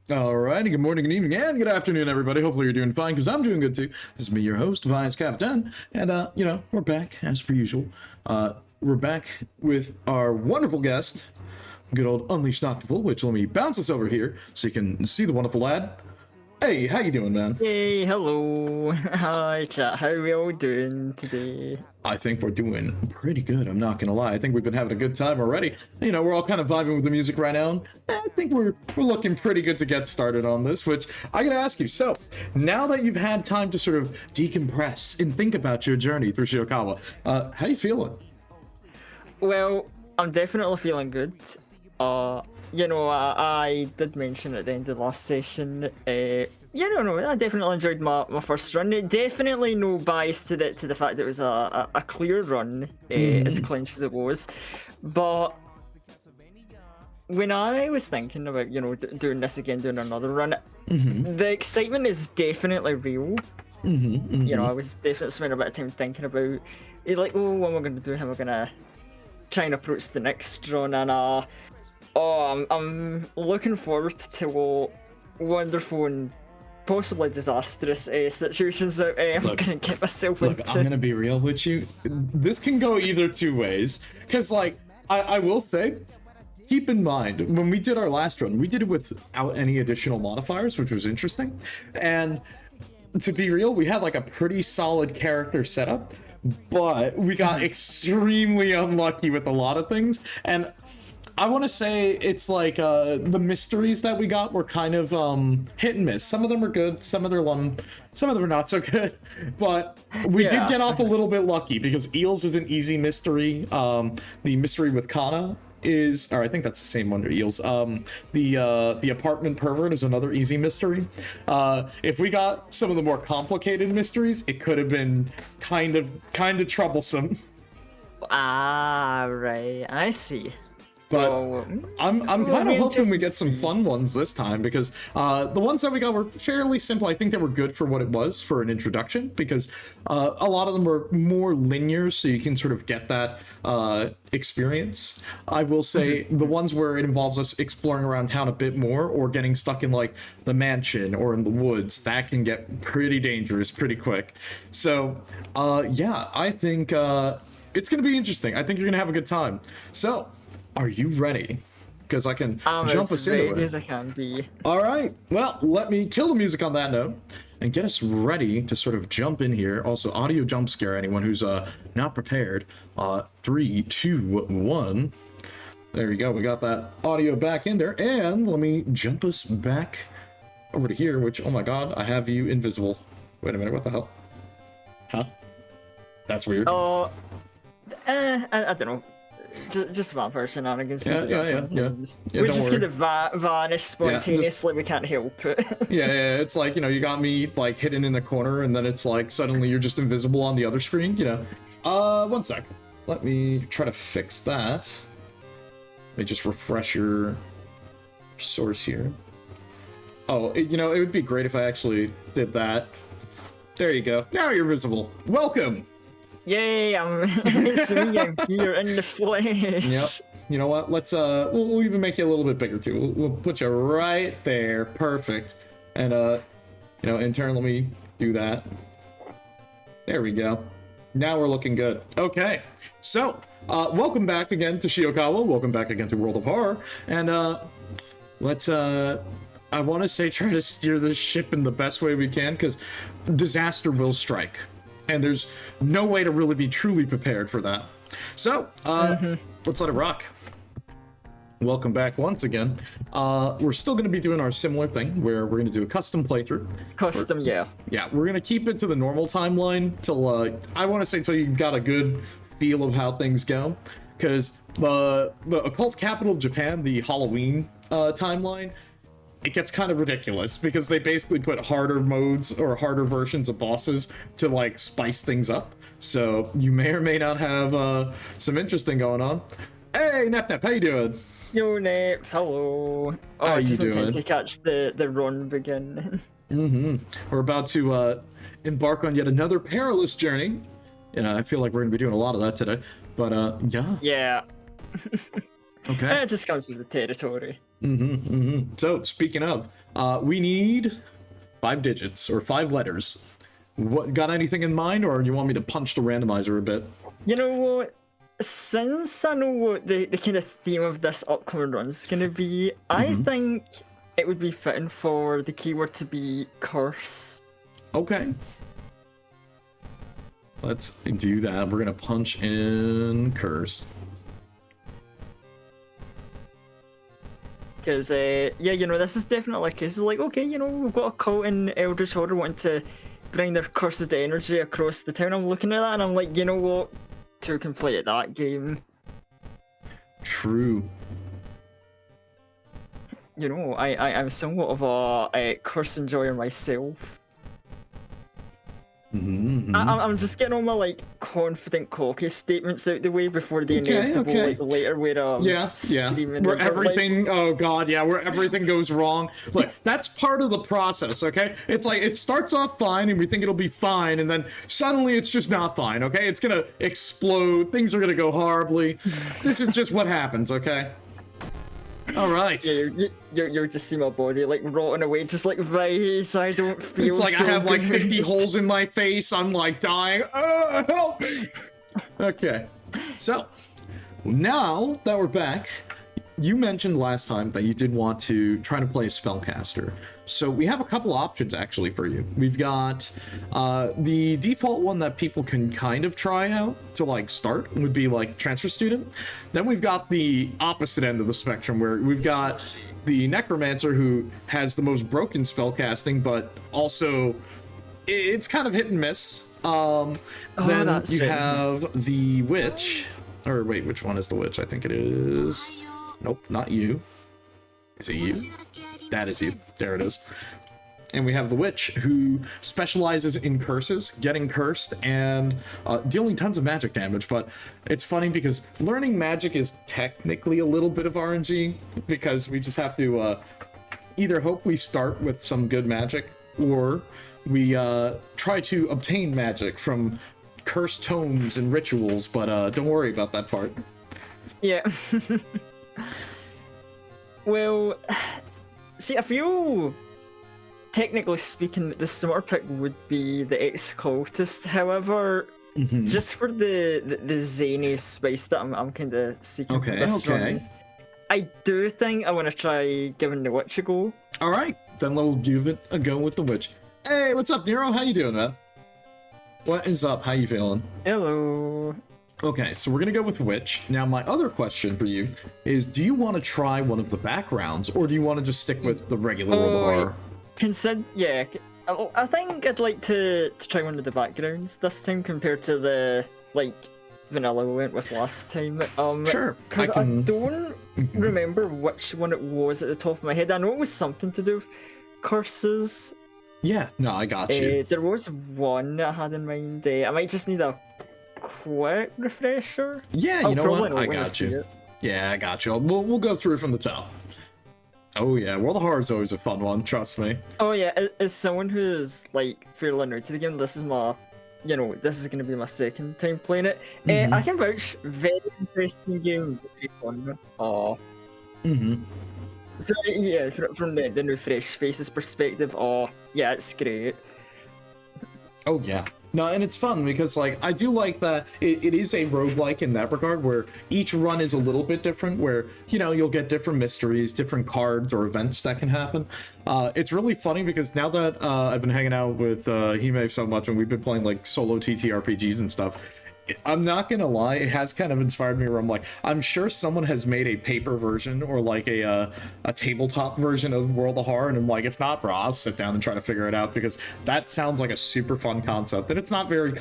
Alrighty, good morning, good evening, and good afternoon, everybody. Hopefully you're doing fine, because I'm doing good too. This is me, your host, Kappatain, and we're back as per usual. We're back with our wonderful guest, good old Unleashed Octopus, which let me bounce us over here so you can see the wonderful lad. Hey, how you doing, man? Hey, hello. Hi, chat. How are we all doing today? I think we're doing pretty good, I'm not gonna lie. I think we've been having a good time already. You know, we're all kind of vibing with the music right now. I think we're looking pretty good to get started on this, which I gotta ask you. So, now that you've had time to sort of decompress and think about your journey through SHIOKAWA, how you feeling? Well, I'm definitely feeling good. I did mention at the end of the last session, I definitely enjoyed my first run. Definitely no bias to the fact that it was a clear run, as clenched as it was. But when I was thinking about, doing this again, doing another run, the excitement is definitely real. I was definitely spending a bit of time thinking about, like, oh, what am I going to do? How am I going to try and approach the next run? And I'm looking forward to what wonderful and possibly disastrous situations that I'm gonna get myself into. I'm gonna be real with you. This can go either two ways. Because, like, I will say, keep in mind, when we did our last run, we did it without any additional modifiers, which was interesting. And to be real, we had like a pretty solid character setup, but we got extremely unlucky with a lot of things. And I want to say it's like the mysteries that we got were kind of hit and miss. Some of them were good, some of them are not so good. But we did get off a little bit lucky because Eels is an easy mystery. The mystery with Kana is, or I think that's the same under Eels. The apartment pervert is another easy mystery. If we got some of the more complicated mysteries, it could have been kind of troublesome. Ah, right, I see. But I'm kind of hoping we get some fun ones this time, because the ones that we got were fairly simple. I think they were good for what it was for an introduction, because a lot of them were more linear, so you can sort of get that experience. I will say the ones where it involves us exploring around town a bit more, or getting stuck in like the mansion or in the woods, that can get pretty dangerous pretty quick. So yeah, I think it's gonna be interesting. I think you're gonna have a good time. So, are you ready? Because I can jump us into it. I'm as ready as I can be. All right. Well, let me kill the music on that note and get us ready to sort of jump in here. Also, audio jump scare anyone who's not prepared. 3, 2, 1. There we go. We got that audio back in there. And let me jump us back over to here, which, oh my god, I have you invisible. Wait a minute. What the hell? Huh? That's weird. I don't know. Just vampire shenanigans. Yeah. We just get to vanish spontaneously. We can't help it. yeah. It's like, you got me like hidden in the corner, and then it's like suddenly you're just invisible on the other screen. 1 sec. Let me try to fix that. Let me just refresh your source here. Oh, it would be great if I actually did that. There you go. Now you're visible. Welcome. Yay, it's me, I'm here in the flesh. Yep. You know what? Let's we'll even make you a little bit bigger too. We'll put you right there. Perfect. And in turn, let me do that. There we go. Now we're looking good. Okay. So, welcome back again to SHIOKAWA. Welcome back again to World of Horror. And let's I want to say try to steer this ship in the best way we can, because disaster will strike. And there's no way to really be truly prepared for that. So, let's let it rock. Welcome back once again. We're still going to be doing our similar thing, where we're going to do a custom playthrough. Yeah. Yeah, we're going to keep it to the normal timeline till, I want to say till you've got a good feel of how things go. Because the occult capital of Japan, the Halloween timeline, it gets kind of ridiculous, because they basically put harder modes or harder versions of bosses to like spice things up. So you may or may not have some interesting going on. Hey, Nep, how you doing? Yo, Nep, hello. Oh, I just intend to catch the run begin. We're about to embark on yet another perilous journey. I feel like we're going to be doing a lot of that today. But Yeah. Okay. It just comes with the territory. So, speaking of, We need 5 digits or 5 letters. What, got anything in mind, or you want me to punch the randomizer a bit? You know what? Since I know what the kind of theme of this upcoming run is going to be, I think it would be fitting for the keyword to be curse. Okay. Let's do that. We're gonna punch in curse. Because, yeah, you know, this is definitely a case of like, okay, you know, we've got a cult in Eldritch Order wanting to bring their cursed energy across the town. I'm looking at that and I'm like, you know what? 2 can play at that game. True. You know, I'm somewhat of a curse enjoyer myself. I'm just getting all my like confident, cocky statements out the way before the inevitable like later where screaming where everything where everything goes wrong. Like that's part of the process, okay? It's like it starts off fine and we think it'll be fine, and then suddenly it's just not fine, okay? It's gonna explode, things are gonna go horribly. This is just what happens, okay? All right. Yeah, you're just see my body like rotting away, just like Vice. I don't feel. It's like so I have like good. 50 holes in my face. I'm like dying. Help me. Okay. So now that we're back, you mentioned last time that you did want to try to play a spellcaster. So we have a couple options actually for you. We've got the default one that people can kind of try out to like start would be like transfer student. Then we've got the opposite end of the spectrum where we've got the necromancer who has the most broken spellcasting, but also it's kind of hit and miss. Then you have the witch, or wait, which one is the witch? I think it is. Nope, not you. Is it you? That is you. There it is. And we have the witch, who specializes in curses, getting cursed, and dealing tons of magic damage. But it's funny because learning magic is technically a little bit of RNG, because we just have to either hope we start with some good magic, or we try to obtain magic from cursed tomes and rituals, but don't worry about that part. Yeah. Well, see, I feel, technically speaking, the smarter pick would be the ex-cultist. However, just for the zany spice that I'm kind of seeking for this run, I do think I want to try giving the witch a go. All right, then we'll give it a go with the witch. Hey, what's up, Nero? How you doing, man? What is up? How you feeling? Hello. Okay, so we're gonna go with witch. Now, my other question for you is, do you want to try one of the backgrounds, or do you want to just stick with the regular World of Horror? Yeah, I think I'd like to try one of the backgrounds this time compared to the like vanilla we went with last time. Sure. Because I don't remember which one it was at the top of my head. I know it was something to do with curses. Yeah, no, I got you. There was one I had in mind. I might just need a quick refresher. Yeah, you know what? I got you. Yeah, I got you. We'll go through from the top. Oh yeah, World of Horror is always a fun one, trust me. Oh yeah, as someone who's like fairly new to the game, this is my, this is going to be my second time playing it. I can vouch, very interesting game, very fun. So yeah, from the new Fresh Faces perspective, yeah, it's great. Oh yeah. No, and it's fun because, like, I do like that it is a roguelike in that regard, where each run is a little bit different, where, you'll get different mysteries, different cards or events that can happen. It's really funny because now that I've been hanging out with Hime so much and we've been playing, like, solo TTRPGs and stuff, I'm not gonna lie, it has kind of inspired me where I'm like, I'm sure someone has made a paper version or like a tabletop version of World of Horror, and I'm like, if not, bro, I'll sit down and try to figure it out, because that sounds like a super fun concept, and it's not very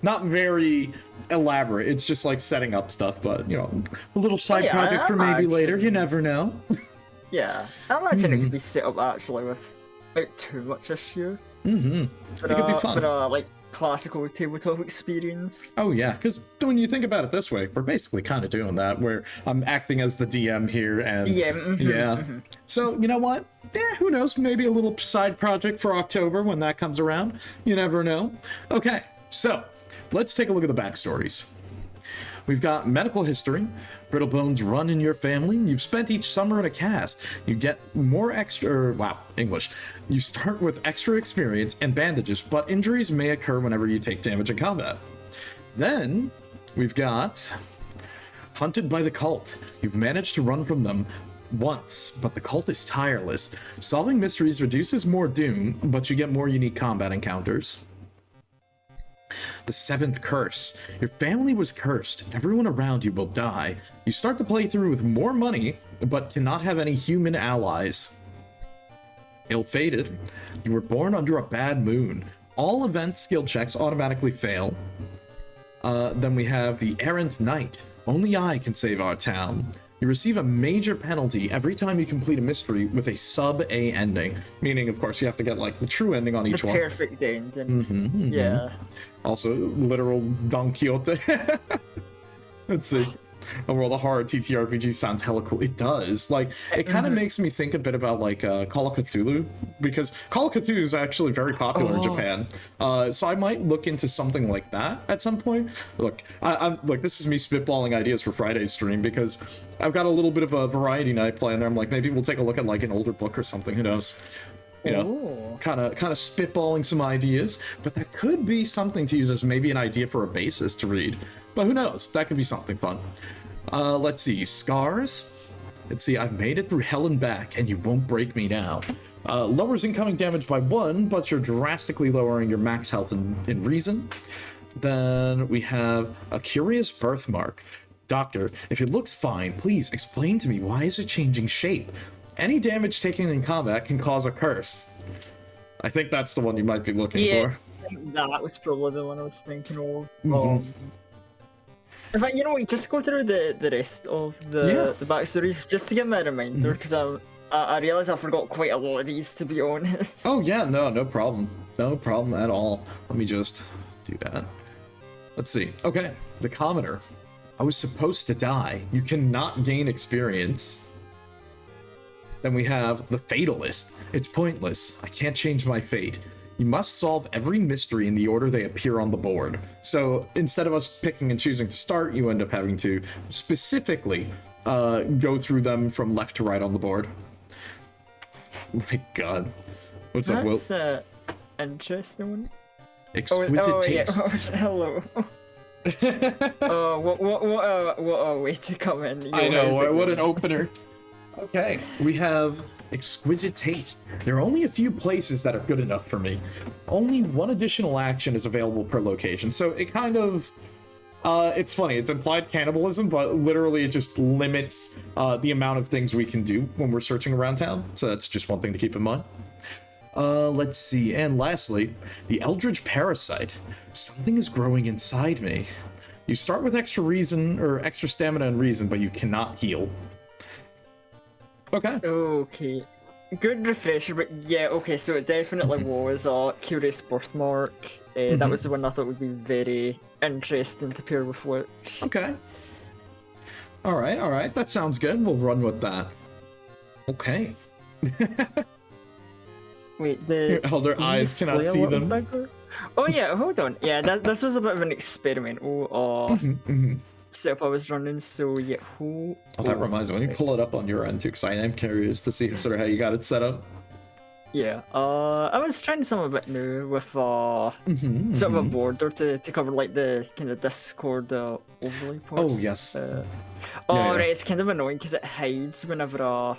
not very elaborate. It's just like setting up stuff, but a little side project for maybe later. You never know. Yeah, I imagine it could be set up actually without too much issue. It could be fun. For like classical tabletop experience. Oh yeah, because when you think about it this way, we're basically kind of doing that, where I'm acting as the DM here, and So you know what? Yeah, who knows? Maybe a little side project for October when that comes around. You never know. Okay, so let's take a look at the backstories. We've got medical history. Brittle bones run in your family. You've spent each summer in a cast. You get more extra... wow, English. You start with extra experience and bandages, but injuries may occur whenever you take damage in combat. Then, we've got... Hunted by the Cult. You've managed to run from them once, but the Cult is tireless. Solving mysteries reduces more doom, but you get more unique combat encounters. The Seventh Curse. Your family was cursed. Everyone around you will die. You start the playthrough with more money, but cannot have any human allies. Ill-fated. You were born under a bad moon. All event skill checks automatically fail. Then we have the Errant Knight. Only I can save our town. You receive a major penalty every time you complete a mystery with a sub-A ending. Meaning, of course, you have to get, like, the true ending on each one. The perfect ending. Yeah. Also, literal Don Quixote. Let's see. A world of horror TTRPG sounds hella cool. It does. Like, it kind of makes me think a bit about, like, Call of Cthulhu, because Call of Cthulhu is actually very popular in Japan. So I might look into something like that at some point. Look, I'm look, this is me spitballing ideas for Friday's stream, because I've got a little bit of a variety night planned there. I'm like, maybe we'll take a look at, like, an older book or something. Who knows? You know, kind of spitballing some ideas, but that could be something to use as maybe an idea for a basis to read. But who knows? That could be something fun. Let's see. Scars. Let's see. I've made it through hell and back, and you won't break me now. Lowers incoming damage by 1, but you're drastically lowering your max health in reason. Then we have a curious birthmark. Doctor, if it looks fine, please explain to me, why is it changing shape? Any damage taken in combat can cause a curse. I think that's the one you might be looking for. That was probably the one I was thinking of. In fact, you know what, just go through the rest of the backstories just to give me a reminder, because I realised I forgot quite a lot of these, to be honest. Oh yeah, no problem. No problem at all. Let me just do that. Let's see. Okay, the Commoner. I was supposed to die. You cannot gain experience. Then we have the Fatalist. It's pointless. I can't change my fate. You must solve every mystery in the order they appear on the board. So instead of us picking and choosing to start, you end up having to specifically go through them from left to right on the board. Oh my god. What's up, Will? That's interesting one. Exquisite taste. Yeah. Hello. What a way to come in. I know, what an opener. Okay, we have exquisite taste. There are only a few places that are good enough for me. Only one additional action is available per location, so it kind of... it's funny, it's implied cannibalism, but literally it just limits the amount of things we can do when we're searching around town, so that's just one thing to keep in mind. Let's see, and lastly, the Eldritch Parasite. Something is growing inside me. You start with extra reason, or extra stamina and reason, but you cannot heal. Okay. Okay. Good refresher, but yeah, okay, so it definitely was a curious birthmark. That was the one I thought would be very interesting to pair with Witch. Okay. Alright, that sounds good. We'll run with that. Okay. Wait, the... Elder eyes cannot see them. Bigger? Oh yeah, hold on. Yeah, this was a bit of an experimental setup I was running, so yeah. That reminds me, when you pull it up on your end too, because I am curious to see sort of how you got it set up. Yeah, I was trying something a bit new with sort of a border to cover like the kind of Discord overlay parts. Oh yes. Right, it's kind of annoying because it hides whenever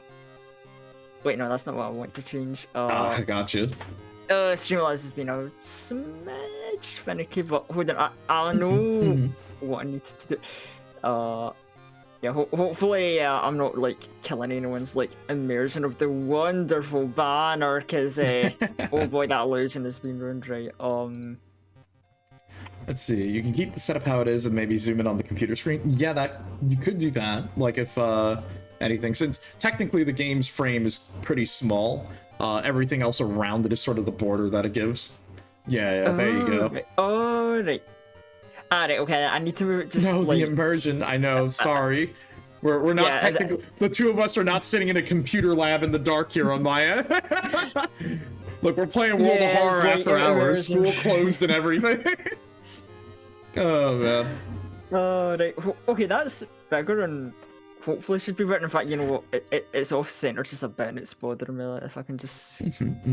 wait, no, that's not what I want to change. I got you. Streamlabs has been a smidge finicky, but hold on, I know what I need to do. Yeah, hopefully I'm not like killing anyone's like immersion of the wonderful banner, because oh boy, that illusion has been ruined. Right. Let's see. You can keep the setup how it is and maybe zoom in on the computer screen. Yeah, that you could do that. Like if anything, since technically the game's frame is pretty small. Everything else around it is sort of the border that it gives. Yeah, there you go. Right. Alright, okay, I need to move it just no, like... the immersion, I know, sorry. We're not technically... The two of us are not sitting in a computer lab in the dark here on my end. Look, we're playing World of Horror after hours. School closed and everything. Oh, man. Right. Okay, that's bigger and hopefully should be better. In fact, you know what? It's off center just a bit, and it's bothering me. Like, if I can just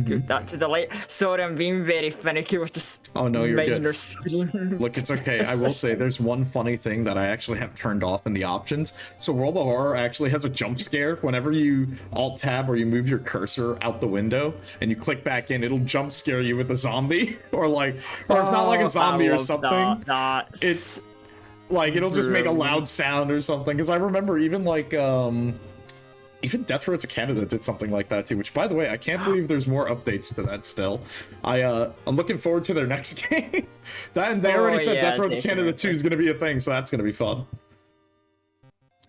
get that to the light. Sorry, I'm being very finicky with just Oh no, you're minor good. screen. Look, it's okay. I will say there's one funny thing that I actually have turned off in the options. So World of Horror actually has a jump scare. Whenever you alt-tab or you move your cursor out the window and you click back in, it'll jump scare you with a zombie. or if not like a zombie or something. It's like, it'll just make a loud sound or something. Because I remember even like, even Death Road to Canada did something like that too, which by the way, I can't believe there's more updates to that still. I'm looking forward to their next game. And they already said Death Road to Canada 2 is going to be a thing, so that's going to be fun.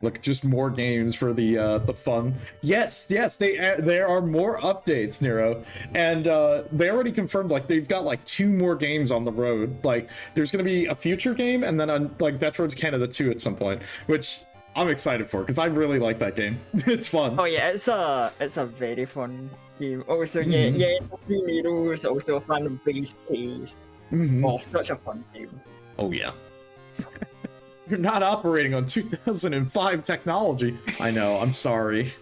Look, just more games for the fun. Yes, there are more updates, Nero, and they already confirmed like they've got like 2 more games on the road. Like there's gonna be a future game and then like Death Road to Canada 2 at some point, which I'm excited for because I really like that game. It's fun. Oh yeah, it's a very fun game. Also, yeah, Nero is also a fan of base case. Oh, such a fun game. Oh yeah. You're not operating on 2005 technology. I know, I'm sorry.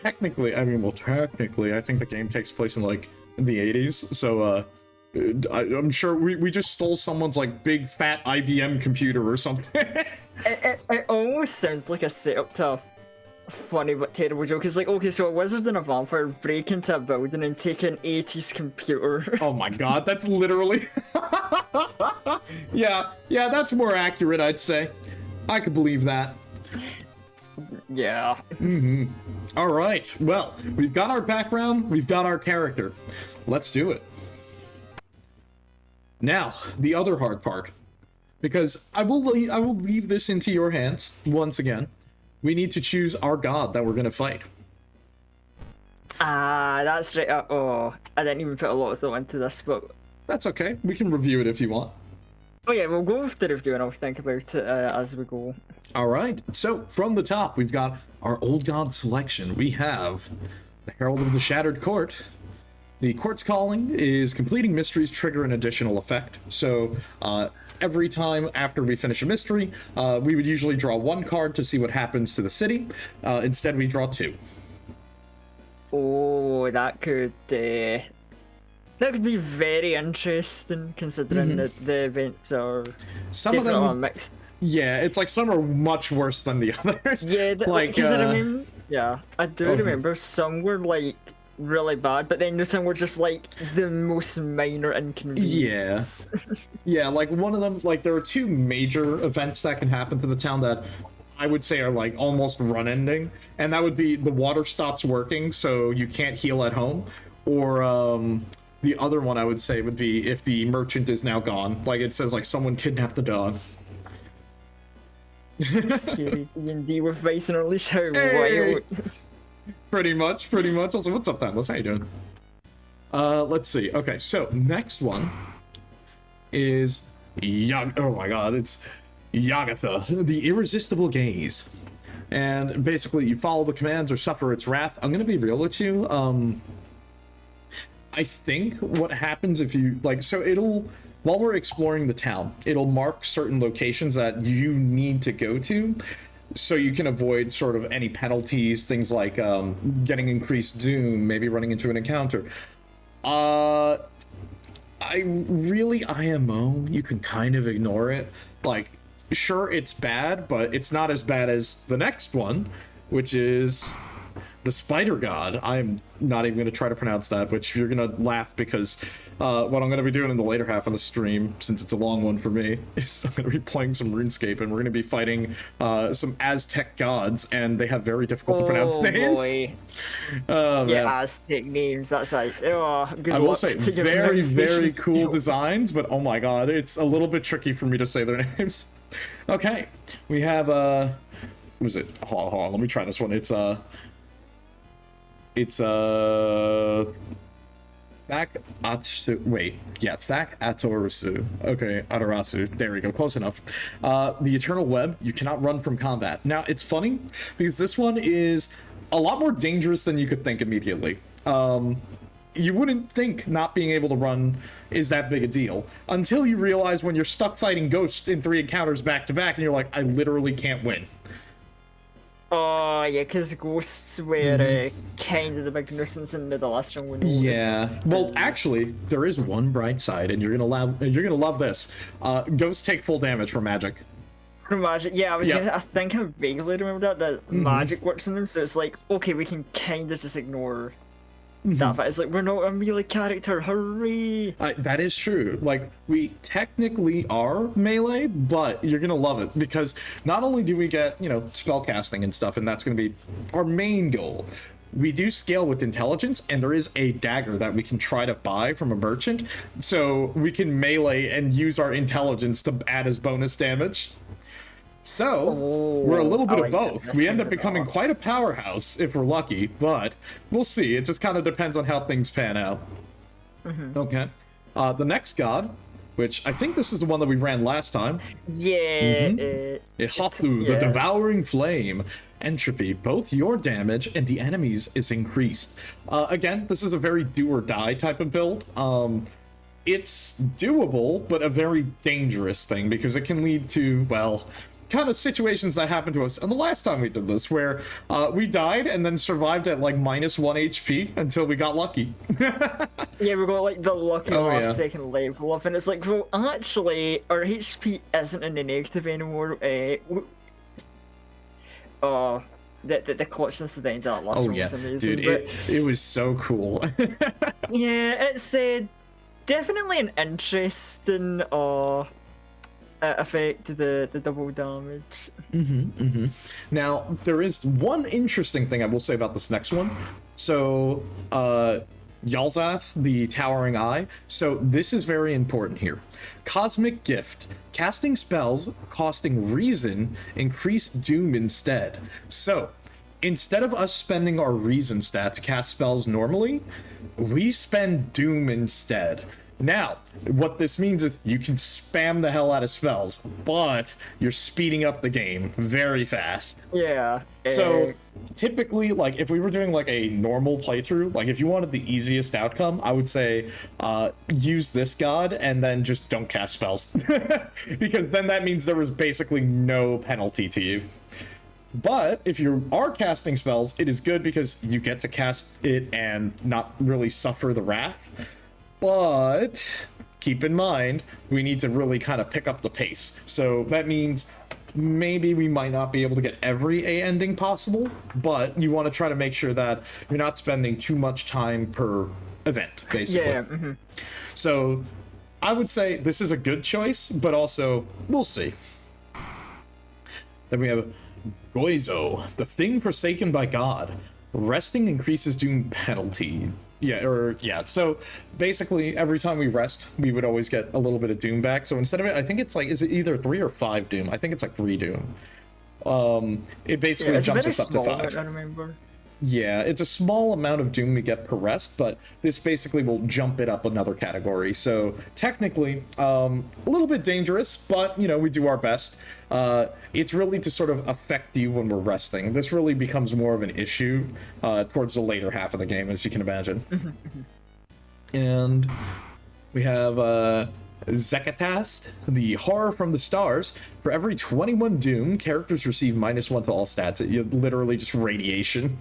Technically, I think the game takes place in like the 80s, so I'm sure we just stole someone's like big fat IBM computer or something. it almost sounds like a setup to a funny but terrible joke. It's like, okay, so a wizard and a vampire break into a building and take an 80s computer. Oh my god, that's literally... yeah, that's more accurate, I'd say. I could believe that. Yeah. Alright, well, we've got our background, we've got our character. Let's do it. Now, the other hard part. Because I will leave this into your hands, once again. We need to choose our god that we're going to fight. That's right. I didn't even put a lot of thought into this, but... That's okay. We can review it if you want. Oh yeah, we'll go with the review and I'll think about it as we go. Alright, so from the top, we've got our old god selection. We have the Herald of the Shattered Court. The Court's Calling is completing mysteries trigger an additional effect. So every time after we finish a mystery, we would usually draw 1 card to see what happens to the city. Instead, we draw 2. Oh, that could be very interesting, considering that the events are some of them a mix. Yeah, it's like some are much worse than the others. Yeah, like I do remember some were like really bad, but then some were just like the most minor inconvenience. Yeah, like one of them, like there are 2 major events that can happen to the town that I would say are like almost run ending, and that would be the water stops working so you can't heal at home, or the other one I would say would be if the merchant is now gone. Like it says like someone kidnapped the dog. Scary D&D with Vice and unleash how wild. Pretty much. Also, what's up, Timeless? How you doing? Let's see. Okay, so next one is oh my god, it's Yagatha, the Irresistible Gaze. And basically, you follow the commands or suffer its wrath. I'm gonna be real with you. I think what happens if you like, so it'll, while we're exploring the town, it'll mark certain locations that you need to go to, so you can avoid sort of any penalties, things like getting increased doom, maybe running into an encounter. IMO, you can kind of ignore it. Like, sure, it's bad, but it's not as bad as the next one, which is the Spider God. I'm not even going to try to pronounce that, which you're going to laugh because what I'm going to be doing in the later half of the stream, since it's a long one for me, is I'm going to be playing some RuneScape, and we're going to be fighting some Aztec gods, and they have very difficult to pronounce names. Boy. Yeah, Aztec names. That's like, good I will luck say, to your very, very pronunciation cool skills. designs, but oh my god, it's a little bit tricky for me to say their names. Okay, we have, what was it? Hold on, let me try this one. It's Thak Atorasu. Okay, Atarasu. There we go, close enough. The Eternal Web, you cannot run from combat. Now, it's funny, because this one is a lot more dangerous than you could think immediately. You wouldn't think not being able to run is that big a deal, until you realize when you're stuck fighting ghosts in 3 encounters back to back, and you're like, I literally can't win. Oh yeah, because ghosts were kind of the big nuisance in the last one we noticed. Yeah. Well, actually, there is one bright side, and you're gonna love this. Ghosts take full damage from magic. From magic, yeah, I think I vaguely remember that magic works on them, so it's like, okay, we can kind of just ignore that, but it's like, we're not a melee character, hooray! That is true. Like, we technically are melee, but you're gonna love it, because not only do we get, you know, spellcasting and stuff, and that's gonna be our main goal, we do scale with intelligence, and there is a dagger that we can try to buy from a merchant, so we can melee and use our intelligence to add as bonus damage. So, we're a little bit of both. We end up becoming quite a powerhouse if we're lucky, but we'll see. It just kind of depends on how things pan out. Okay. The next god, which I think this is the one that we ran last time. Yeah. Ihatu, the Devouring Flame. Entropy, both your damage and the enemy's is increased. Again, this is a very do or die type of build. It's doable, but a very dangerous thing, because it can lead to, well, kind of situations that happened to us and the last time we did this, where we died and then survived at like -1 HP until we got lucky. Yeah, we got like the lucky last second level up, and it's like, well, actually, our HP isn't in the negative anymore. The clutchness at the end of that last one was amazing. Dude, it was so cool. Yeah, it's definitely an interesting effect, the double damage. Now, there is one interesting thing I will say about this next one. So, Yalzath, the Towering Eye. So, this is very important here. Cosmic Gift. Casting spells costing reason, increase doom instead. So, instead of us spending our reason stat to cast spells normally, we spend doom instead. Now, what this means is you can spam the hell out of spells, but you're speeding up the game very fast. Yeah. So, typically, like, if we were doing, like, a normal playthrough, like, if you wanted the easiest outcome, I would say, use this god, and then just don't cast spells. Because then that means there was basically no penalty to you. But if you are casting spells, it is good because you get to cast it and not really suffer the wrath. But keep in mind, we need to really kind of pick up the pace. So that means maybe we might not be able to get every A ending possible, but you want to try to make sure that you're not spending too much time per event, basically. Yeah. So I would say this is a good choice, but also we'll see. Then we have Goizo, the thing forsaken by God. Resting increases doom penalty. So basically every time we rest, we would always get a little bit of doom back. So instead of it, I think it's like, is it either 3 or 5 doom? I think it's like 3 doom. It basically jumps us up to 5. I remember. Yeah, it's a small amount of doom we get per rest, but this basically will jump it up another category. So technically, a little bit dangerous, but, you know, we do our best. It's really to sort of affect you when we're resting. This really becomes more of an issue towards the later half of the game, as you can imagine. And we have Zekatast, the Horror from the Stars. For every 21 doom, characters receive -1 to all stats. It literally just radiation.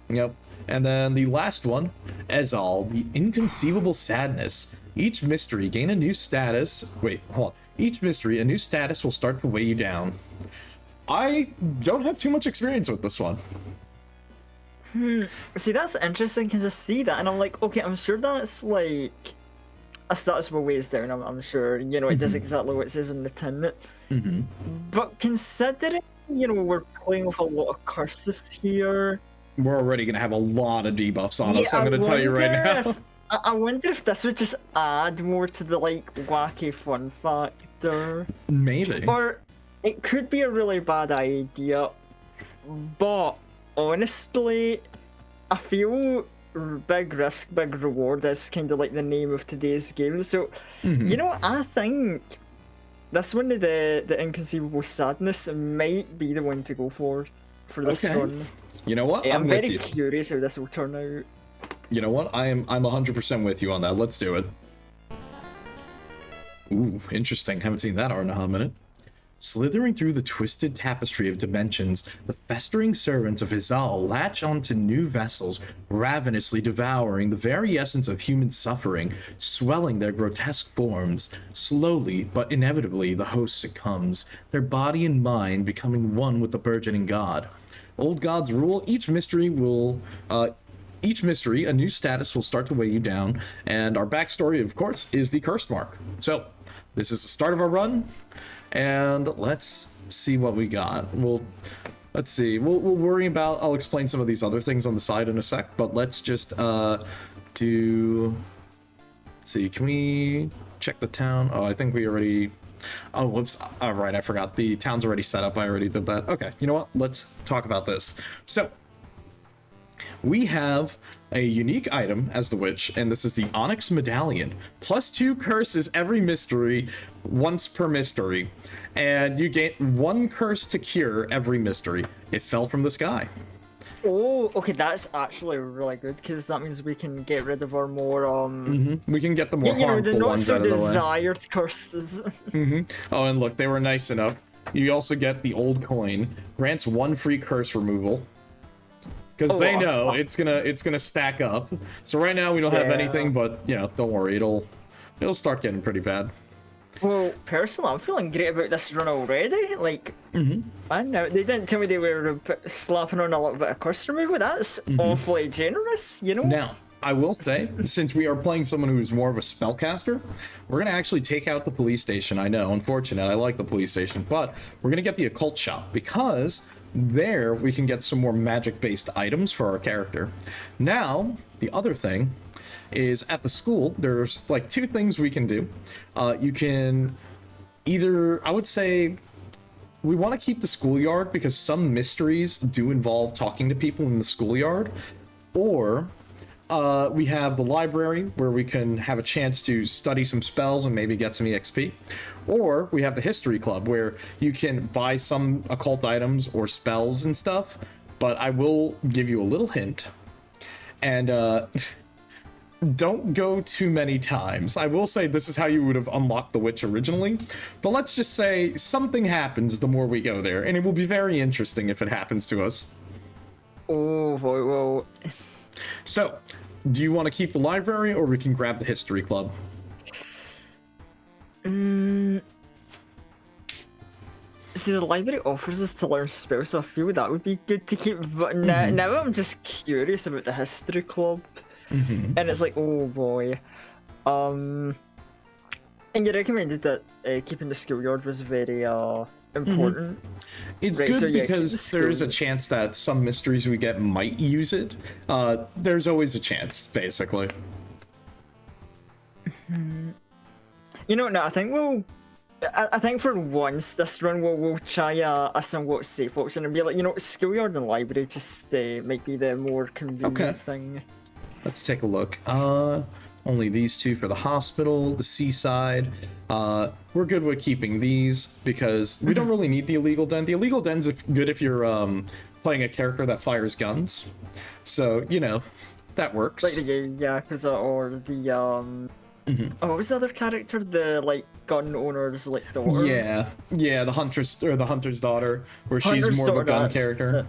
Yep. And then the last one, Ezal, the Inconceivable Sadness. Each mystery gain a new status. Wait, hold on. Each mystery, a new status will start to weigh you down. I don't have too much experience with this one. See, that's interesting because I see that and I'm like, okay, I'm sure that's like a status will weigh us down. I'm sure, you know, it does exactly what it says in the tin. But considering, you know, we're playing with a lot of curses here, we're already going to have a lot of debuffs on us, I'm going to tell you right now. I wonder if this would just add more to the, like, wacky fun factor. Maybe. Or it could be a really bad idea, but honestly, I feel big risk, big reward is kind of like the name of today's game. So, you know, I think this one, the Inconceivable Sadness, might be the one to go for this run. You know what? I'm very curious how this will turn out. You know what? I'm 100% with you on that. Let's do it. Ooh, interesting. Haven't seen that art in a hot minute. Slithering through the twisted tapestry of dimensions, the festering servants of Hizal latch onto new vessels, ravenously devouring the very essence of human suffering, swelling their grotesque forms. Slowly, but inevitably, the host succumbs, their body and mind becoming one with the burgeoning god. Old gods rule, each mystery, a new status will start to weigh you down, and our backstory, of course, is the Cursed Mark. So, this is the start of our run. And let's see what we got. Let's see. We'll worry about. I'll explain some of these other things on the side in a sec. But let's just do. Let's see. Can we check the town? Oh, I think we already. Oh, whoops. All right, I forgot. The town's already set up. I already did that. Okay. You know what? Let's talk about this. So we have a unique item as the witch, and this is the Onyx Medallion. +2 curses every mystery, once per mystery. And you get 1 curse to cure every mystery. It fell from the sky. Oh, okay, that's actually really good, because that means we can get rid of our more, We can get the more the harmful not ones so out of the way. desired curses. Oh, and look, they were nice enough. You also get the old coin. Grants 1 free curse removal. Because they know it's gonna stack up. So right now we don't have anything, but you know, don't worry, it'll start getting pretty bad. Well, personally, I'm feeling great about this run already. Like, I know they didn't tell me they were slapping on a little bit of curse removal. That's awfully generous, you know. Now, I will say, since we are playing someone who's more of a spellcaster, we're gonna actually take out the police station. I know, unfortunate. I like the police station, but we're gonna get the occult shop because there we can get some more magic-based items for our character. Now, the other thing is at the school, there's like 2 things we can do. You can either, I would say, we want to keep the schoolyard because some mysteries do involve talking to people in the schoolyard, or we have the library where we can have a chance to study some spells and maybe get some EXP. Or we have the history club where you can buy some occult items or spells and stuff. But I will give you a little hint. And don't go too many times. I will say this is how you would have unlocked the witch originally. But let's just say something happens the more we go there. And it will be very interesting if it happens to us. Oh, well. So, do you want to keep the library or we can grab the history club? See, the library offers us to learn spells, so I feel that would be good to keep. But now I'm just curious about the history club, and it's like, oh boy. And you recommended that keeping the schoolyard was very important. It's right, good so, because there is a chance that some mysteries we get might use it. There's always a chance, basically. You know, no, I think for once this run we'll try a somewhat safe option and be like, you know, schoolyard and library just might be the more convenient thing. Let's take a look. Only these 2 for the hospital, the seaside. We're good with keeping these because we don't really need the illegal den. The illegal den's good if you're playing a character that fires guns. So, you know, that works. Like because or the oh, what was the other character? The like gun owner's like daughter. Yeah, the hunter's daughter, where she's more of a gun character.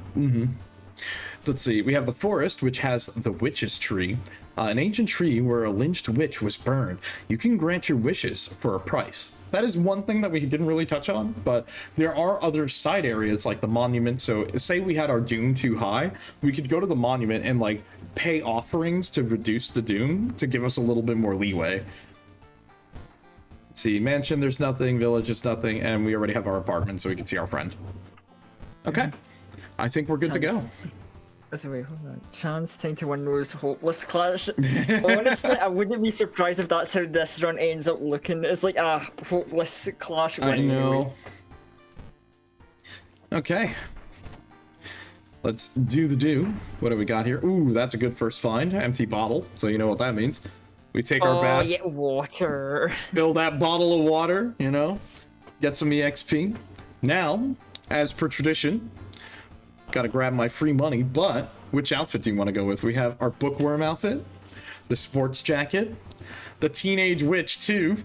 Let's see. We have the forest, which has the witch's tree, an ancient tree where a lynched witch was burned. You can grant your wishes for a price. That is one thing that we didn't really touch on, but there are other side areas like the monument. So say we had our doom too high, we could go to the monument and like pay offerings to reduce the doom to give us a little bit more leeway. Let's see, mansion, there's nothing, village is nothing, and we already have our apartment so we can see our friend. Okay, I think we're good to go. So wait, hold on. Chance time to win those hopeless clash. Honestly, I wouldn't be surprised if that's how this run ends up looking. It's like a hopeless clash. I know. Okay. Let's do the do. What do we got here? Ooh, that's a good first find. Empty bottle. So you know what that means. We take our bath. Oh, yeah, water. Fill that bottle of water, you know. Get some EXP. Now, as per tradition, gotta grab my free money, but which outfit do you want to go with? We have our bookworm outfit, the sports jacket, the teenage witch too,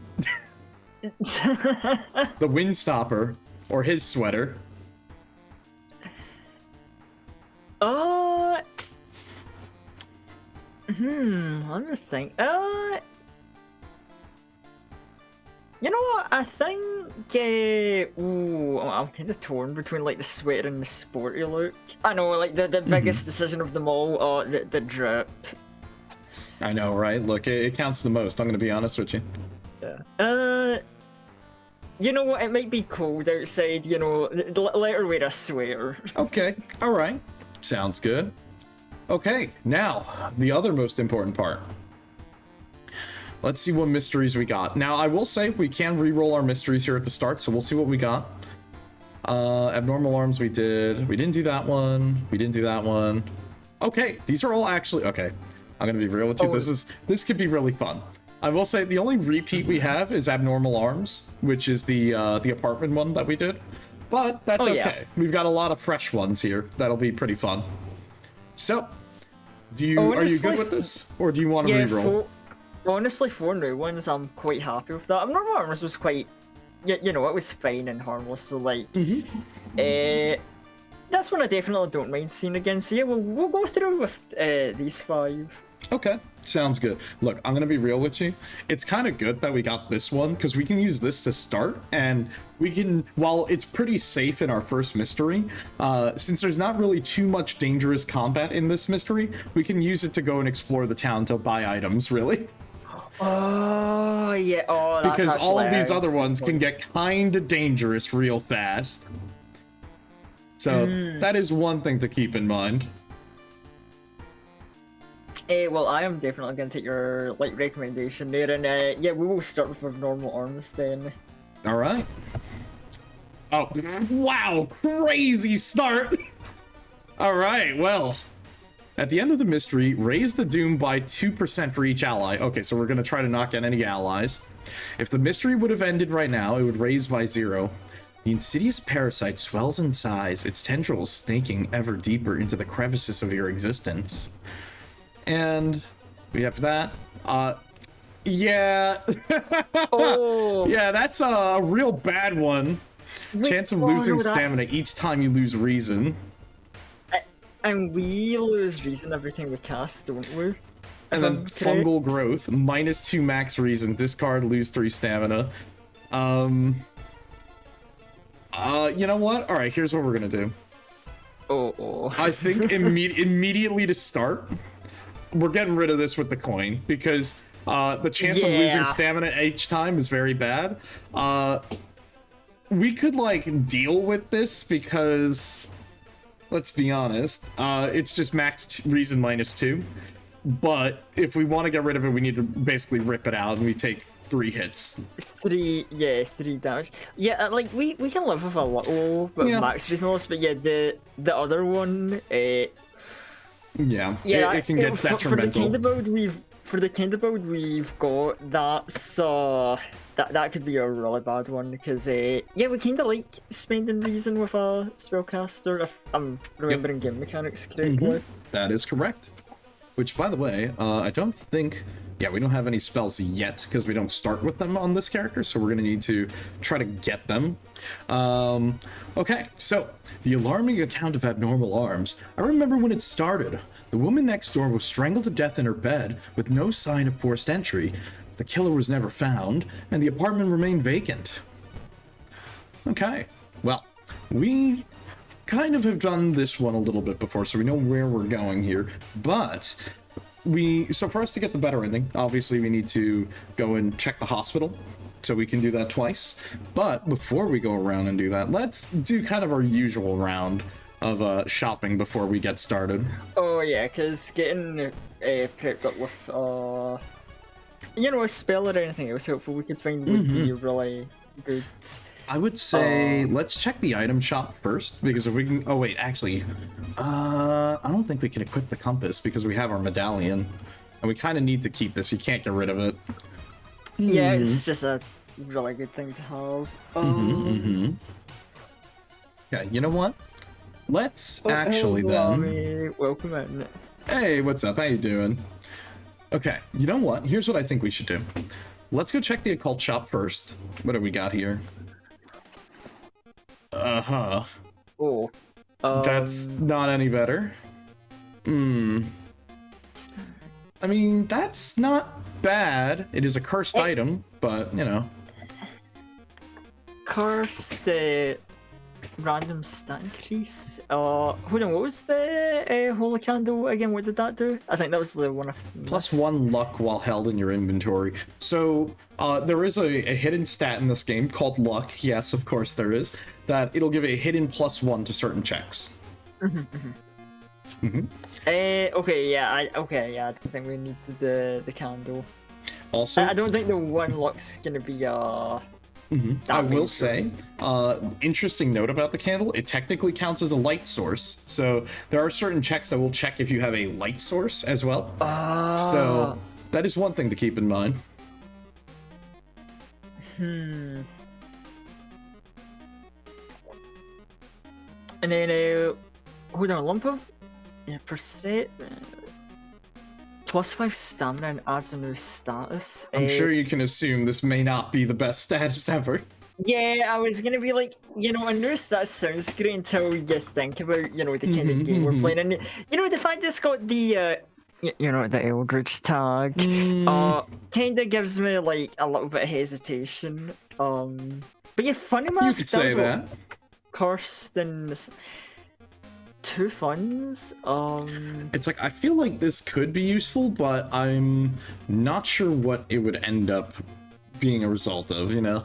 the windstopper, or his sweater. Let me think. You know what? I think. Ooh, I'm kind of torn between like the sweater and the sporty look. I know, like the biggest decision of them all. The drip. I know, right? Look, it counts the most. I'm gonna be honest with you. Yeah. You know what? It might be cold outside. You know, let her wear a sweater. Okay. All right. Sounds good. Okay. Now, the other most important part. Let's see what mysteries we got. Now, I will say we can re-roll our mysteries here at the start, so we'll see what we got. Abnormal arms we did. We didn't do that one. We didn't do that one. Okay, these are all actually... Okay, I'm gonna be real with you. This could be really fun. I will say the only repeat we have is abnormal arms, which is the apartment one that we did. But that's okay. Yeah. We've got a lot of fresh ones here. That'll be pretty fun. So, are you good with this? Or do you want to re-roll? Honestly, for new ones, I'm quite happy with that. Abnormal arms was quite, you know, it was fine and harmless. So like, that's one I definitely don't mind seeing again. So yeah, we'll go through with these 5. Okay, sounds good. Look, I'm gonna be real with you. It's kind of good that we got this one because we can use this to start, and we can, while it's pretty safe in our first mystery, since there's not really too much dangerous combat in this mystery, we can use it to go and explore the town to buy items, really. Oh, yeah. Oh, that's because all of these other ones can get kind of dangerous real fast. So that is one thing to keep in mind. Well, I am definitely going to take your like recommendation there, and yeah, we will start with normal arms then. All right. Oh, wow, crazy start. All right, well, at the end of the mystery, raise the doom by 2% for each ally. Okay, so we're going to try to knock out any allies. If the mystery would have ended right now, it would raise by 0. The insidious parasite swells in size, its tendrils snaking ever deeper into the crevices of your existence. And we have that. Yeah. Oh. Yeah, that's a real bad one. Chance of losing stamina each time you lose reason. And we lose reason every time we cast, don't we? And then fungal growth, -2 max reason, discard, lose 3 stamina. You know what? All right, here's what we're gonna do. Oh. I think immediately to start, we're getting rid of this with the coin because the chance of losing stamina each time is very bad. We could like deal with this because, let's be honest, it's just max reason -2. But if we want to get rid of it, we need to basically rip it out, and we take 3 hits. 3 damage. Yeah, like we can live with a little bit of max reason loss, but yeah, the other one, it can get detrimental. For the kind of build we've got, that's that could be a really bad one because we kind of like spending reason with a spellcaster if I'm remembering game mechanics correctly. That is correct. Which, by the way, I don't think... Yeah, we don't have any spells yet because we don't start with them on this character, so we're going to need to try to get them. Okay, so the alarming account of abnormal arms. I remember when it started. The woman next door was strangled to death in her bed with no sign of forced entry. The killer was never found, and the apartment remained vacant. Okay, well, we kind of have done this one a little bit before, so we know where we're going here, but... So for us to get the better ending, obviously we need to go and check the hospital, so we can do that twice. But before we go around and do that, let's do kind of our usual round of shopping before we get started. Oh yeah, because getting prepped up with a spell or anything else helpful we could find would be really good. I would say let's check the item shop first, because if we can... Oh wait, actually, I don't think we can equip the compass because we have our medallion, and we kind of need to keep this. You can't get rid of it. Yeah, it's just a really good thing to have. Okay, you know what? Let's actually then... Welcome in. Hey, what's up? How you doing? Okay, you know what? Here's what I think we should do. Let's go check the occult shop first. What do we got here? Uh-huh. Oh. That's not any better. I mean, that's not bad. It is a cursed item, but, you know. Cursed random stat increase. Hold on, what was the holy candle again? What did that do? I think that was the one. +1 luck while held in your inventory. So there is a hidden stat in this game called luck. Yes, of course there is. That it'll give a hidden +1 to certain checks. Okay, yeah, I don't think we need the candle. Also, I don't think the one luck's gonna be I will say, interesting note about the candle, it technically counts as a light source. So there are certain checks that will check if you have a light source as well. So that is one thing to keep in mind. And then, hold on, Lumpo? Yeah, percent. +5 stamina and adds a new status. I'm sure you can assume this may not be the best status ever. Yeah, I was gonna be like, you know, a new status sounds great until you think about, you know, the kind of game we're playing. And, you know, the fact it's got the, you know, the Eldritch tag, kind of gives me, like, a little bit of hesitation. But yeah, Funny Mask, you could say that. Cursed and... 2 funds. It's like, I feel like this could be useful, but I'm not sure what it would end up being a result of, you know?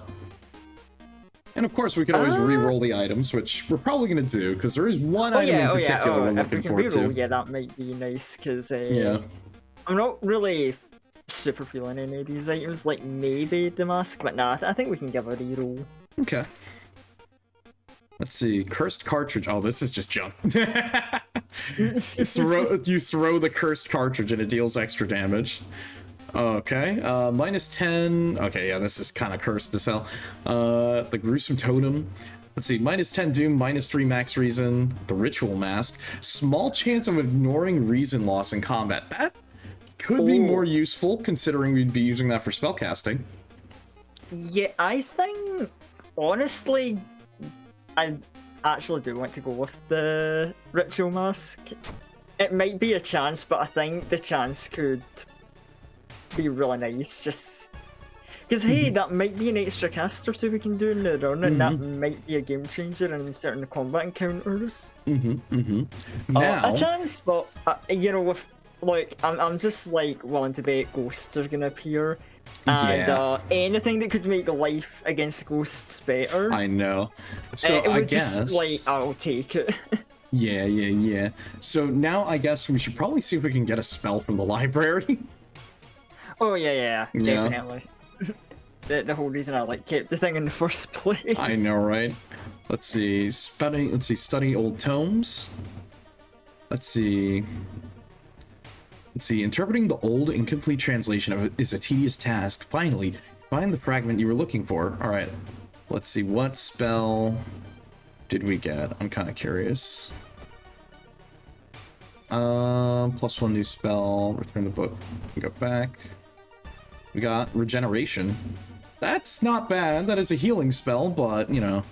And of course, we could always re-roll the items, which we're probably going to do, because there is one item in particular we're looking forward to. Yeah, that might be nice, because yeah. I'm not really super feeling any of these items, like maybe the mask, but nah, I think we can give a re-roll. Okay. Let's see, cursed cartridge. Oh, this is just junk. you throw the cursed cartridge and it deals extra damage. Okay, -10. Okay, yeah, this is kind of cursed as hell. The gruesome totem. Let's see, -10 doom, -3 max reason. The ritual mask. Small chance of ignoring reason loss in combat. That could be more useful considering we'd be using that for spellcasting. Yeah, I think honestly, I actually do want to go with the ritual mask. It might be a chance, but I think the chance could be really nice. Just because, hey, that might be an extra cast or two we can do in the run, and that might be a game changer in certain combat encounters. Now, a chance, but you know, with like, I'm just like willing to bet ghosts are gonna appear. And anything that could make life against ghosts better. I know. So I guess, just, like, I'll take it. Yeah. So now I guess we should probably see if we can get a spell from the library. Oh yeah, definitely. The whole reason I kept the thing in the first place. I know, right? Let's see. Study old tomes. Let's see, interpreting the old, incomplete translation of it is a tedious task. Finally, find the fragment you were looking for. Alright, let's see, what spell did we get? I'm kind of curious. +1 new spell, return the book, go back. We got regeneration. That's not bad, that is a healing spell, but, you know.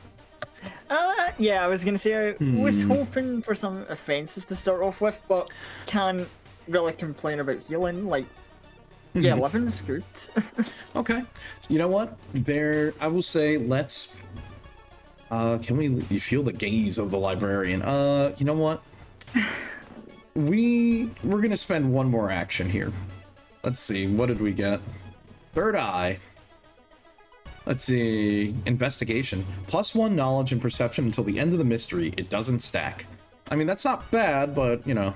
Yeah, I was gonna say, I was hoping for some offensive to start off with, but can't really complain about healing. Like, yeah, living's good. Okay, you know what? I will say, let's. You feel the gaze of the librarian? You know what? We're gonna spend one more action here. Let's see, what did we get? Third eye. Let's see, investigation. +1 knowledge and perception until the end of the mystery. It doesn't stack. I mean, that's not bad, but you know.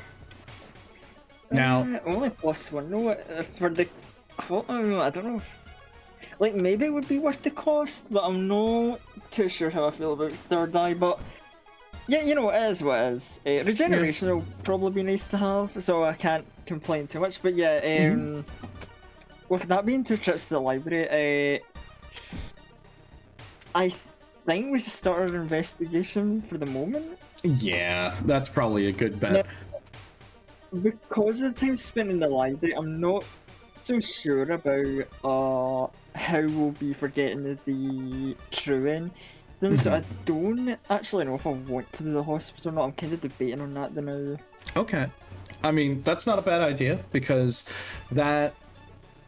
Now, only +1. No, for the I don't know. Like, maybe it would be worth the cost, but I'm not too sure how I feel about third eye. But yeah, you know, it is what it is. Regeneration will probably be nice to have, so I can't complain too much. But yeah, with that being 2 trips to the library, I think we should start our investigation for the moment. Yeah, that's probably a good bet. Now, because of the time spent in the library, I'm not so sure about how we'll be forgetting the Truin. symptoms. I don't actually know if I want to do the hospital or not. I'm kind of debating on that now. Okay. I mean, that's not a bad idea, because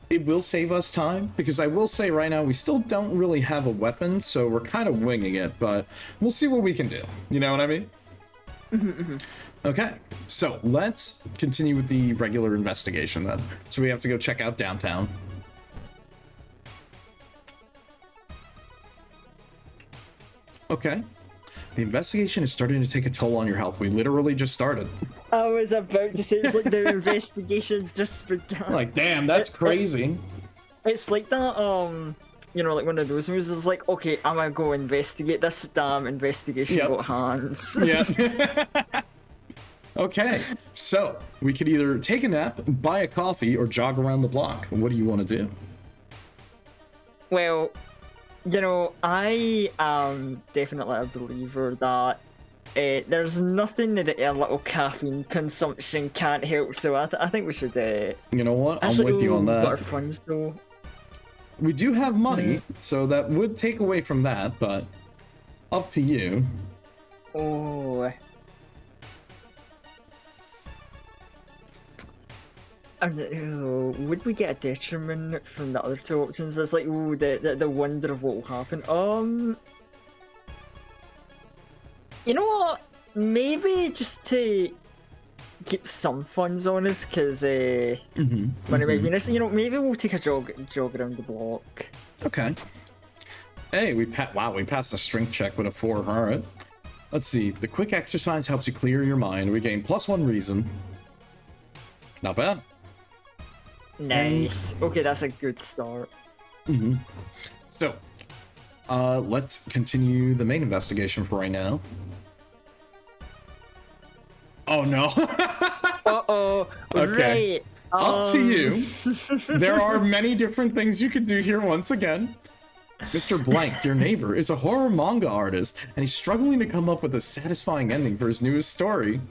it will save us time, because I will say right now we still don't really have a weapon, so we're kind of winging it, but we'll see what we can do. You know what I mean? Okay, so let's continue with the regular investigation then. So we have to go check out downtown. Okay. The investigation is starting to take a toll on your health. We literally just started. I was about to say, it's like the investigation just began. Like, damn, that's crazy. It's like that, you know, like one of those movies is like, okay, I'm gonna go investigate this damn investigation got hands. Yeah. Okay, so we could either take a nap, buy a coffee, or jog around the block. What do you want to do? Well, you know, I am definitely a believer that there's nothing that a little caffeine consumption can't help, so I think we should you know what? I'm with you on that. Our funds, though. We do have money, so that would take away from that, but up to you. Oh. Would we get a detriment from the other two options? It's like, ooh, the wonder of what will happen. You know what? Maybe just to keep some funds on us, because money might be nice. You know, maybe we'll take a jog around the block. Okay. Hey, we passed a strength check with a 4. All right. Let's see. The quick exercise helps you clear your mind. We gain +1 reason. Not bad. Nice. Okay, that's a good start. So, let's continue the main investigation for right now. Oh no. Uh-oh. Okay. Right. Up to you. There are many different things you could do here once again. Mr. Blank, your neighbor, is a horror manga artist, and he's struggling to come up with a satisfying ending for his newest story.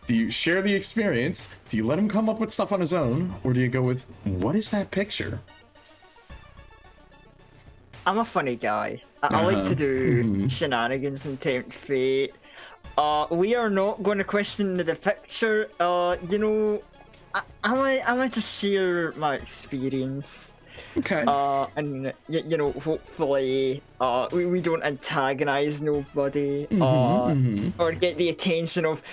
Do you share the experience? Do you let him come up with stuff on his own? Or do you go with, what is that picture? I'm a funny guy. I like to do shenanigans and tempt fate. We are not going to question the picture. You know, I want to share my experience. Okay. And you know, hopefully, we don't antagonize nobody, or get the attention of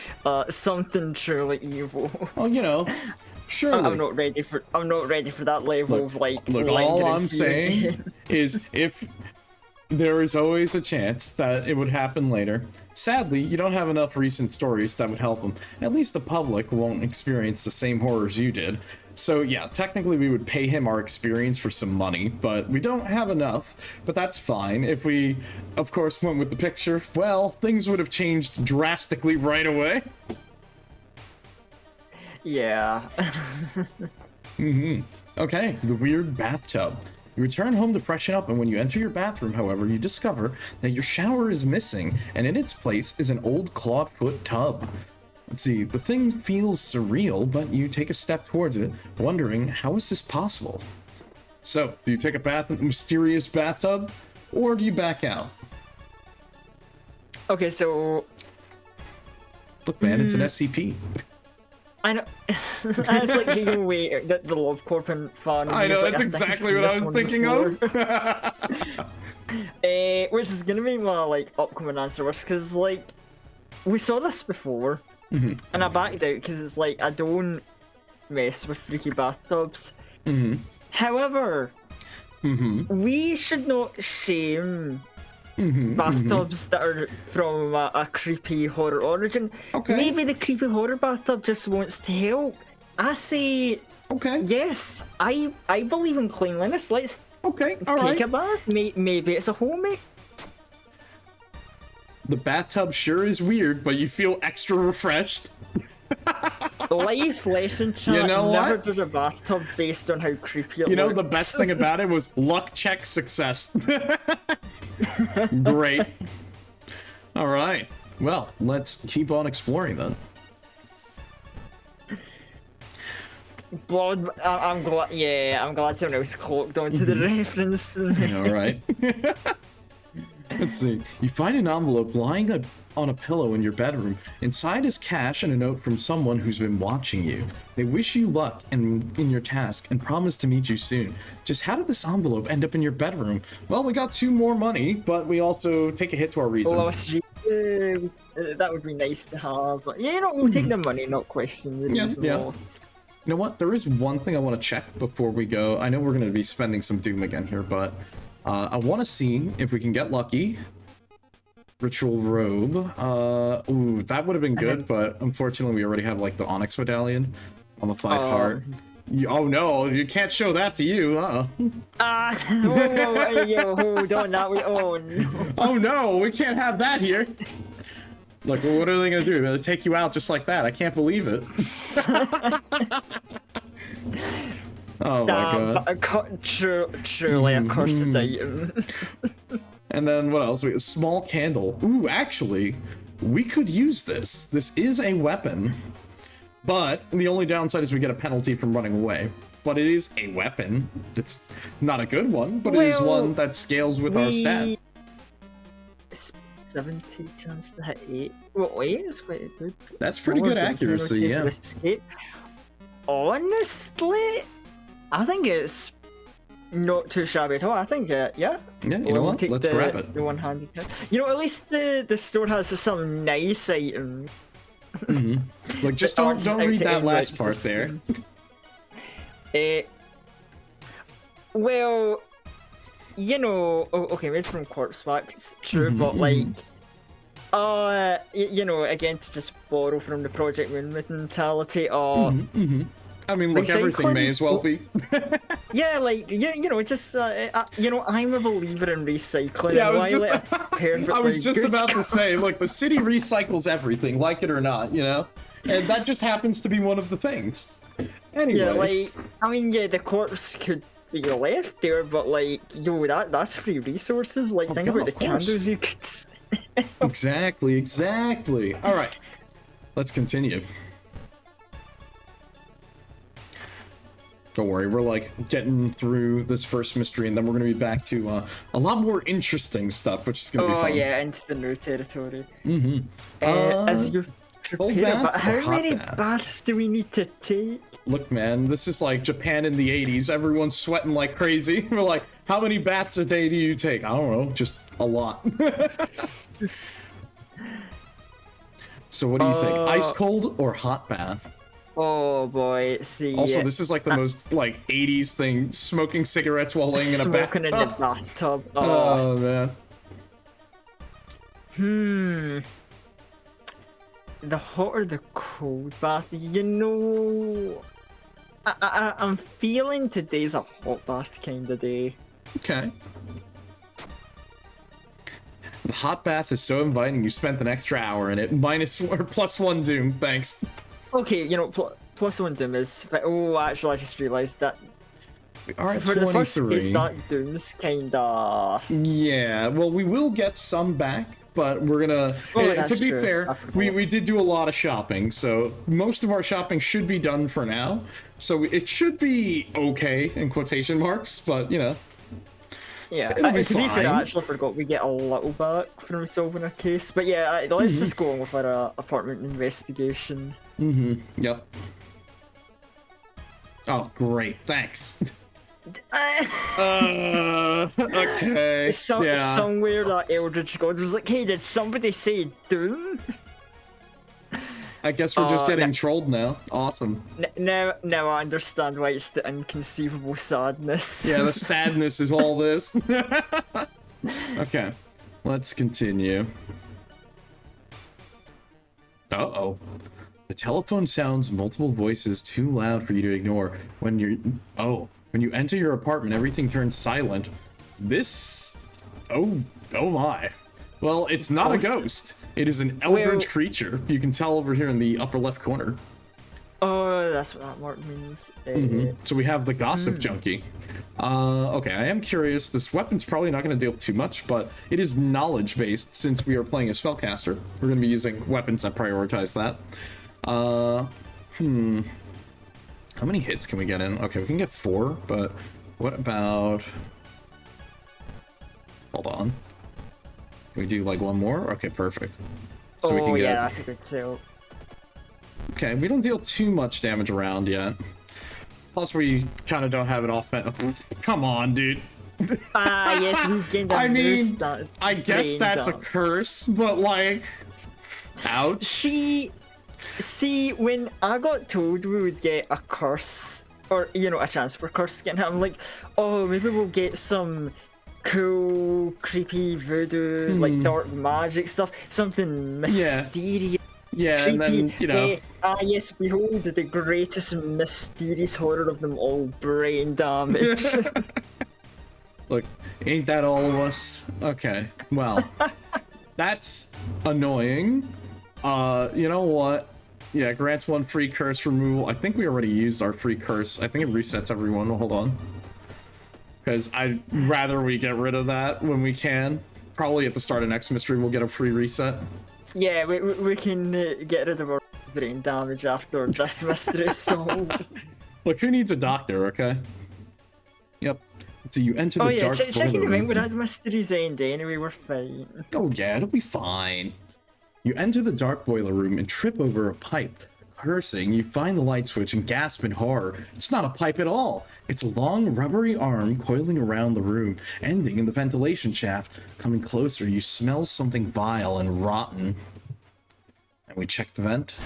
something truly evil. Well, you know, surely. I'm not ready for that level of like. Look, all I'm saying is, if there is always a chance that it would happen later. Sadly, you don't have enough recent stories that would help them. At least the public won't experience the same horrors you did. So yeah, technically we would pay him our experience for some money, but we don't have enough. But that's fine. If we, of course, went with the picture, well, things would have changed drastically right away. Yeah. Okay, the weird bathtub. You return home to freshen up, and when you enter your bathroom, however, you discover that your shower is missing, and in its place is an old clawed-foot tub. Let's see, the thing feels surreal, but you take a step towards it, wondering, how is this possible? So, do you take a bath in the mysterious bathtub, or do you back out? Okay, so... Look, man, it's an SCP. I know. I was like, you wait, the Love Corp and fun. I know, that's exactly what I was thinking of. Which is gonna be my, like, upcoming answer, because, like, we saw this before, and I backed out, because it's like, I don't mess with freaky bathtubs. However, we should not shame bathtubs that are from a creepy horror origin. Okay. Maybe the creepy horror bathtub just wants to help. I say, okay. Yes, I believe in cleanliness. Let's take a bath. Maybe it's a homie. The bathtub sure is weird, but you feel extra refreshed. Life lesson, chat. You know never what? judge a bathtub based on how creepy it looks. You know, the best thing about it was luck check success. Great. All right. Well, let's keep on exploring then. Blood, I'm glad. Yeah, I'm glad someone else clocked onto the reference. All right. Let's see. You find an envelope lying on a pillow in your bedroom. Inside is cash and a note from someone who's been watching you. They wish you luck in your task and promise to meet you soon. Just how did this envelope end up in your bedroom? Well, we got 2 more money, but we also take a hit to our reason. That would be nice to have. But yeah, we'll take the money, not question the reason. Yeah. You know what? There is one thing I want to check before we go. I know we're going to be spending some Doom again here, but I want to see if we can get lucky. Ritual robe. Ooh, that would have been good, but unfortunately we already have like the Onyx medallion on the 5 heart. Oh no, you can't show that to you, hold on, oh no, we can't have that here. Like, well, what are they gonna do? They're gonna take you out just like that? I can't believe it. Oh my god. Truly a cursed item. And then what else? We have a small candle. Ooh, actually, we could use this. This is a weapon, but the only downside is we get a penalty from running away. But it is a weapon. It's not a good one, but it is one that scales with our stat. 70 chance to hit 8. Well, 8 is quite good. That's pretty good accuracy, yeah. Escape. Honestly, I think it's not too shabby at all. I think, yeah. Yeah, you know what? Let's grab it. The one-handed card. At least the store has some nice items. Like, just don't read that last part there. Well, okay, made from corpse wax, true, but like, again, to just borrow from the Project Moon mentality, I mean, like, everything may as well be. Yeah, like, just, I'm a believer in recycling. Yeah, I was just about to say, look, the city recycles everything, like it or not, and that just happens to be one of the things. Anyways. Yeah, like, I mean, yeah, the corpse could be left there, but like, that's free resources. Like, think about the candles you could. Exactly. All right, let's continue. Don't worry, we're like getting through this first mystery, and then we're gonna be back to a lot more interesting stuff, which is gonna be fun. Oh yeah, into the new territory. As you prepare, but how many baths do we need to take? Look, man, this is like Japan in the 80s. Everyone's sweating like crazy. We're like, how many baths a day do you take? I don't know, just a lot. So what do you think? Ice cold or hot bath? Oh boy, see. Also, this is like the most like 80s thing, smoking cigarettes while laying in a bathtub. Smoking in the bathtub. Oh man. The hot or the cold bath? I'm feeling today's a hot bath kind of day. Okay. The hot bath is so inviting. You spent an extra hour in it. +1 Doom. Thanks. Okay, +1 Doom is. Oh, actually, I just realized that. We are at for 23. The first case, that Doom's kinda. Yeah, well, we will get some back, but we're gonna. To be fair, we did do a lot of shopping, so most of our shopping should be done for now. So it should be okay in quotation marks, but Yeah, to be fair, I actually forgot we get a little back from solving a case. But yeah, let's just go on with our apartment investigation. Yep. Oh, great. Thanks. Okay. Somewhere that Eldritch God was like, hey, did somebody say Doom? I guess we're just getting trolled now. Awesome. Now I understand why it's the inconceivable sadness. Yeah, the sadness is all this. Okay, let's continue. Uh-oh. The telephone sounds multiple voices too loud for you to ignore. When you enter your apartment, everything turns silent. This... Oh my. Well, it's not a ghost. It is an eldritch creature. You can tell over here in the upper left corner. Oh, that's what that mark means. So we have the Gossip Junkie. Okay, I am curious. This weapon's probably not going to deal too much, but it is knowledge-based since we are playing a spellcaster. We're going to be using weapons that prioritize that. How many hits can we get in? Okay, we can get 4, but what about... Hold on. We do like one more? Okay, perfect. So we Oh, can get... yeah, that's a good sale. Okay, we don't deal too much damage around yet. Plus, we kind of don't have it off. Come on, dude. Ah, yes, we've gained a I mean, stat. I guess that's a curse, but like... Ouch. See, when I got told we would get a curse, or, you know, a chance for curse getting hit, I'm like, oh, maybe we'll get some cool, creepy voodoo, like dark magic stuff, something mysterious. Yeah, creepy. and then, you know... yes, behold the greatest and mysterious horror of them all, brain damage. Look, ain't that all of us? Okay, well, that's annoying. You know what? Yeah, grants 1 free curse removal. I think we already used our free curse. I think it resets everyone. Hold on. Because I'd rather we get rid of that when we can. Probably at the start of next mystery, we'll get a free reset. Yeah, we can get rid of our brain damage after this mystery is solved. Look, who needs a doctor, okay? Yep. So you enter the dark checking boiler when room. our mysteries end anyway, we're fine. Oh yeah, it'll be fine. You enter the dark boiler room and trip over a pipe. Cursing, you find the light switch and gasp in horror. It's not a pipe at all. It's a long, rubbery arm coiling around the room, ending in the ventilation shaft. Coming closer, you smell something vile and rotten. And we check the vent.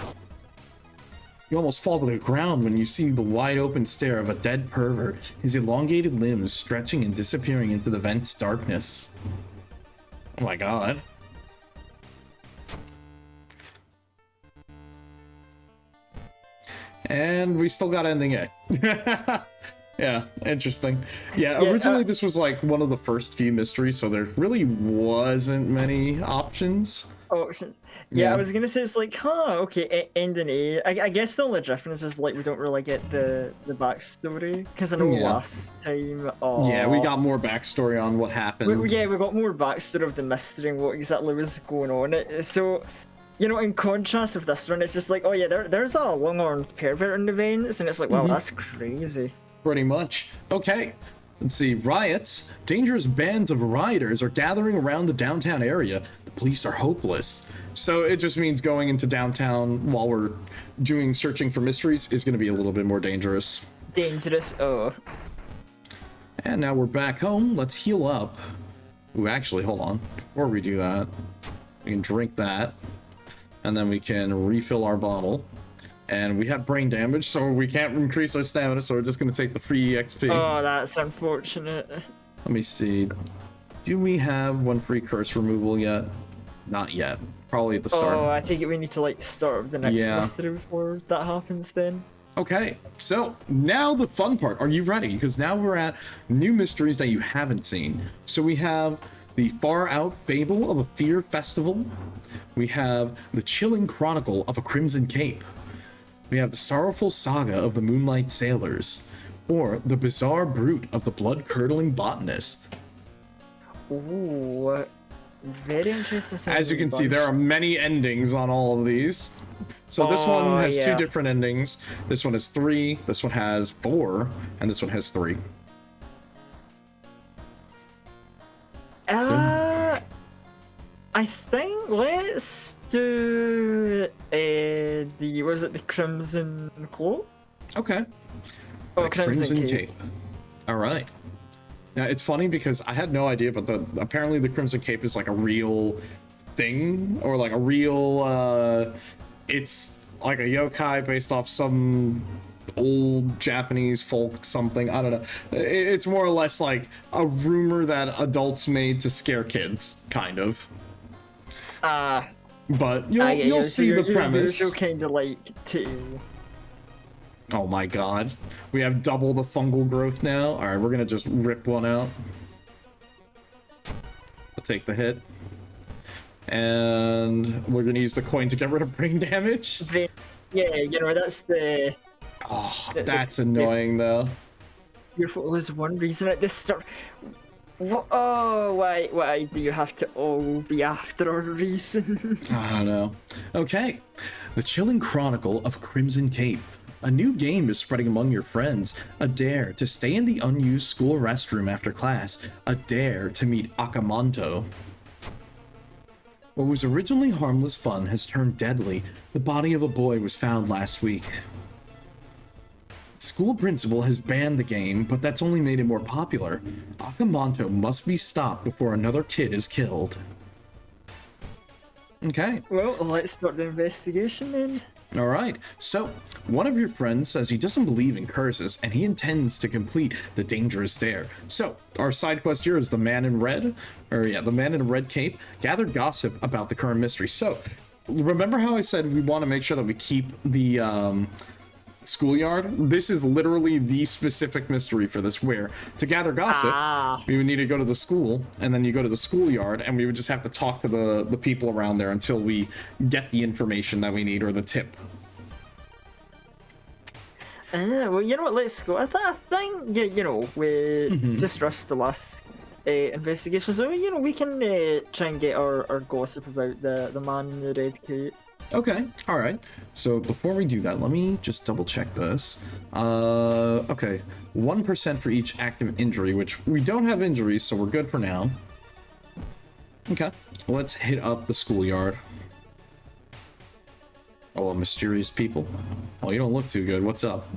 You almost fall to the ground when you see the wide open stare of a dead pervert, his elongated limbs stretching and disappearing into the vent's darkness. Oh my god. And we still got ending A. Yeah, interesting. Yeah, originally this was like one of the first few mysteries, so there really wasn't many options. Oh, yeah, I was gonna say it's like, okay, ending A. I guess the only difference is like we don't really get the backstory, because I know last time. Yeah, we got more backstory on what happened. We got more backstory of the mystery and what exactly was going on. So, you know, in contrast with this one, it's just like, oh yeah, there's a long-armed pervert in the veins, and it's like, wow, that's crazy. Pretty much. Okay. Let's see. Riots. Dangerous bands of rioters are gathering around the downtown area. The police are hopeless. So it just means going into downtown while we're doing searching for mysteries is going to be a little bit more dangerous. Dangerous, oh. And now we're back home. Let's heal up. Ooh, actually, hold on. Before we do that, we can drink that. And then we can refill our bottle. And we have brain damage, so we can't increase our stamina, so we're just going to take the free XP. Oh, that's unfortunate. Let me see. Do we have 1 free curse removal yet? Not yet. Probably at the start. Oh, I take it we need to like start with the next mystery before that happens then. Okay, so now the fun part. Are you ready? Because now we're at new mysteries that you haven't seen. So we have the Far Out Fable of a Fear Festival. We have the Chilling Chronicle of a Crimson Cape. We have the Sorrowful Saga of the Moonlight Sailors, or the Bizarre Brute of the Blood-Curdling Botanist. Ooh, very interesting. As you can see, there are many endings on all of these. So this one has 2 different endings. This one has 3, this one has 4, and this one has 3. I think let's do the Crimson Cloak? Okay. Oh, Crimson Cape. All right. Now it's funny because I had no idea, but apparently the Crimson Cape is like a real thing, or like a real it's like a yokai based off some old Japanese folk something. I don't know. It's more or less like a rumor that adults made to scare kids, kind of. But you'll see the premise. You're kind of like too. Oh my god. We have double the fungal growth now. Alright, we're gonna just rip one out. We'll take the hit. And we're gonna use the coin to get rid of brain damage. Yeah, you know, that's the... Oh, that's annoying though. There's one reason at this start... What? Oh, why do you have to all be after a reason? I don't know. Okay. The Chilling Chronicle of Crimson Cape. A new game is spreading among your friends. A dare to stay in the unused school restroom after class. A dare to meet Akamanto. What was originally harmless fun has turned deadly. The body of a boy was found last week. School principal has banned the game, but that's only made it more popular. Akamanto must be stopped before another kid is killed. Okay. Well, let's start the investigation then. Alright, so one of your friends says he doesn't believe in curses and he intends to complete the dangerous dare. So, our side quest here is the man in red, the man in a red cape, gathered gossip about the current mystery. So, remember how I said we want to make sure that we keep the schoolyard? This is literally the specific mystery for this, where to gather gossip, we would need to go to the school, and then you go to the schoolyard, and we would just have to talk to the people around there until we get the information that we need, or the tip. Well, you know what, let's go. I think, we just rushed the last investigation, so, we can try and get our gossip about the man in the red cape. Okay, alright. So before we do that, let me just double check this. Okay, 1% for each active injury, which we don't have injuries, so we're good for now. Okay, let's hit up the schoolyard. Oh, mysterious people. Oh, you don't look too good. What's up?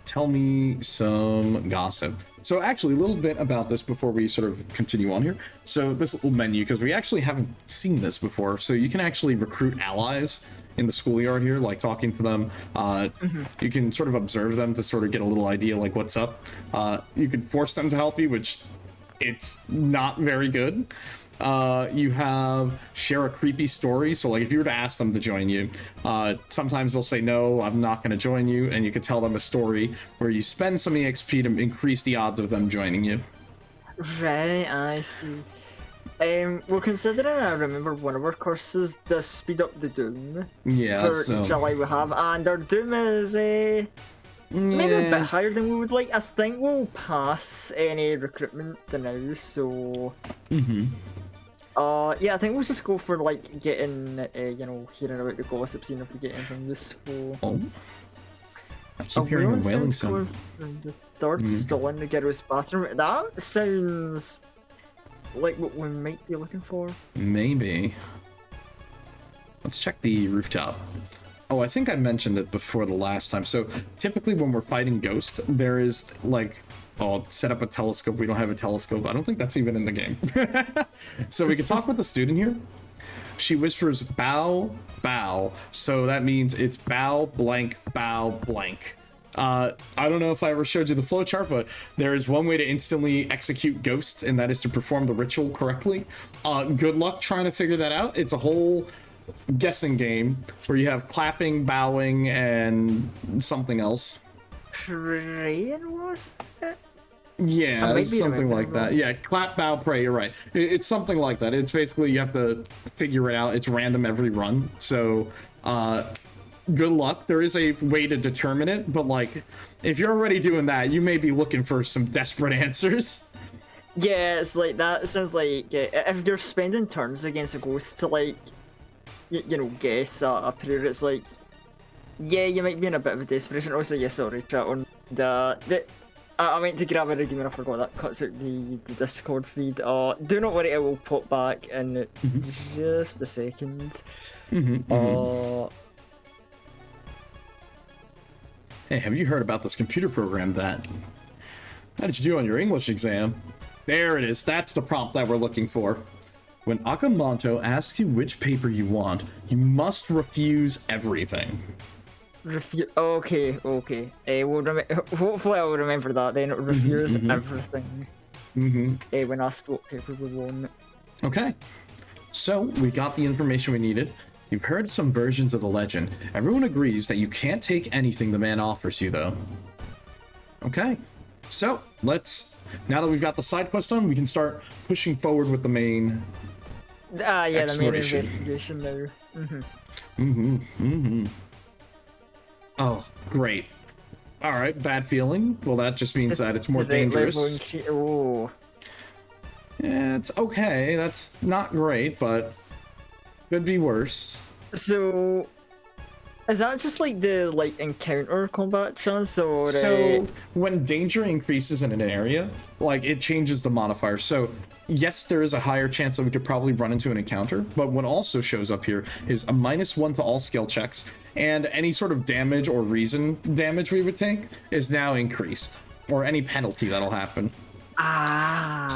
Tell me some gossip. So actually, a little bit about this before we sort of continue on here. So this little menu, because we actually haven't seen this before, so you can actually recruit allies in the schoolyard here, like talking to them. You can sort of observe them to sort of get a little idea, like what's up. You can force them to help you, which it's not very good. You have share a creepy story, so like if you were to ask them to join you, sometimes they'll say no, I'm not going to join you, and you could tell them a story where you spend some EXP to increase the odds of them joining you. Right, I see. Well, considering I remember one of our courses does speed up the Doom for July we have, and our Doom is maybe a bit higher than we would like. I think we'll pass any recruitment now, so yeah, I think we'll just go for like getting hearing about the gossip, seeing if we get anything useful. Oh, I keep hearing a wailing sound. The third still in the girl's bathroom. That sounds like what we might be looking for. Maybe. Let's check the rooftop. Oh, I think I mentioned it before the last time. So typically when we're fighting ghosts, there is like, set up a telescope. We don't have a telescope. I don't think that's even in the game. So we can talk with the student here. She whispers bow, bow. So that means it's bow, blank, bow, blank. I don't know if I ever showed you the flowchart, but there is one way to instantly execute ghosts, and that is to perform the ritual correctly. Good luck trying to figure that out. It's a whole guessing game where you have clapping, bowing, and something else. Praying was it? Yeah, it's something like that. Yeah, clap, bow, pray, you're right. It's something like that. It's basically you have to figure it out. It's random every run. So, good luck. There is a way to determine it, but like, if you're already doing that, you may be looking for some desperate answers. Yeah, it's like that. It sounds like if you're spending turns against a ghost to like, guess a prayer, it's like, yeah, you might be in a bit of a desperation. Also, yeah, sorry, chat on I went to grab a redeem and I forgot that cuts out the Discord feed. Do not worry, it will pop back in just a second. Hey, have you heard about this computer program that... How did you do on your English exam? There it is. That's the prompt that we're looking for. When Akamanto asks you which paper you want, you must refuse everything. Okay. Hopefully I'll remember that then. Refuse everything. When asked what paper we want. Okay. So, we got the information we needed. You've heard some versions of the legend. Everyone agrees that you can't take anything the man offers you, though. Okay. So, now that we've got the side quest done, we can start pushing forward with the main the main investigation now. Oh, great. Alright, bad feeling. Well, that just means that it's more dangerous. Oh. Yeah, it's okay. That's not great, but could be worse. So, Is that just like the encounter combat chance, or So when danger increases in an area, like it changes the modifier. So yes, there is a higher chance that we could probably run into an encounter, but what also shows up here is a -1 to all skill checks, and any sort of damage or reason damage we would take is now increased, or any penalty that'll happen.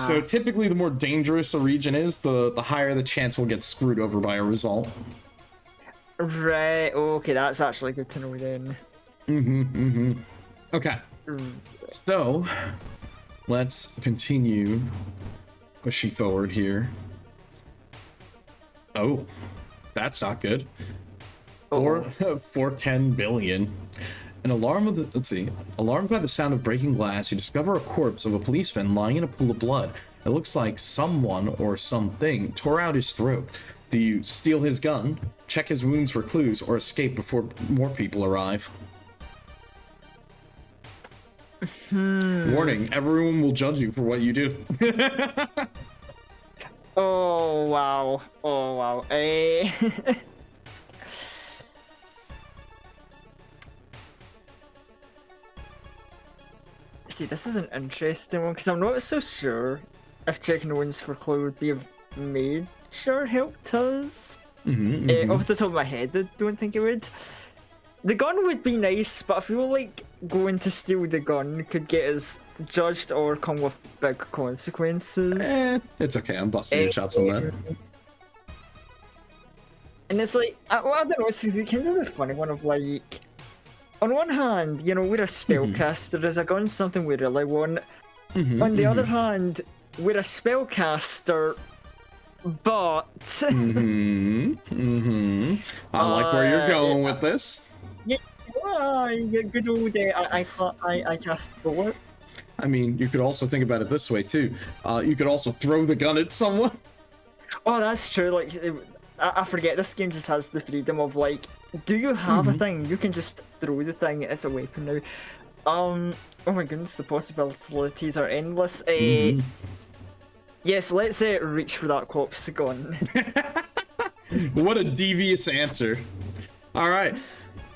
So typically the more dangerous a region is, the higher the chance we'll get screwed over by a result. Right, okay, that's actually good to know then. Okay. So let's continue pushing forward here. Oh, that's not good. 410 billion. Alarmed by the sound of breaking glass, you discover a corpse of a policeman lying in a pool of blood. It looks like someone or something tore out his throat. Do you steal his gun, check his wounds for clues, or escape before more people arrive? Warning, everyone will judge you for what you do. Oh wow. See, this is an interesting one, because I'm not so sure if checking the wounds for clue would be of major help to us. Off the top of my head, I don't think it would. The gun would be nice, but I feel like going to steal the gun could get us judged or come with big consequences. It's okay, I'm busting your chops on that. And it's like, I don't know, it's kind of the funny one of like, on one hand, you know, we're a spellcaster, is a gun something we really want. On the other hand, we're a spellcaster, but... I like where you're going with this. Yeah, good old I cast bullet. I mean, you could also think about it this way too. You could also throw the gun at someone. Oh, that's true. Like, I forget, this game just has the freedom of like, do you have a thing? You can just throw the thing as a weapon now. Oh my goodness, the possibilities are endless. Yes, let's reach for that corpse gun. What a devious answer. All right.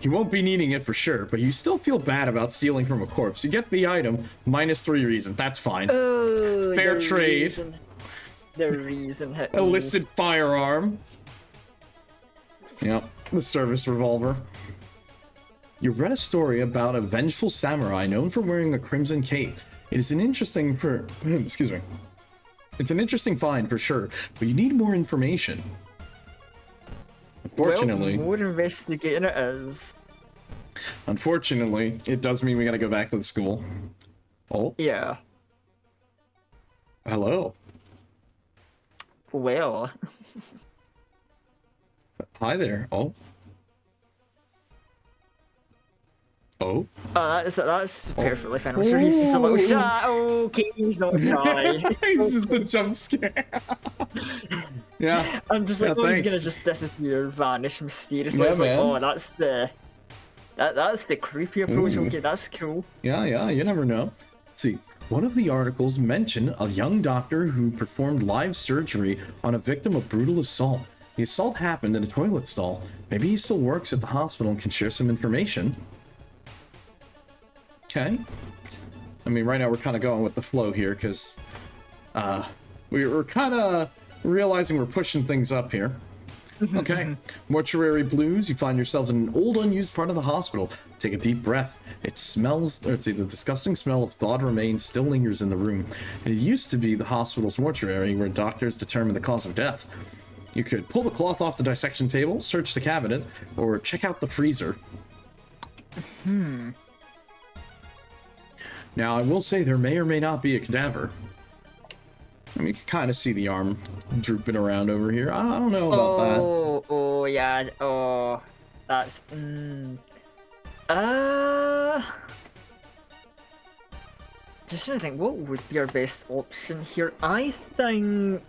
You won't be needing it for sure, but you still feel bad about stealing from a corpse. You get the item, -3 reason. That's fine. Oh, fair trade. The reason hit me. Illicit firearm. Yep, the service revolver. You read a story about a vengeful samurai known for wearing a crimson cape. It is an interesting It's an interesting find for sure, but you need more information. Unfortunately, well, more investigating it is. Unfortunately, it does mean we gotta go back to the school. Oh? Yeah. Hello. Well. Hi there. Oh. Oh. Oh, that's perfectly fine. I'm sure he's just a little shy. Okay, he's not shy. It's just a jump scare. Yeah. I'm just like, yeah, he's gonna just disappear, vanish mysteriously. Yeah, It's like, man. oh, that's the creepy approach. Okay, that's cool. Yeah, you never know. Let's see. One of the articles mentioned a young doctor who performed live surgery on a victim of brutal assault. The assault happened in a toilet stall. Maybe he still works at the hospital and can share some information. Okay. I mean, right now we're kind of going with the flow here because we're kind of realizing we're pushing things up here. Okay. Mortuary blues. You find yourselves in an old, unused part of the hospital. Take a deep breath. It smells, the disgusting smell of thawed remains still lingers in the room. It used to be the hospital's mortuary where doctors determine the cause of death. You could pull the cloth off the dissection table, search the cabinet, or check out the freezer. Now, I will say there may or may not be a cadaver. I mean, you can kind of see the arm drooping around over here. I don't know about that. Oh, yeah. Oh, that's... Just trying to think, what would be our best option here? I think...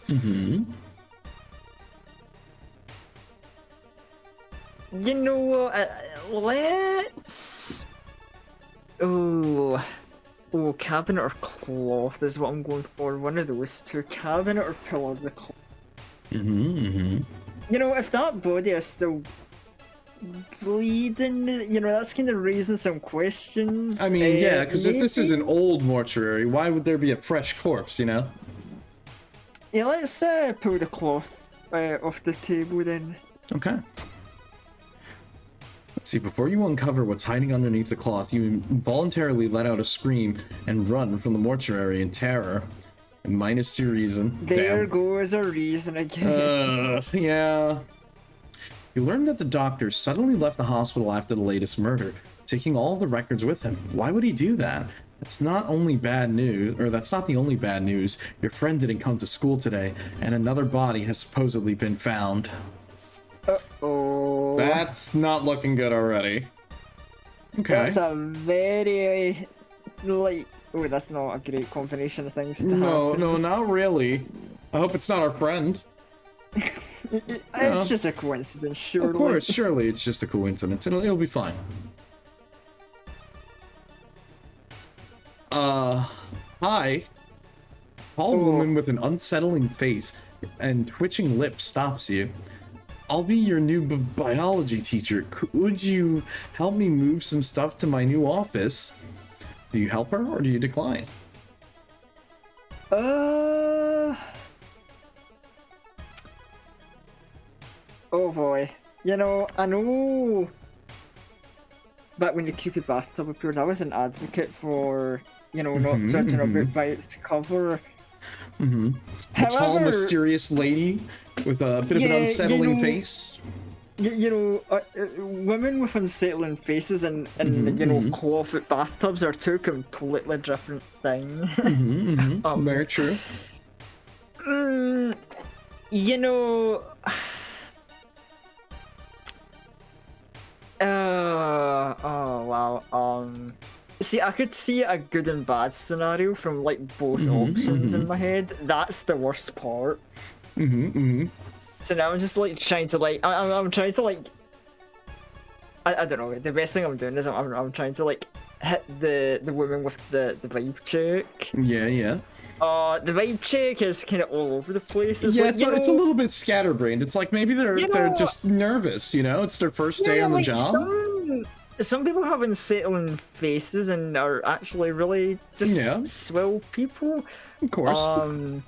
You know what? Let's... Oh, cabinet or cloth is what I'm going for. One of those two. Cabinet or pillow of the cloth. You know, if that body is still bleeding, that's kind of raising some questions. I mean, yeah, because if this is maybe? an old mortuary, why would there be a fresh corpse, you know? Yeah, let's pull the cloth off the table then. Okay. Let's see, before you uncover what's hiding underneath the cloth, you involuntarily let out a scream and run from the mortuary in terror. Minus 2 reason. There Damn. goes a reason again. Yeah. You learned that the doctor suddenly left the hospital after the latest murder, taking all the records with him. Why would he do that? That's not the only bad news. Your friend didn't come to school today, and another body has supposedly been found. Uh-oh. That's not looking good already. Okay. That's a very, oh, that's not a great combination of things to happen. No, not really. I hope it's not our friend. It's just a coincidence, surely. Of course, surely it's just a coincidence. It'll be fine. Hi. Tall woman with an unsettling face and twitching lips stops you. I'll be your new biology teacher. Could you help me move some stuff to my new office? Do you help her or do you decline? Oh boy. I know back when the creepy bathtub appeared, I was an advocate for, not judging a book by its cover. The tall, mysterious lady with a bit of an unsettling face. Women with unsettling faces and clawfoot bathtubs are two completely different things. Very true. Oh wow. See, I could see a good and bad scenario from both options in my head. That's the worst part. So now I'm just trying to I'm trying to I don't know. The best thing I'm doing is I'm trying to hit the woman with the vibe check. Yeah. The vibe check is kind of all over the place. It's it's a little bit scatterbrained. It's like maybe they're just nervous, It's their first day on the job. Some people have unsettling faces and are actually really just swell people. Of course. And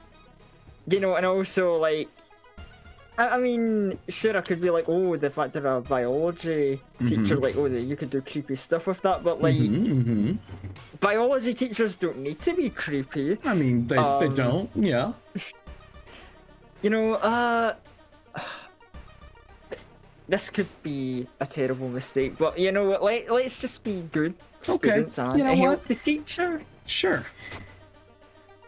also I mean, sure, I could be the fact that a biology teacher, you could do creepy stuff with that, but biology teachers don't need to be creepy. I mean, they don't, yeah. This could be a terrible mistake, but you know what? Let's just be good students and help the teacher. Sure.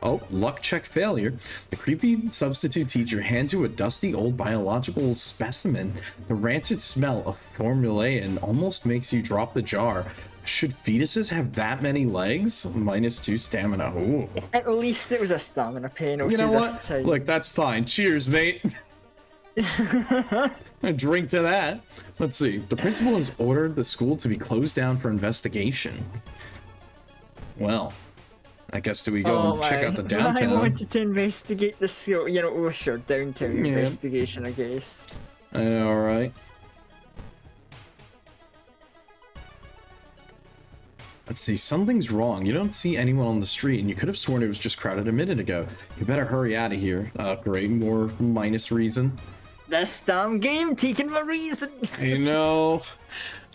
Oh, luck check failure. The creepy substitute teacher hands you a dusty old biological specimen. The rancid smell of formulae almost makes you drop the jar. Should fetuses have that many legs? -2 stamina. Ooh. At least it was a stamina penalty. You know what? This time. Look, that's fine. Cheers, mate. A drink to that. Let's see. The principal has ordered the school to be closed down for investigation. Well, I guess do we go and check out the downtown? I wanted to investigate the school. Sure, downtown investigation, I guess. I know, right? Let's see, something's wrong. You don't see anyone on the street, and you could have sworn it was just crowded a minute ago. You better hurry out of here. Great, more minus reason. This damn game taking my reason.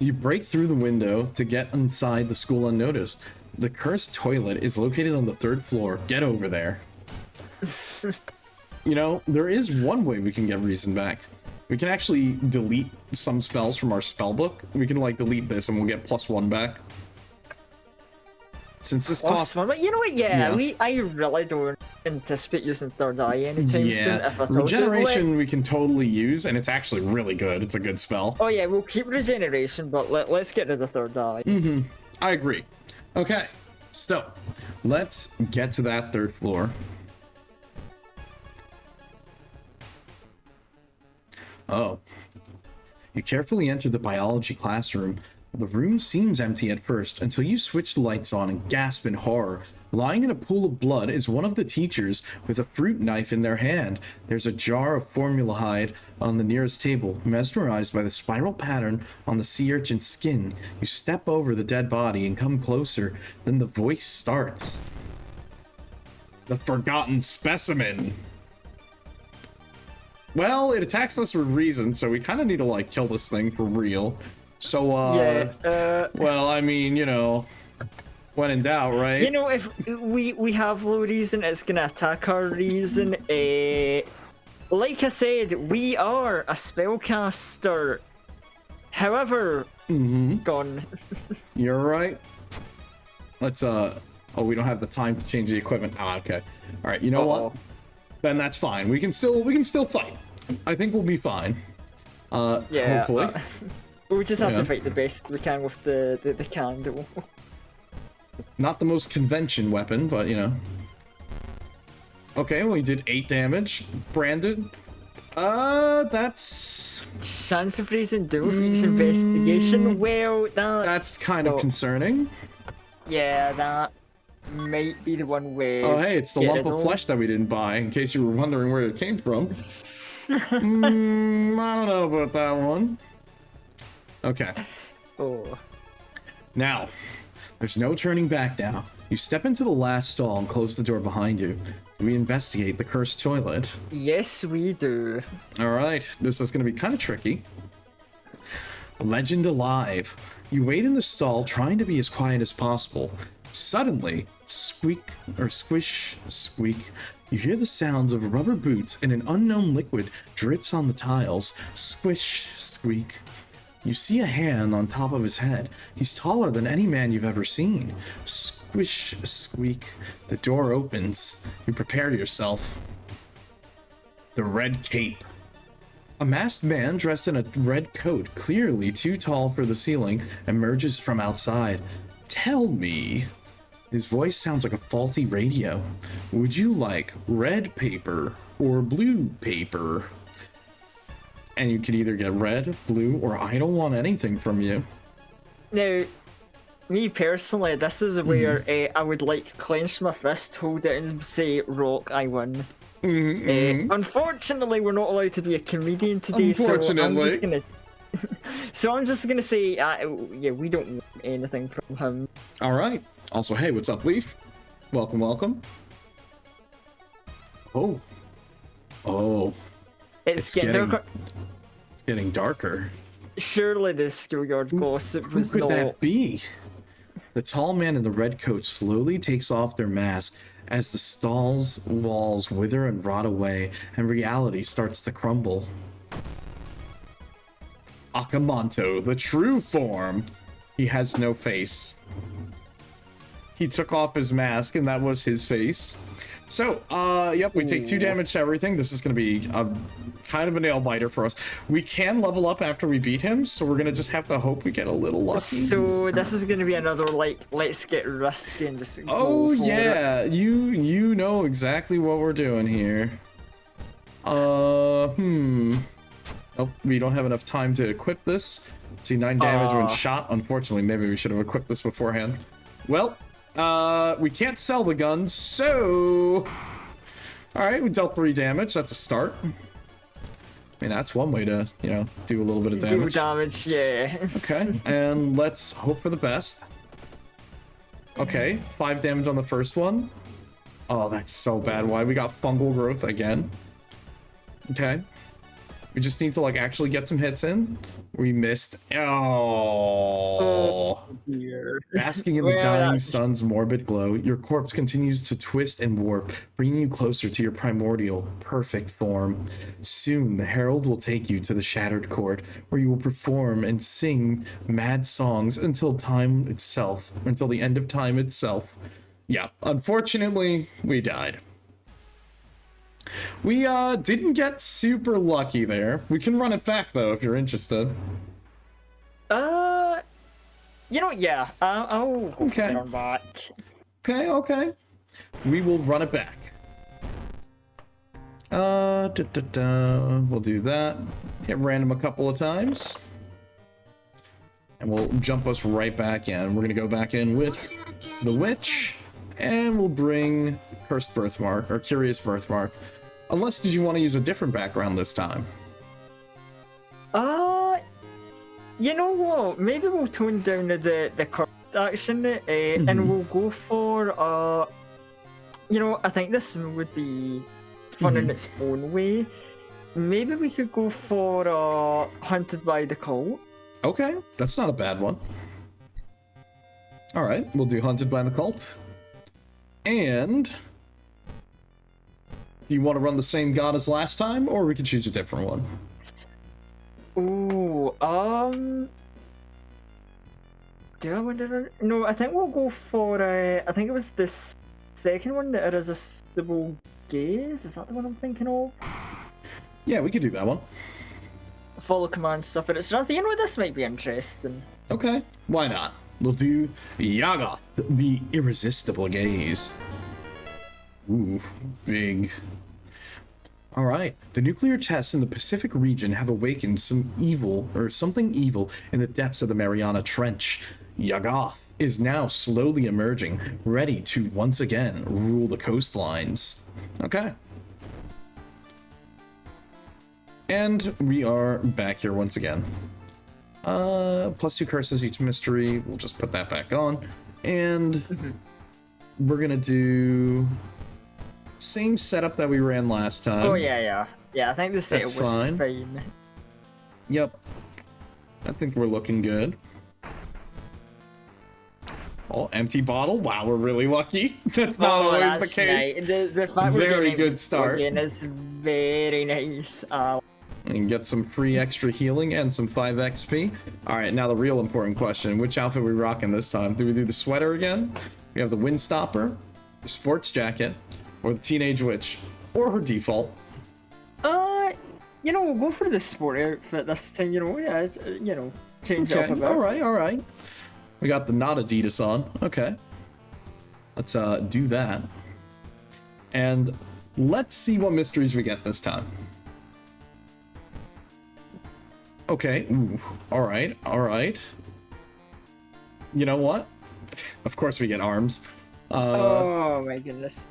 You break through the window to get inside the school unnoticed. The cursed toilet is located on the 3rd floor. Get over there. There is one way we can get reason back. We can actually delete some spells from our spell book. We can delete this and we'll get +1 back. Since this costs... You know what? I really don't anticipate using third eye anytime soon. If at all. Regeneration we can totally use, and it's actually really good. It's a good spell. Oh yeah, we'll keep regeneration, but let's get rid of third eye. I agree. Okay, so let's get to that 3rd floor. Oh. You carefully enter the biology classroom. The room seems empty at first until you switch the lights on and gasp in horror. Lying in a pool of blood is one of the teachers with a fruit knife in their hand. There's a jar of formaldehyde on the nearest table. Mesmerized by the spiral pattern on the sea urchin's skin, you step over the dead body and come closer. Then the voice starts. The forgotten specimen. Well, it attacks us for a reason, so we kind of need to, like, kill this thing for real. So, well, I mean, you know, when in doubt, right? You know, if we have low reason, it's gonna attack our reason. Like I said, we are a spellcaster. However, gone. You're right. Let's, oh, we don't have the time to change the equipment. Ah, okay. All right, you know what? Then that's fine. We can still fight. I think we'll be fine. Yeah. Hopefully. We just have to fight the best we can with the candle. Not the most convention weapon, but you know. Okay, well, he did 8 damage. Branded. That's... Chance of raising Dovey's investigation. Well, that's kind of concerning. Yeah, that might be the one way. Oh, hey, it's the lump of flesh that we didn't buy, in case you were wondering where it came from. I don't know about that one. Okay. Oh. Now, there's no turning back now. You step into the last stall and close the door behind you. We investigate the cursed toilet. Yes, we do. Alright, this is going to be kind of tricky. Legend alive. You wait in the stall trying to be as quiet as possible. Suddenly, squeak or squish, squeak. You hear the sounds of rubber boots and an unknown liquid drips on the tiles. Squish, squeak. You see a hand on top of his head. He's taller than any man you've ever seen. Squish, squeak. The door opens. You prepare yourself. The Red Cape. A masked man dressed in a red coat, clearly too tall for the ceiling, emerges from outside. Tell me. His voice sounds like a faulty radio. Would you like red paper or blue paper? And you can either get red, blue, or I don't want anything from you. Now, me personally, this is where I would like clench my fist, hold it, and say, "Rock, I win." Unfortunately, we're not allowed to be a comedian today, so I'm just gonna say, yeah, we don't want anything from him. All right. Also, hey, what's up, Leaf? Welcome, welcome. Oh. It's getting darker. Surely the schoolyard gossip was Who could not. that be? The tall man in the red coat slowly takes off their mask as the stall's walls wither and rot away and reality starts to crumble. Akamanto, the true form. He has no face. He took off his mask and that was his face. So, yep, we take 2 damage to everything. This is going to be kind of a nail biter for us. We can level up after we beat him, so we're going to just have to hope we get a little lucky. So, this is going to be another, like, let's get risky and just Oh, yeah, you know exactly what we're doing here. Oh, we don't have enough time to equip this. See, 9 damage when shot. Unfortunately, maybe we should have equipped this beforehand. Well, we can't sell the gun, so... Alright, we dealt 3 damage. That's a start. I mean, that's one way to, you know, do a little bit of damage. Do damage, yeah. Okay, and let's hope for the best. Okay, 5 damage on the first one. Oh, that's so bad. Why? We got fungal growth again. Okay. We just need to, like, actually get some hits in. We missed. Oh dear. Basking in the dying sun's morbid glow, your corpse continues to twist and warp, bringing you closer to your primordial, perfect form. Soon, the herald will take you to the shattered court, where you will perform and sing mad songs until the end of time itself. Yeah, unfortunately, we died. We didn't get super lucky there. We can run it back though if you're interested. You know, yeah. I'll run back. Okay. We will run it back. We'll do that. Hit random a couple of times. And we'll jump us right back in. We're gonna go back in with the witch, and we'll bring Cursed Birthmark, or Curious Birthmark. Unless, did you want to use a different background this time? You know what? Maybe we'll tone down the current action, and we'll go for, you know, I think this would be fun in its own way. Maybe we could go for, Hunted by the Cult. Okay, that's not a bad one. Alright, we'll do Hunted by the Cult. And... do you want to run the same god as last time, or we could choose a different one? Ooh, do I want to run? No, I think we'll go for, I think it was this second one, the Irresistible Gaze. Is that the one I'm thinking of? Yeah, we could do that one. Follow command stuff, but it's nothing. You know, this might be interesting. Okay, why not? We'll do Yaga, the Irresistible Gaze. Ooh, big. Alright, the nuclear tests in the Pacific region have awakened some evil, or something evil, in the depths of the Mariana Trench. Yagath is now slowly emerging, ready to once again rule the coastlines. Okay. And we are back here once again. +2 curses each mystery. We'll just put that back on. And we're gonna do same setup that we ran last time. Oh yeah. I think the setup was fine. Yep. I think we're looking good. Oh, empty bottle. Wow, we're really lucky. That's not always the case. Nice. The fact we're very getting good start. Again is very nice. And get some free extra healing and some 5 XP. Alright, now the real important question. Which outfit are we rocking this time? Do we do the sweater again? We have the Windstopper, the sports jacket, or the Teenage Witch, or her default. You know, we'll go for the sport outfit this time, you know, yeah, you know, change it up a bit. Alright. We got the not Adidas on. Okay. Let's do that. And let's see what mysteries we get this time. Okay, ooh, alright. You know what? Of course we get arms. Oh my goodness.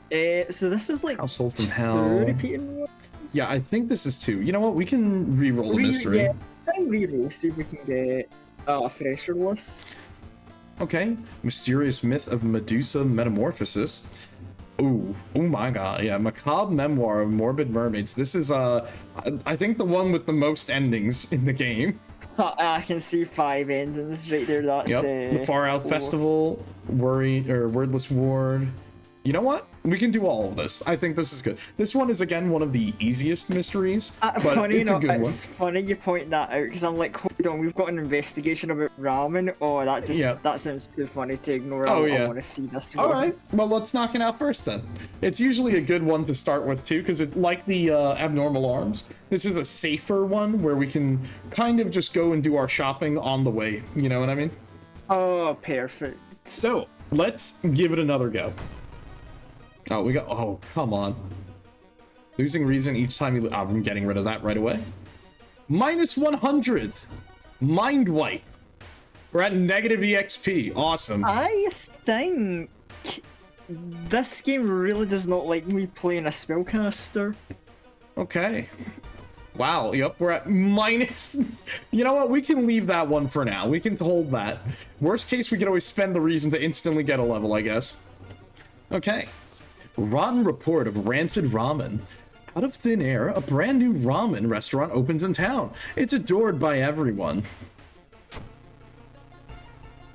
So this is like Household from Hell. 2 repeating ones? Yeah, I think this is 2. You know what? We can re-roll a mystery. Yeah, re-roll, see if we can get a fresher list. Okay. Mysterious Myth of Medusa Metamorphosis. Ooh, oh my god, yeah. Macabre Memoir of Morbid Mermaids. This is, I think the one with the most endings in the game. I can see 5 endings right there. That's the Far Out Festival, Wordless Ward. You know what? We can do all of this. I think this is good. This one is, again, one of the easiest mysteries, but funny, it's a good one. It's funny you point that out, because I'm like, hold on, we've got an investigation about ramen. Oh, that sounds too funny to ignore. I want to see this one. Alright, well, let's knock it out first, then. It's usually a good one to start with, too, because like the Abnormal Arms, this is a safer one where we can kind of just go and do our shopping on the way. You know what I mean? Oh, perfect. So, let's give it another go. Oh, we got... oh, come on. Losing reason each time you... I'm getting rid of that right away. Minus 100! Mind wipe. We're at negative EXP. Awesome. I think this game really does not like me playing a spellcaster. Okay. Wow, yep, we're at minus... You know what? We can leave that one for now. We can hold that. Worst case, we can always spend the reason to instantly get a level, I guess. Okay. Rotten report of rancid ramen. Out of thin air, a brand new ramen restaurant opens in town. It's adored by everyone.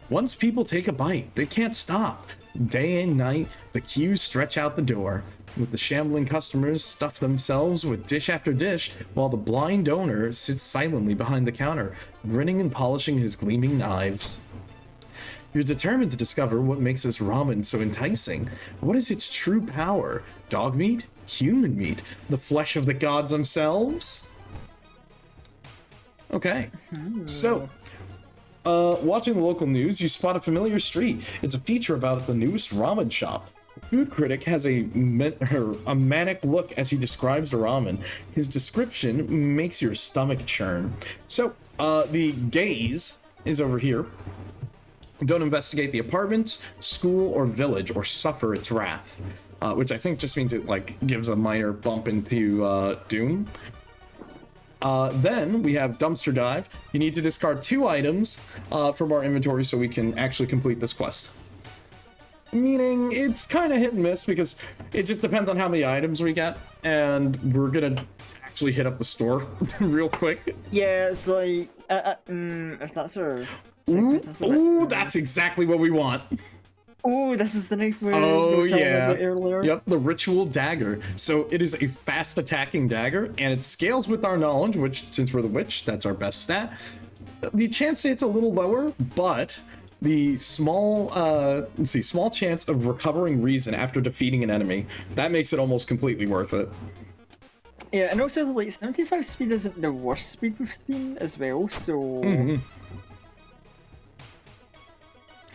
Once people take a bite, they can't stop. Day and night, the queues stretch out the door, with the shambling customers stuff themselves with dish after dish, while the blind owner sits silently behind the counter, grinning and polishing his gleaming knives. You're determined to discover what makes this ramen so enticing. What is its true power? Dog meat? Human meat? The flesh of the gods themselves? Okay. So, watching the local news, you spot a familiar street. It's a feature about the newest ramen shop. The food critic has a manic look as he describes the ramen. His description makes your stomach churn. So, the gaze is over here. Don't investigate the apartment, school, or village, or suffer its wrath. Which I think just means it like gives a minor bump into Doom. Then we have dumpster dive. You need to discard 2 items from our inventory so we can actually complete this quest. Meaning it's kind of hit and miss because it just depends on how many items we get, and we're gonna actually hit up the store real quick. Yeah, it's like if that's our. Ooh, that's exactly what we want. Oh, this is the knife we were telling about earlier. Yep, the ritual dagger. So it is a fast attacking dagger, and it scales with our knowledge, which, since we're the witch, that's our best stat. The chance it's a little lower, but the small chance of recovering reason after defeating an enemy, that makes it almost completely worth it. Yeah, and also like 75 speed isn't the worst speed we've seen as well, so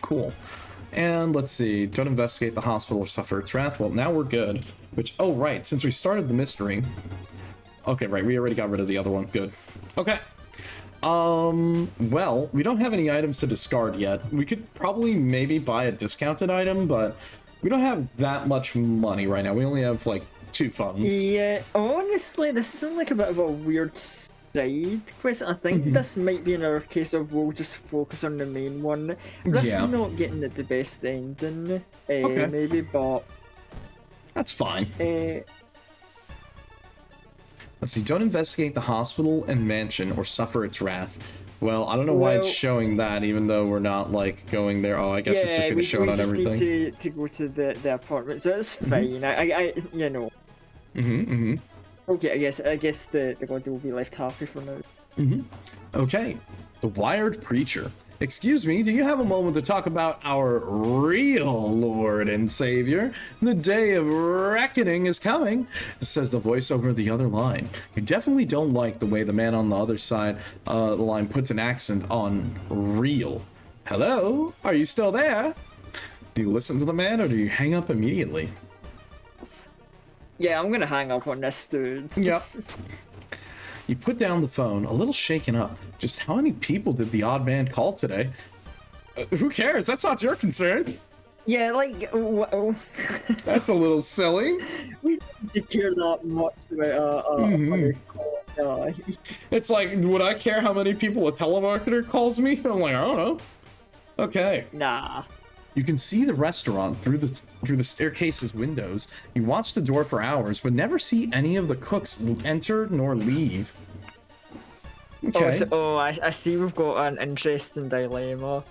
Cool. And let's see, don't investigate the hospital or suffer its wrath. Well, now we're good. Which, oh right, since we started the mystery. Okay, right, we already got rid of the other one. Good. Okay. Well, we don't have any items to discard yet. We could probably maybe buy a discounted item, but we don't have that much money right now. We only have like 2 funds. Yeah, honestly, this sounds like a bit of a weird side quest. I think this might be another case of we'll just focus on the main one. This is not getting the best ending, maybe, but that's fine. Let's see, don't investigate the hospital and mansion or suffer its wrath. Well, I don't know why it's showing that, even though we're not like going there. Oh, I guess it's just going to show it on everything. Need to go to the apartment, so it's fine. I you know. Okay, I guess the god will be left happy for now. Okay, the wired preacher. Excuse me, do you have a moment to talk about our real Lord and Savior? The day of reckoning is coming, says the voice over the other line. You definitely don't like the way the man on the other side the line puts an accent on real. Hello? Are you still there? Do you listen to the man or do you hang up immediately? Yeah, I'm gonna hang up on this dude. Yep. You put down the phone, a little shaken up. Just how many people did the odd man call today? Who cares? That's not your concern. Yeah, like, that's a little silly. We didn't care that much about a guy. It's like, would I care how many people a telemarketer calls me? I'm like, I don't know. Okay. Nah. You can see the restaurant through the staircase's windows. You watch the door for hours, but never see any of the cooks enter nor leave. Okay. I see we've got an interesting dilemma.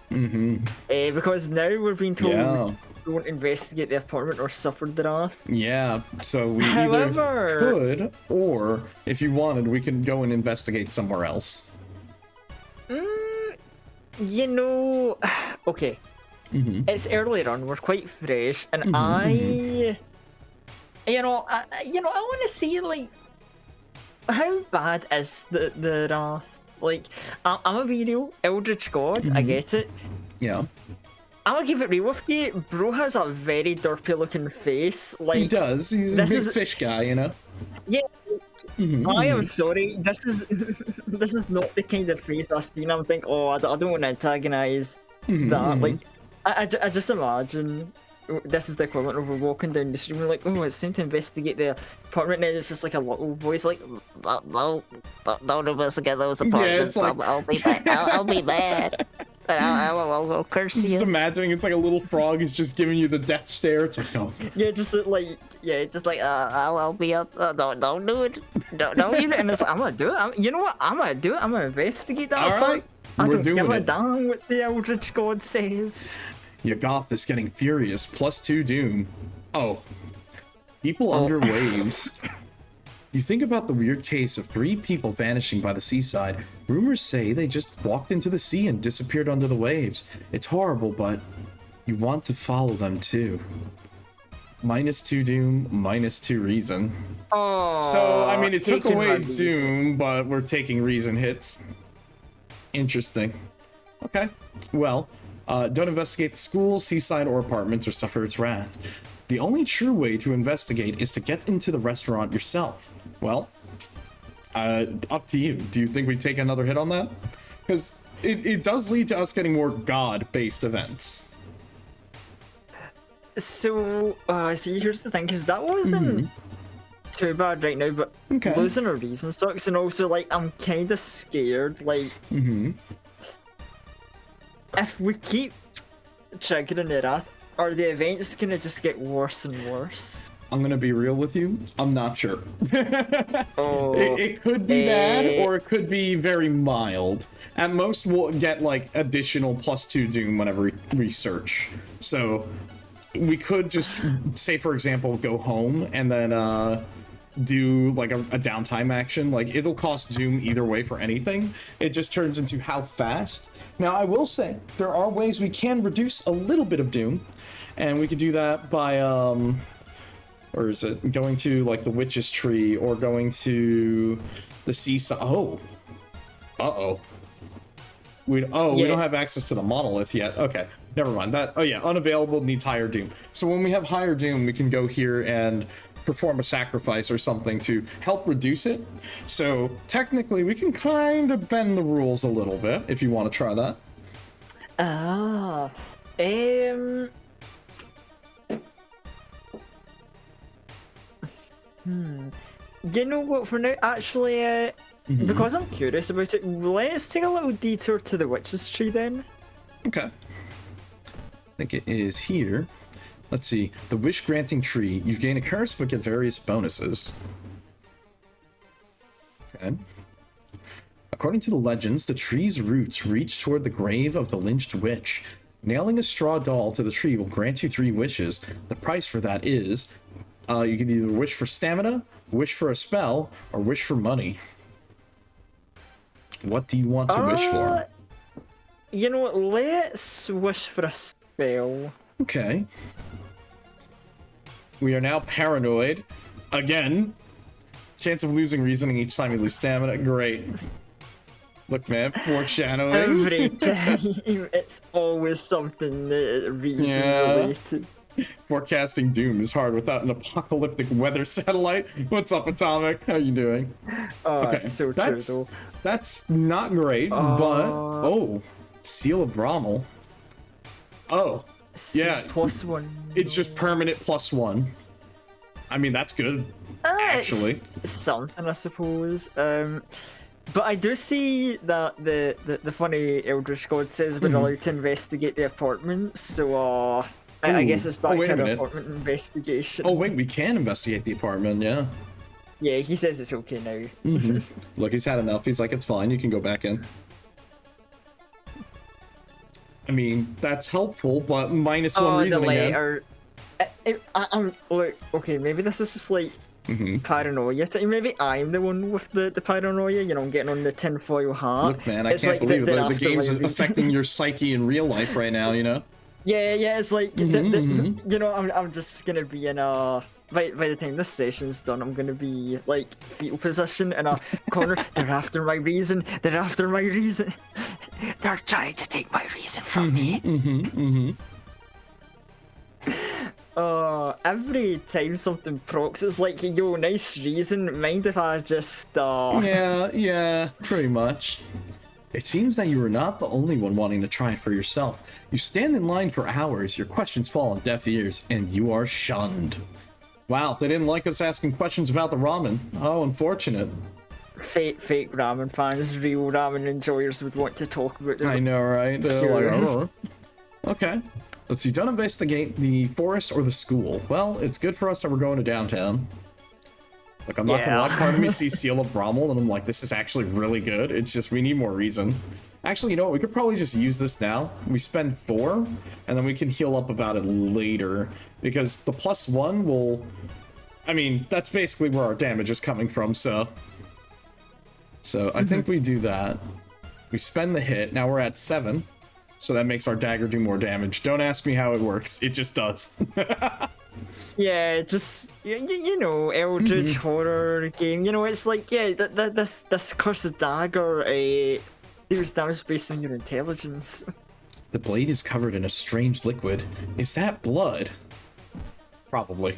Because now we're being told we don't investigate the apartment or suffer the wrath. Yeah, so we either could, or if you wanted, we can go and investigate somewhere else. You know, okay. It's earlier on, we're quite fresh, and I want to see, like, how bad is the wrath? Like, I'm a video eldritch god, I get it. Yeah. I'm gonna keep it real with you. Bro has a very derpy looking face. Like, he does. He's a big fish guy, you know. Yeah. I am sorry. This is not the kind of face I've seen. I'm thinking, oh, I don't want to antagonize that. Like, I just imagine this is the equivalent of we're walking down the street and we're like, oh, it's time to investigate the apartment, and it's just like a little voice like, no, don't investigate those apartments. Yeah, like... I'll be bad. I'll be bad. I'll curse you. Just imagining it's like a little frog is just giving you the death stare. It's like, no. Yeah, just like I'll be up. Don't do it. Don't even. And it's like, I'm gonna do it. You know what? I'm gonna do it. I'm gonna investigate that. All right. I don't give a damn what the Eldritch God says. Your goth is getting furious. +2 doom. Oh. People under waves. You think about the weird case of 3 people vanishing by the seaside. Rumors say they just walked into the sea and disappeared under the waves. It's horrible, but you want to follow them too. -2 doom, -2 reason. Oh. So, I mean, it took away doom, but we're taking reason hits. Interesting. Okay. Well, don't investigate the school, seaside, or apartments or suffer its wrath. The only true way to investigate is to get into the restaurant yourself. Well, up to you. Do you think we take another hit on that? Because it does lead to us getting more god-based events. So, see, here's the thing, because that wasn't too bad right now, but losing a reason sucks, and also, like, I'm kind of scared, like, if we keep triggering it up, are the events gonna just get worse and worse? I'm gonna be real with you, I'm not sure. Oh, it could be bad, or it could be very mild. At most, we'll get, like, additional +2 Doom whenever we search. So, we could just, say, for example, go home, and then, do, like, a downtime action. Like, it'll cost Doom either way for anything. It just turns into how fast. Now, I will say, there are ways we can reduce a little bit of Doom, and we could do that by, or is it going to, like, the Witch's Tree, or going to the Seaside? Oh. Uh-oh. We don't have access to the Monolith yet. Okay, never mind. Oh yeah, unavailable, needs higher Doom. So when we have higher Doom, we can go here and perform a sacrifice or something to help reduce it. So technically, we can kind of bend the rules a little bit, if you want to try that. You know what, for now, actually, because I'm curious about it, let's take a little detour to the Witch's Tree then. Okay. I think it is here. Let's see. The Wish Granting Tree. You gain a curse but get various bonuses. Okay. According to the legends, the tree's roots reach toward the grave of the lynched witch. Nailing a straw doll to the tree will grant you 3 wishes. The price for that is, you can either wish for stamina, wish for a spell, or wish for money. What do you want to wish for? You know what, let's wish for a spell. Okay. We are now paranoid. Again. Chance of losing reasoning each time you lose stamina. Great. Look, man, foreshadowing. Every time, it's always something reason related. Forecasting Doom is hard without an apocalyptic weather satellite. What's up, Atomic? How you doing? Okay, so true, though. That's not great, but... Oh, Seal of Brommel. Oh, yeah. +1. It's just permanent +1. I mean, that's good, actually. It's something, I suppose. But I do see that the funny Eldritch God says we're allowed to investigate the apartments, so I guess it's back to an apartment investigation. Oh wait, we can investigate the apartment, yeah. Yeah, he says it's okay now. Look, he's had enough. He's like, it's fine, you can go back in. I mean, that's helpful, but -1 reasoning again. I'm look, okay, maybe this is just like paranoia. Maybe I'm the one with the paranoia, you know, I'm getting on the tinfoil hat. Look, man, I can't believe it. The game's affecting your psyche in real life right now, you know? Yeah, it's like, you know, I'm just gonna be in a... By the time this session's done, I'm gonna be, like, fetal position in a corner. They're after my reason. They're after my reason. They're trying to take my reason from me. Every time something procs, it's like, yo, nice reason. Mind if I just, Yeah, pretty much. It seems that you are not the only one wanting to try it for yourself. You stand in line for hours, your questions fall on deaf ears, and you are shunned. Wow, they didn't like us asking questions about the ramen. Oh, unfortunate. Fake ramen fans, real ramen enjoyers would want to talk about them. I know, right? They're like, oh. Okay. Let's see, don't investigate the forest or the school. Well, it's good for us that we're going to downtown. Like, I'm not gonna lie, part of me sees Seal of Brommel, and I'm like, this is actually really good. It's just, we need more reason. Actually, you know what? We could probably just use this now. We spend 4, and then we can heal up about it later. Because the +1 will... I mean, that's basically where our damage is coming from, so... So, I think we do that. We spend the hit. Now we're at 7. So that makes our dagger do more damage. Don't ask me how it works. It just does. Yeah, just, you know, Eldritch horror game. You know, it's like, yeah, this cursed dagger deals damage based on your intelligence. The blade is covered in a strange liquid. Is that blood? Probably.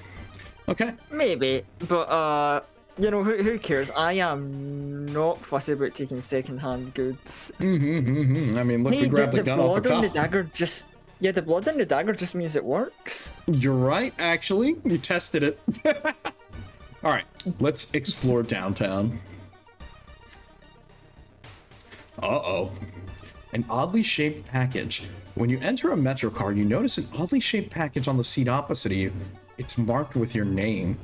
Okay. Maybe, but you know, who cares? I am not fussy about taking second-hand goods. I mean, look, Hey, we grabbed the the gun off the blood on the cop. dagger just... Yeah, the blood on the dagger just means it works. You're right, actually. You tested it. All right, let's explore downtown. Uh-oh. An oddly shaped package. When you enter a metro car, you notice an oddly shaped package on the seat opposite of you. It's marked with your name.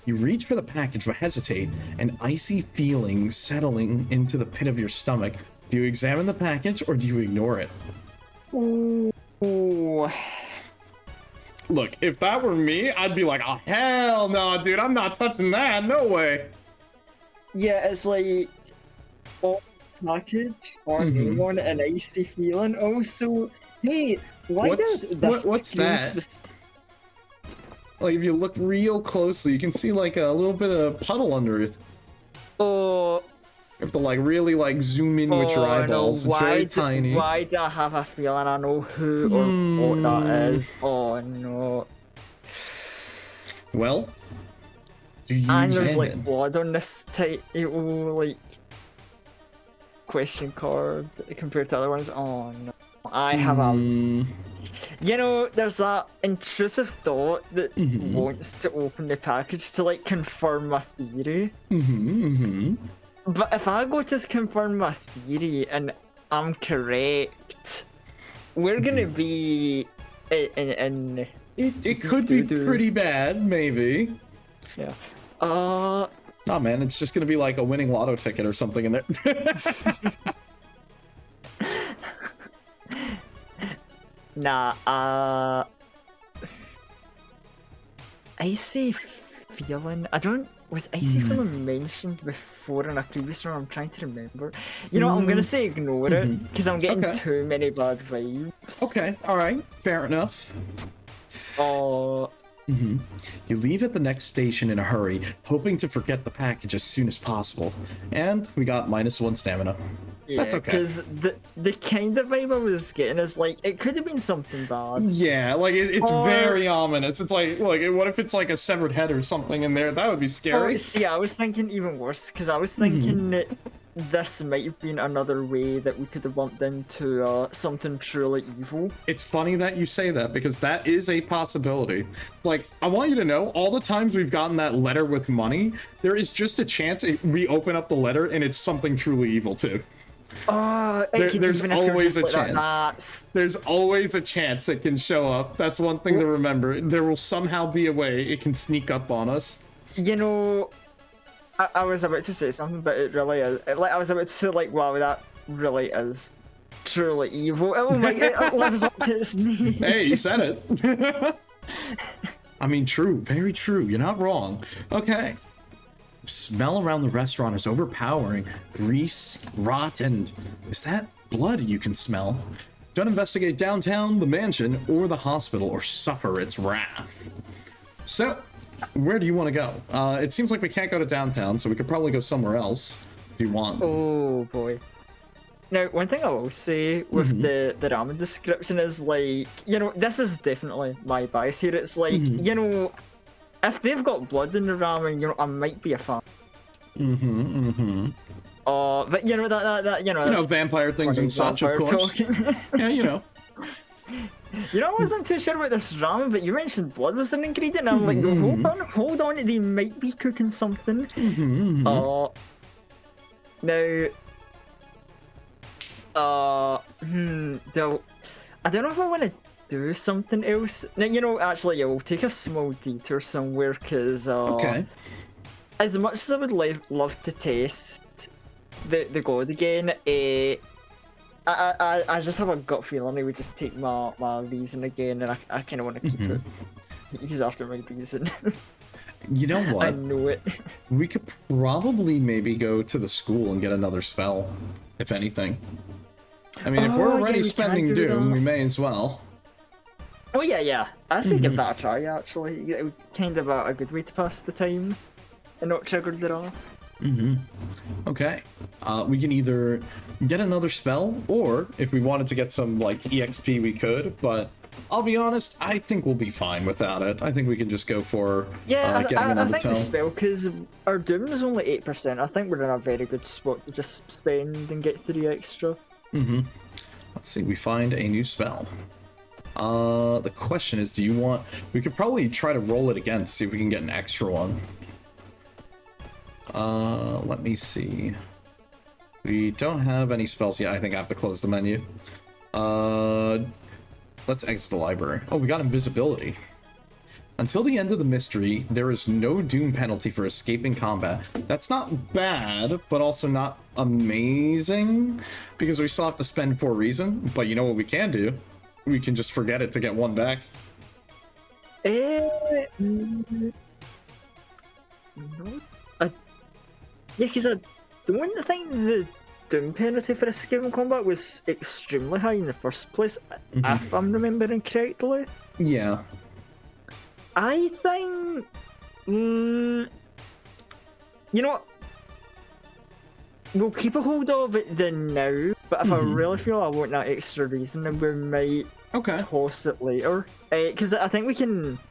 You reach for the package but hesitate, an icy feeling settling into the pit of your stomach. Do you examine the package or do you ignore it? Ooh. Look, if that were me, I'd be like, oh, hell no, dude, I'm not touching that, no way. Yeah, it's like... Oh, package or name on it, an icy feeling. Also, hey, why does this what's that? Like, if you look real closely, you can see like a little bit of puddle under it. Oh, You have to like really like zoom in with your eyeballs. No. It's very tiny. Why do I have a feeling I know who or what that is? Oh no. Well, do you And there's examine? like blood on this title, like question card compared to other ones. Oh no. I have a... You know, there's that intrusive thought that wants to open the package to like confirm my theory. But if I go to confirm my theory and I'm correct, we're gonna be in It could be pretty bad, maybe. yeah. Oh man, it's just gonna be like a winning lotto ticket or something in there. Nah, icy feeling. I don't. Was icy feeling mentioned before in a previous one? I'm trying to remember. You know, what, I'm gonna say ignore it because I'm getting too many bad vibes. Okay, all right, fair enough. You leave at the next station in a hurry, hoping to forget the package as soon as possible. And we got -1 stamina. Yeah, That's okay. because the kind of vibe I was getting is like it could have been something bad. Yeah, like it's Or- very ominous. It's like what if it's like a severed head or something in there? That would be scary. Or, see, I was thinking even worse because I was thinking that this might have been another way that we could have bumped into something truly evil. It's funny that you say that because that is a possibility. Like, I want you to know, all the times we've gotten that letter with money, there is just a chance we open up the letter and it's something truly evil too. There's always a chance. There's always a chance it can show up. That's one thing to remember. There will somehow be a way it can sneak up on us. You know, I was about to say something, but it really is. Like I was about to say, like, wow, that really is truly evil. Oh my god, it lives up to its name. Hey, you said it. I mean, true, very true. You're not wrong. Okay. Smell around the restaurant is overpowering. Grease, rot, and is that blood you can smell? Don't investigate downtown, the mansion, or the hospital, or suffer its wrath. So, where do you want to go? It seems like we can't go to downtown, so we could probably go somewhere else if you want. Oh boy. Now, one thing I will say with the ramen description is like, you know, this is definitely my bias here. It's like, you know, if they've got blood in the ramen, you know, I might be a fan. But you know that you know, vampire things and such, of course. Yeah, you know. You know, I wasn't too sure about this ramen, but you mentioned blood was an ingredient, and I'm like, hold on, they might be cooking something. Now, I don't know if I want to do something else. Now, you know, actually, yeah, we'll take a small detour somewhere, because, Okay. as much as I would love to test the god again, I just have a gut feeling I would just take my reason again, and I kind of want to keep it. He's after my reason. You know what? I know it. We could probably maybe go to the school and get another spell, if anything. I mean, if we're already spending Doom, we may as well. Oh yeah. I say give that a try, actually. It would kind of a good way to pass the time and not trigger it off. Okay. We can either get another spell, or if we wanted to get some, like, EXP, we could, but I'll be honest, I think we'll be fine without it. I think we can just go for Yeah, getting I another think the tome. spell, because our Doom is only 8%, I think we're in a very good spot to just spend and get 3 extra. Let's see, we find a new spell. The question is, do you want... We could probably try to roll it again to see if we can get an extra one. Let me see. We don't have any spells yet. I think I have to close the menu. Let's exit the library. Oh, we got invisibility. Until the end of the mystery, there is no doom penalty for escaping combat. That's not bad, but also not amazing, because we still have to spend for a reason. But you know what we can do? We can just forget it to get one back. No. Yeah, because I don't think the doom penalty for escaping combat was extremely high in the first place, if I'm remembering correctly. Yeah. I think... you know what? We'll keep a hold of it then now, but if I really feel I want that extra reason, then we might toss it later. Because I think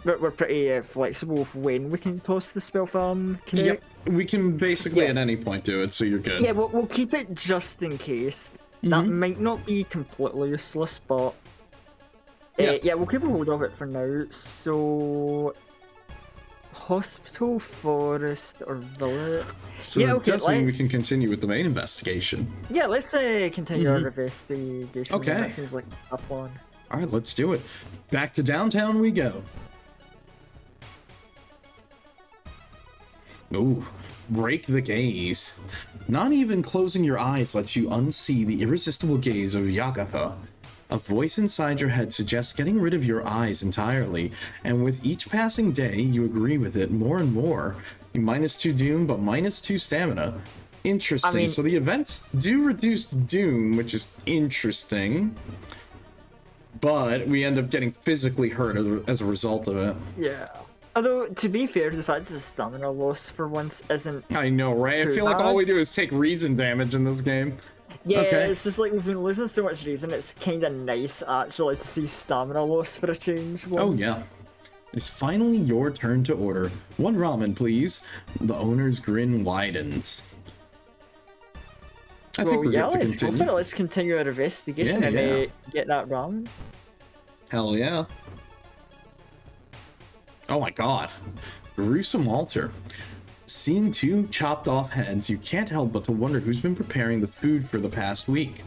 we're pretty flexible with when we can toss the spell farm, correct? Yep. We can basically at any point do it, so you're good. Yeah, we'll keep it just in case. That might not be completely useless, but... yeah, we'll keep a hold of it for now. So... Hospital, forest, or village? So yeah, it okay, does mean we can continue with the main investigation. Yeah, let's continue our investigation. Okay. That seems like a plan. Alright, let's do it. Back to downtown we go. Ooh, break the gaze. Not even closing your eyes lets you unsee the irresistible gaze of SHIOKAWA. A voice inside your head suggests getting rid of your eyes entirely, and with each passing day, you agree with it more and more. -2 Doom, but -2 stamina. Interesting. So the events do reduce Doom, which is interesting, but we end up getting physically hurt as a result of it. Yeah. Although, to be fair, the fact it's a stamina loss for once isn't... I know, right? I feel like all we do is take reason damage in this game. Yeah, it's just like we've been losing so much reason, it's kind of nice actually to see stamina loss for a change once. Oh yeah. It's finally your turn to order. 1 ramen, please. The owner's grin widens. I think we're good to let's continue. go for it. Let's continue our investigation and get that ramen. Hell yeah. Oh my god. Gruesome altar. Seeing 2 chopped off heads, you can't help but to wonder who's been preparing the food for the past week.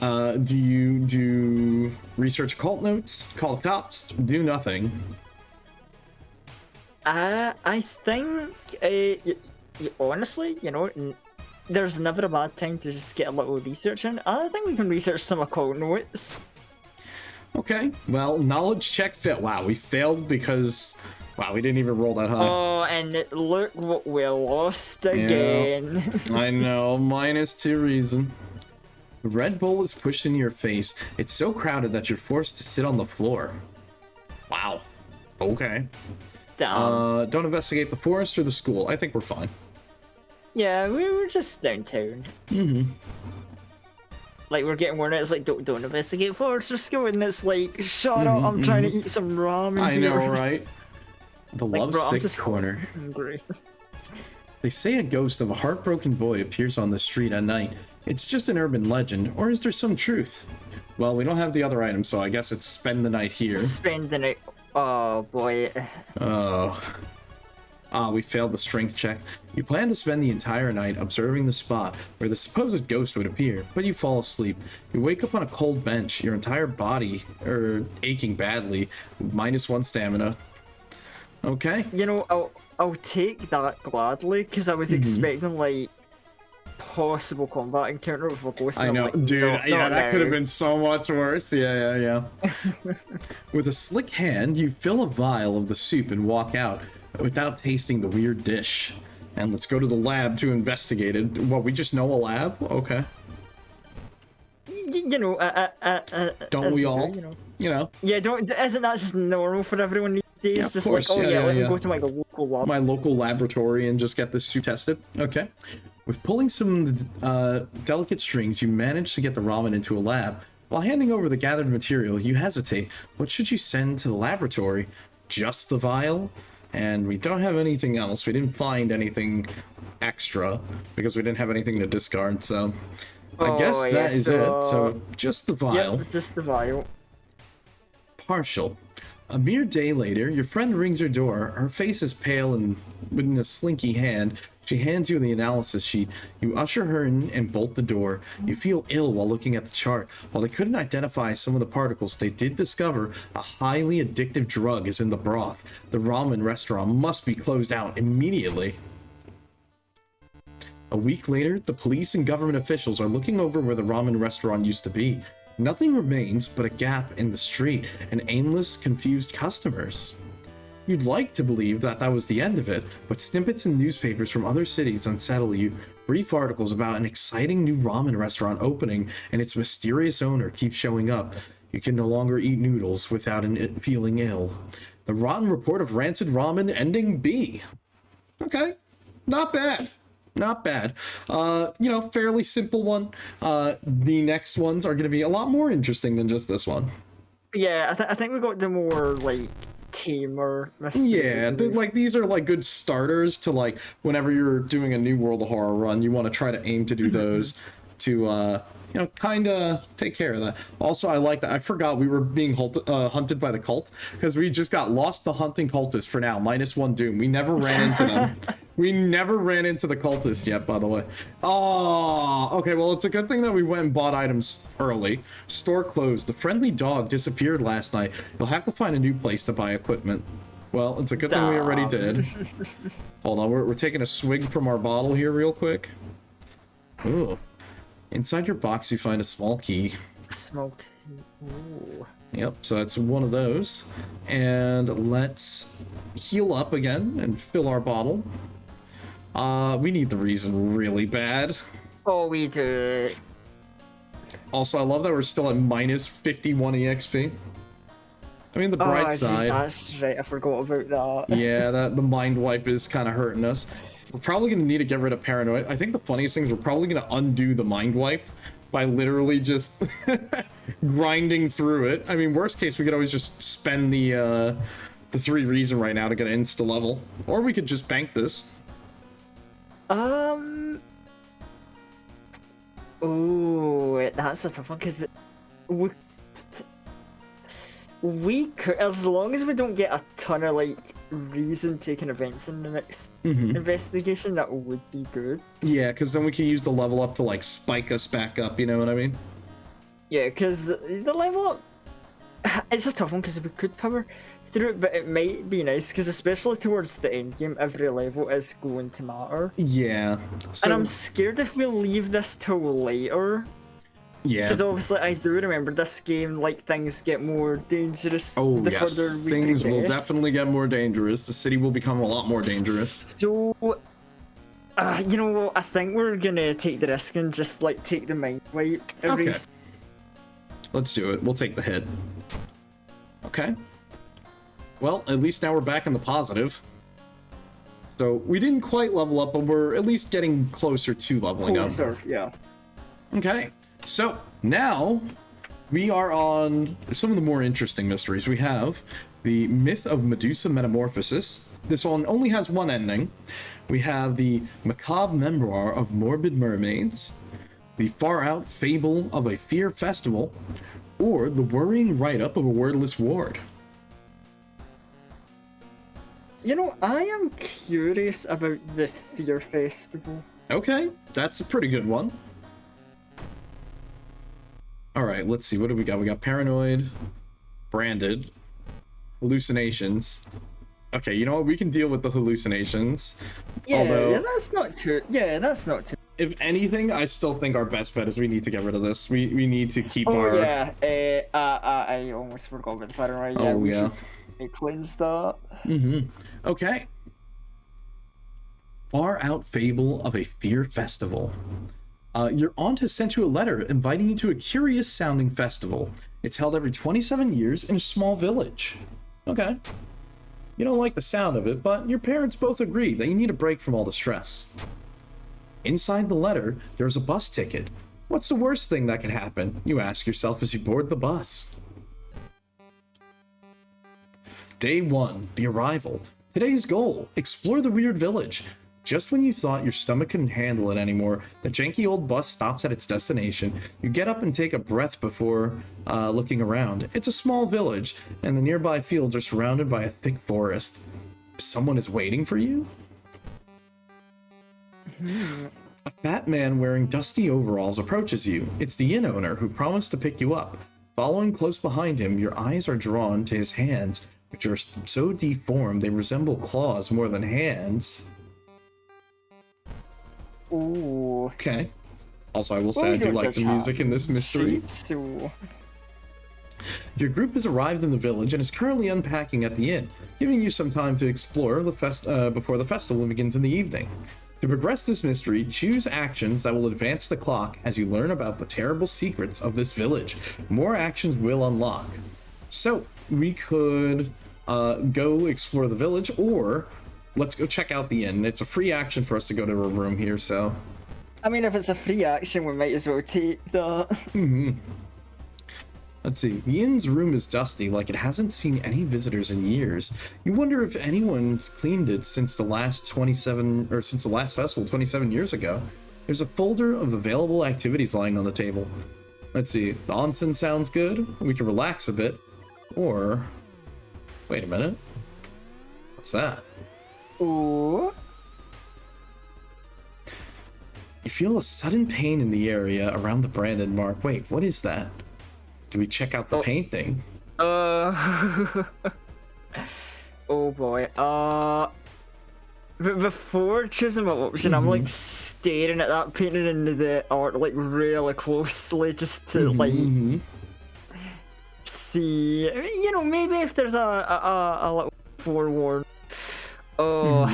Do you do research cult notes, call cops, do nothing? I think, honestly, you know, there's never a bad time to just get a little research in. I think we can research some occult notes. Okay, well, knowledge check fit. Wow, we failed because... Wow, we didn't even roll that high. Oh, and look what we lost again. Yeah, I know, -2 reason. The Red Bull is pushed into your face. It's so crowded that you're forced to sit on the floor. Wow. Okay. Damn. Don't investigate the forest or the school. I think we're fine. Yeah, we were just downtown. Like, we're getting warned, it's like, don't investigate forest or school, and it's like, shut up, I'm trying to eat some ramen I here. know, right? The Like, bro, I'm lovesick just corner. hungry. They say a ghost of a heartbroken boy appears on the street at night. It's just an urban legend, or is there some truth? Well, we don't have the other item, so I guess it's spend the night here. Spend the night. Oh boy. Oh. Ah, we failed the strength check. You plan to spend the entire night observing the spot where the supposed ghost would appear, but you fall asleep. You wake up on a cold bench, your entire body aching badly, -1 stamina. Okay. You know, I'll take that gladly, because I was expecting, like, possible combat encounter with a ghost. I know, like, dude, not that could have now. been so much worse. Yeah. With a slick hand, you fill a vial of the soup and walk out without tasting the weird dish. And let's go to the lab to investigate it. What, we just know a lab? Okay. You know, Don't we all? Do, You know. Yeah, isn't that just normal for everyone these days? Yeah, of just course. like, oh Yeah, let me yeah. go to my local lab. My local laboratory and just get this suit tested. Okay. With pulling some delicate strings, you manage to get the ramen into a lab. While handing over the gathered material, you hesitate. What should you send to the laboratory? Just the vial? And we don't have anything else. We didn't find anything extra because we didn't have anything to discard, so I guess that is it. So just the vial. Yep, just the vial. Partial. A mere day later, your friend rings your door. Her face is pale and with a slinky hand. She hands you the analysis sheet. You usher her in and bolt the door. You feel ill while looking at the chart. While they couldn't identify some of the particles, they did discover a highly addictive drug is in the broth. The ramen restaurant must be closed out immediately. A week later, the police and government officials are looking over where the ramen restaurant used to be. Nothing remains but a gap in the street and aimless, confused customers. You'd like to believe that that was the end of it, but snippets in newspapers from other cities unsettle you. Brief articles about an exciting new ramen restaurant opening and its mysterious owner keep showing up. You can no longer eat noodles without feeling ill. The rotten report of rancid ramen ending B. Okay, not bad. Not bad. Fairly simple one. The next ones are going to be a lot more interesting than just this one. Yeah, I think we got the more, like, tamer mystery. Yeah, these are like good starters to like whenever you're doing a new World of Horror run, you want to try to aim to do those to kind of take care of that. Also, I like that. I forgot we were being hunted by the cult because we just got lost to hunting cultists for now. -1 doom. We never ran into them. We never ran into the cultists yet, by the way. Oh, okay. Well, it's a good thing that we went and bought items early. Store closed. The friendly dog disappeared last night. You'll have to find a new place to buy equipment. Well, it's a good thing we already did. Hold on. We're taking a swig from our bottle here real quick. Ooh. Inside your box, you find a small key. Smoke. Ooh. Yep, so that's one of those. And let's heal up again and fill our bottle. We need the reason really bad. Oh, we do. Also, I love that we're still at -51 EXP. I mean, the bright side. That's right, I forgot about that. Yeah, the mind wipe is kind of hurting us. We're probably going to need to get rid of paranoia. I think the funniest thing is we're probably going to undo the mind wipe by literally just grinding through it. I mean, worst case, we could always just spend the 3 reason right now to get an insta level. Or we could just bank this. Oh, that's a tough one, because we could, as long as we don't get a ton of, like, reason taking events in the next investigation, that would be good. Yeah, because then we can use the level up to, like, spike us back up, you know what I mean? Yeah, because the level up, it's a tough one, because we could power through it, but it might be nice, because especially towards the end game, every level is going to matter. Yeah. So, and I'm scared if we leave this till later. Yeah. Because obviously I do remember this game, like, things get more dangerous further we progress. Things will definitely get more dangerous. The city will become a lot more dangerous. So, you know what, I think we're gonna take the risk and just, like, take the mind wipe. Okay. Let's do it. We'll take the hit. Okay. Well, at least now we're back in the positive. So, we didn't quite level up, but we're at least getting closer to leveling up. Yeah. Okay. So, now, we are on some of the more interesting mysteries. We have the Myth of Medusa Metamorphosis. This one only has one ending. We have the Macabre Memoir of Morbid Mermaids, the Far-Out Fable of a Fear Festival, or the Worrying Write-Up of a Wordless Ward. You know, I am curious about the Fear Festival. Okay, that's a pretty good one. Alright, let's see. What do we got? We got Paranoid, Branded, Hallucinations. Okay, you know what? We can deal with the hallucinations. Yeah, Although, yeah, that's not too... Yeah, that's not too... If anything, I still think our best bet is we need to get rid of this. We need to keep Oh, our... yeah. I almost forgot about the paranoid. Yeah, we should cleanse that. Okay. Far-Out Fable of a Fear Festival. Your aunt has sent you a letter inviting you to a curious-sounding festival. It's held every 27 years in a small village. Okay. You don't like the sound of it, but your parents both agree that you need a break from all the stress. Inside the letter, there's a bus ticket. What's the worst thing that could happen? You ask yourself as you board the bus. Day 1, the arrival. Today's goal, explore the weird village. Just when you thought your stomach couldn't handle it anymore, the janky old bus stops at its destination. You get up and take a breath before looking around. It's a small village, and the nearby fields are surrounded by a thick forest. Someone is waiting for you? A fat man wearing dusty overalls approaches you. It's the inn owner who promised to pick you up. Following close behind him, your eyes are drawn to his hands, which are so deformed they resemble claws more than hands. Ooh. Okay. Also, I will say I do like the music in this mystery. Your group has arrived in the village and is currently unpacking at the inn, giving you some time to explore the before the festival begins in the evening. To progress this mystery, choose actions that will advance the clock as you learn about the terrible secrets of this village. More actions will unlock. So, we could go explore the village, or let's go check out the inn. It's a free action for us to go to a room here, so... I mean, if it's a free action, we might as well take the... Let's see. The inn's room is dusty, like it hasn't seen any visitors in years. You wonder if anyone's cleaned it since the last festival 27 years ago. There's a folder of available activities lying on the table. Let's see. The onsen sounds good. We can relax a bit. Or... Wait a minute. What's that? Ooh. You feel a sudden pain in the area around the branded mark. Wait, what is that? Do we check out the painting? Oh boy. Before choosing my option, I'm like staring at that painting into the art like really closely just to like see. You know, maybe if there's a little forewarn. Oh.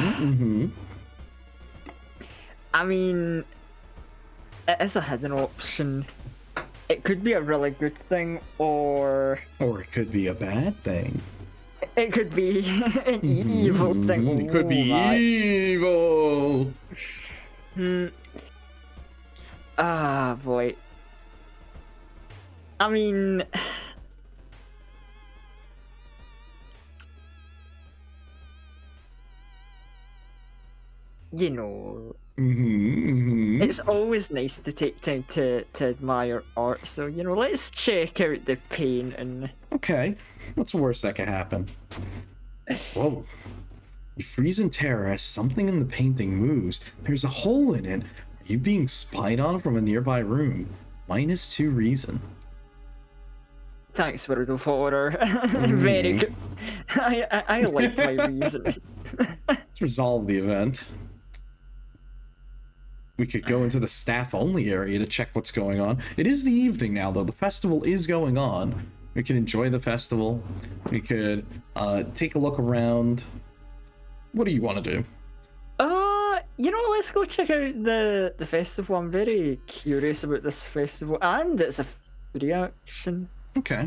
I mean, it is a hidden option. It could be a really good thing, or it could be a bad thing. It could be an evil thing. It could be evil. Ah, boy. I mean, you know. It's always nice to take time to admire art, so, you know, let's check out the painting. Okay, what's the worst that could happen? Whoa. You freeze in terror as something in the painting moves. There's a hole in it. Are you being spied on from a nearby room? -2 reason. Thanks, World of Horror. Very good. I like my reason. Let's resolve the event. We could go into the staff-only area to check what's going on. It is the evening now, though. The festival is going on. We can enjoy the festival. We could take a look around. What do you want to do? You know, let's go check out the festival. I'm very curious about this festival, and it's a reaction. Okay.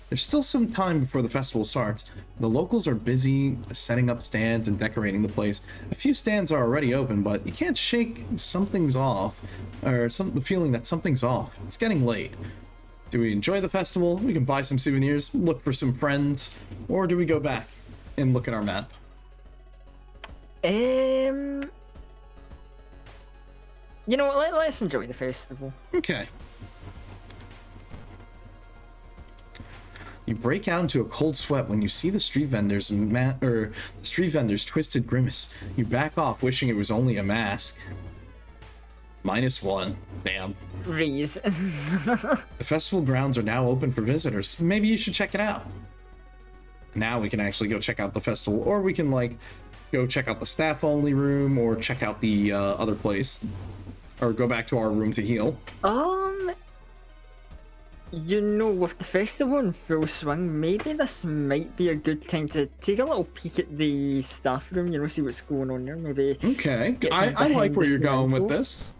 There's still some time before the festival starts. The locals are busy setting up stands and decorating the place. A few stands are already open, but you can't shake something's off, or the feeling that something's off. It's getting late. Do we enjoy the festival? We can buy some souvenirs, look for some friends, or do we go back and look at our map? You know what, let's enjoy the festival. Okay. You break out into a cold sweat when you see the street vendor's twisted grimace. You back off, wishing it was only a mask. -1. Damn. Reese. The festival grounds are now open for visitors. Maybe you should check it out. Now we can actually go check out the festival, or we can like go check out the staff-only room, or check out the other place, or go back to our room to heal. You know, with the festival in full swing, maybe this might be a good time to take a little peek at the staff room, you know, see what's going on there, maybe. Okay, I like where you're going with this.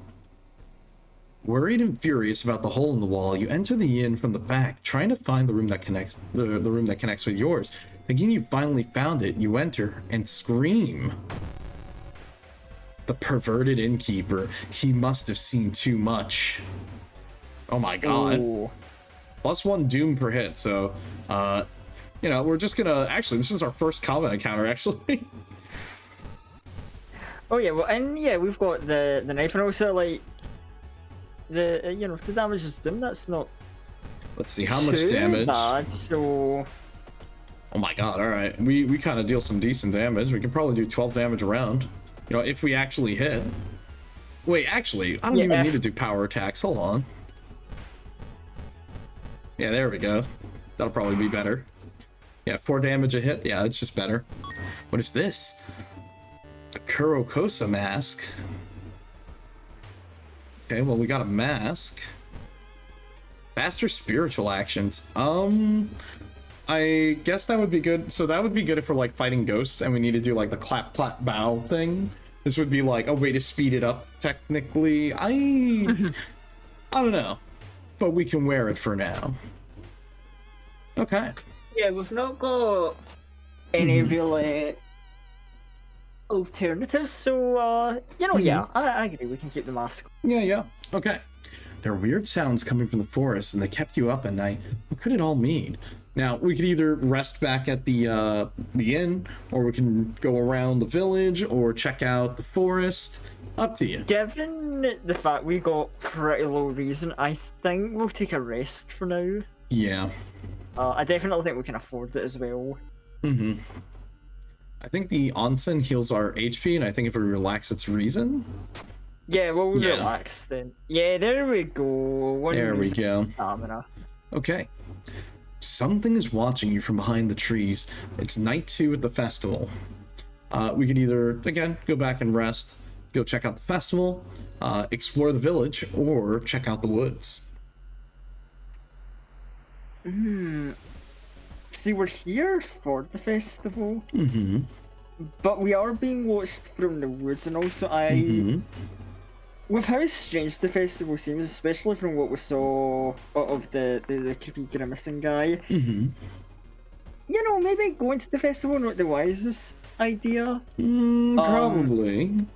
Worried and furious about the hole in the wall, you enter the inn from the back, trying to find the room that connects the room that connects with yours. Thinking you finally found it, you enter and scream. The perverted innkeeper. He must have seen too much. Oh my god. Ooh. +1 doom per hit, so you know, we're just gonna actually this is our first combat encounter actually. Oh yeah, well, and yeah, we've got the knife, and also like the you know, the damage is doom. That's not Let's see how much too damage. bad, so Oh my god, alright. We kind of deal some decent damage. We can probably do 12 damage around. You know, if we actually hit. Wait, actually, I don't even need to do power attacks. Hold on. Yeah, there we go. That'll probably be better. Yeah, 4 damage a hit. Yeah, it's just better. What is this? A Kurokosa mask. Okay, well, we got a mask. Faster spiritual actions. I guess that would be good. So that would be good if we're like fighting ghosts and we need to do like the clap clap bow thing. This would be like a way to speed it up technically. I don't know. But we can wear it for now. Okay. yeah, we've not got any real alternatives, so you know, yeah, I agree. We can keep the mask. Yeah. Okay. There are weird sounds coming from the forest and they kept you up at night. What could it all mean? Now, we could either rest back at the inn, or we can go around the village, or check out the forest. Up to you. Given the fact we got pretty low reason, I think we'll take a rest for now. Yeah. I definitely think we can afford it as well. I think the onsen heals our HP, and I think if we relax, it's reason. Yeah, well, we'll Yeah. relax then. Yeah, there we go. There we go. Stamina. Okay. Something is watching you from behind the trees. It's night 2 at the festival. We could either, again, go back and rest, go check out the festival, explore the village, or check out the woods. See, we're here for the festival. But we are being watched from the woods, and also with how strange the festival seems, especially from what we saw of the creepy grimacing guy. You know, maybe going to the festival not the wisest idea. Probably.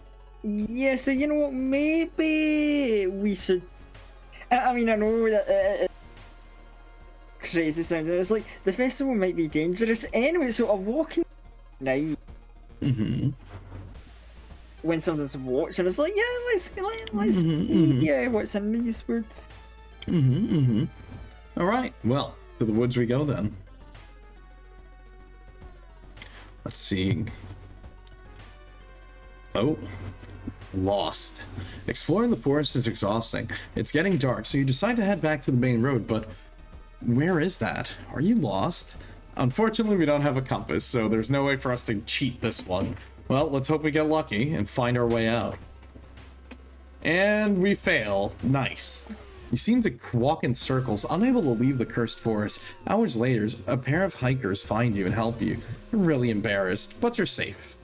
Yeah, so you know what, maybe we should. I mean, I know that crazy sounding. It's like the festival might be dangerous anyway. So a walking night when something's watching, it's like, yeah, let's see what's in these woods. All right. Well, to the woods we go then. Let's see. Oh. Lost. Exploring the forest is exhausting. It's getting dark, so you decide to head back to the main road, but where is that? Are you lost? Unfortunately, we don't have a compass, so there's no way for us to cheat this one. Well, let's hope we get lucky and find our way out. And we fail. Nice. You seem to walk in circles, unable to leave the cursed forest. Hours later, a pair of hikers find you and help you. You're really embarrassed, but you're safe.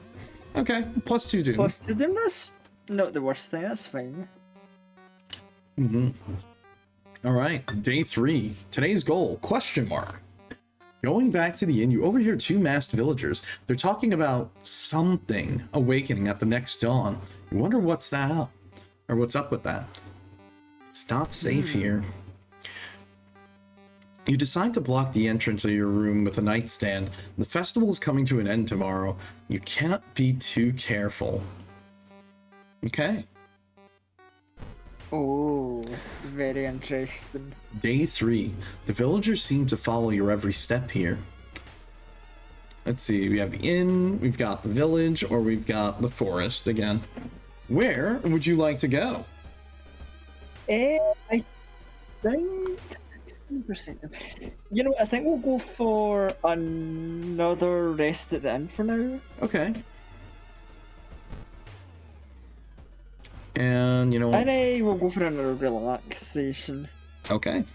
Okay, +2 doom. +2 doom, that's not the worst thing, that's fine. All right, day 3. Today's goal, question mark. Going back to the inn, you overhear 2 masked villagers. They're talking about something awakening at the next dawn. You wonder what's that up, or what's up with that. It's not safe here. You decide to block the entrance of your room with a nightstand. The festival is coming to an end tomorrow. You cannot be too careful. Okay. Oh, very interesting. Day 3. The villagers seem to follow your every step here. Let's see, we have the inn, we've got the village, or we've got the forest again. Where would you like to go? I think 16%. You know, I think we'll go for another rest at the inn for now. Okay. And you know what? And we'll go for another relaxation. Okay.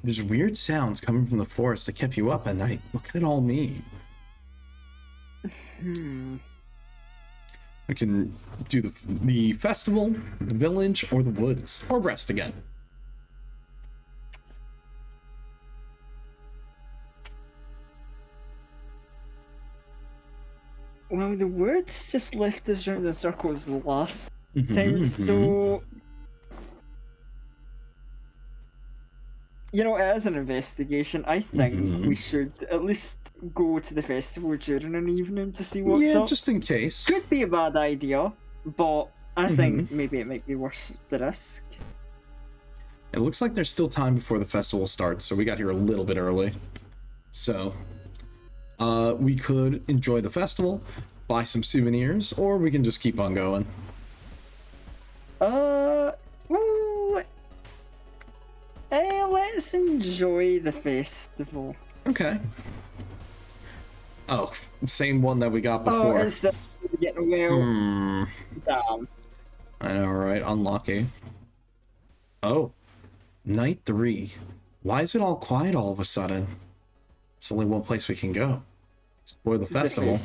There's weird sounds coming from the forest that kept you up at night. What can it all mean? We can do the festival, the village, or the woods, or rest again. Well, the words just left us round in circles the last time, so you know, as an investigation, I think we should at least go to the festival during an evening to see what's up. Just in case. Could be a bad idea, but I think maybe it might be worth the risk. It looks like there's still time before the festival starts, so we got here a little bit early. So, we could enjoy the festival, buy some souvenirs, or we can just keep on going. Let's enjoy the festival. Okay. Oh, same one that we got before. Oh, is that getting well? Damn. I know, right? Unlucky. Oh, night 3. Why is it all quiet all of a sudden? There's only one place we can go. Explore the festival.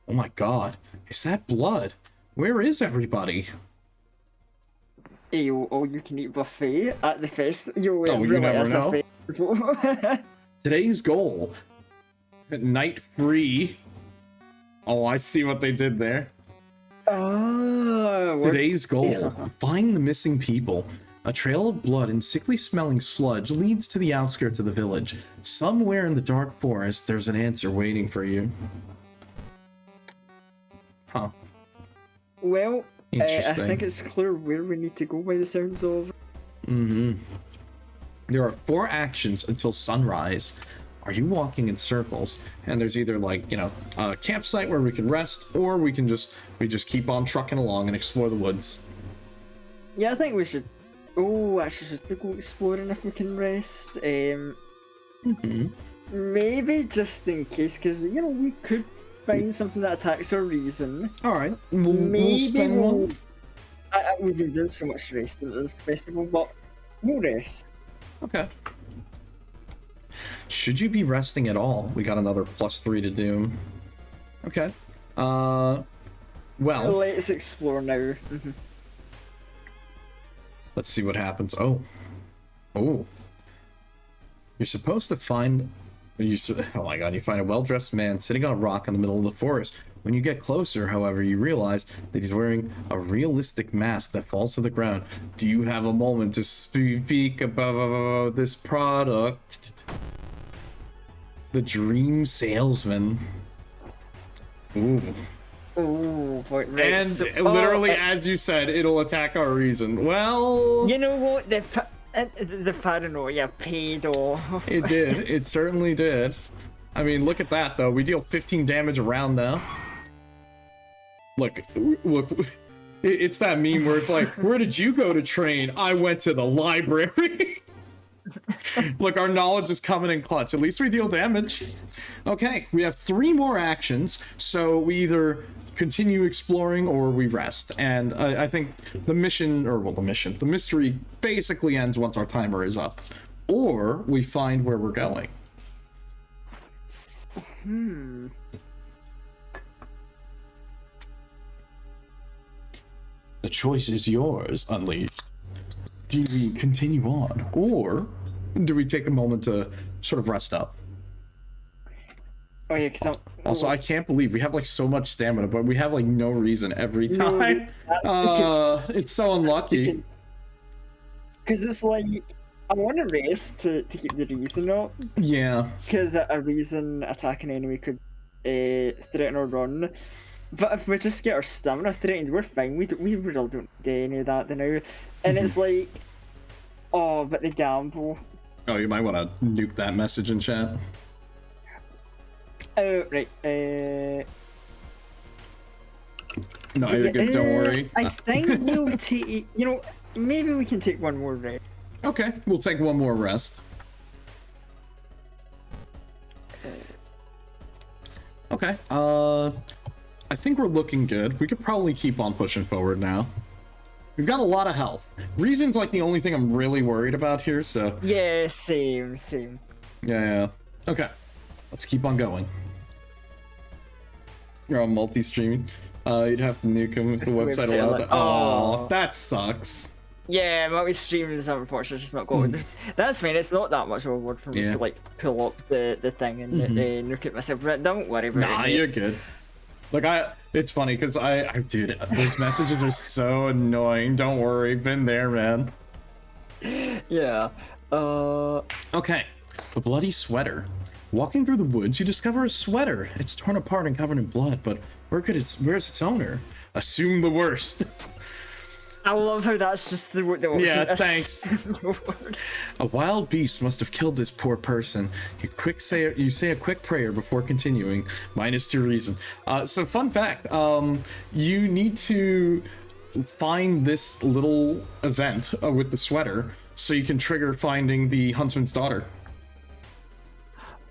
Oh my god, is that blood? Where is everybody? Yo, all you can eat buffet at the festival. Yo, Oh, you never know. Festival. Today's goal. Night 3. Oh, I see what they did there. Today's goal. Find the missing people. A trail of blood and sickly smelling sludge leads to the outskirts of the village. Somewhere in the dark forest, there's an answer waiting for you. Huh. Well, I Interesting. think it's clear where we need to go by the sounds of. There are 4 actions until sunrise. Are you walking in circles? And there's either like, you know, a campsite where we can rest, or we just keep on trucking along and explore the woods. Yeah, I think we should. Oh, actually, should we go exploring if we can rest? Maybe just in case, because you know we could find something that attacks our reason. All right, Maybe we'll spend one. we've been doing so much resting at this festival, but we'll rest. Okay. Should you be resting at all? We got another +3 to Doom. Okay. Well, Let's explore now. let's see what happens. Oh. You're supposed to find. Oh my god! You find a well-dressed man sitting on a rock in the middle of the forest. When you get closer, however, you realize that he's wearing a realistic mask that falls to the ground. Do you have a moment to speak about this product? The Dream Salesman. Ooh. Oh, boy, right. And So, literally, as you said, it'll attack our reason. Well, you know what? The paranoia paid off. it did. It certainly did. I mean, look at that, though. We deal 15 damage around now. Look. It's that meme where it's like, where did you go to train? I went to the library. Look, our knowledge is coming in clutch. At least we deal damage. Okay, we have 3 more actions, so we either continue exploring or we rest. And I think the mystery basically ends once our timer is up. Or we find where we're going. The choice is yours, Unleashed. Do we continue on, or do we take a moment to sort of rest up? Oh yeah, because Also, I can't believe we have like so much stamina, but we have like no reason every time. It's so unlucky. Because it's like, I want to race to keep the reason up. Yeah. Because a reason attack an enemy could threaten or run. But if we just get our stamina threatened, we're fine. We really don't do any of that now. And it's like, oh, but the gamble. Oh, you might want to nuke that message in chat. Oh, right. No, you're good. Don't worry. I think we'll take. You know, maybe we can take one more rest. Okay, we'll take one more rest. Okay. I think we're looking good. We could probably keep on pushing forward now. We've got a lot of health. Reason's like the only thing I'm really worried about here, so... Yeah, same. Yeah. Okay. Let's keep on going. You're on multi-streaming. You'd have to nuke him if the website allowed that. Oh, that sucks. Yeah, multi-stream is unfortunately just not good. That's fine. It's not that much of a word for me to like pull up the thing and look at myself. But don't worry about it. Nah, you're good. Like it's funny because dude, those messages are so annoying. Don't worry, been there, man. Yeah. Okay, the bloody sweater. Walking through the woods, you discover a sweater. It's torn apart and covered in blood, but where's its owner? Assume the worst. I love how that's just the yeah, thanks. A wild beast must have killed this poor person. You say a quick prayer before continuing. -2 reason. So fun fact, you need to find this little event with the sweater so you can trigger finding the huntsman's daughter.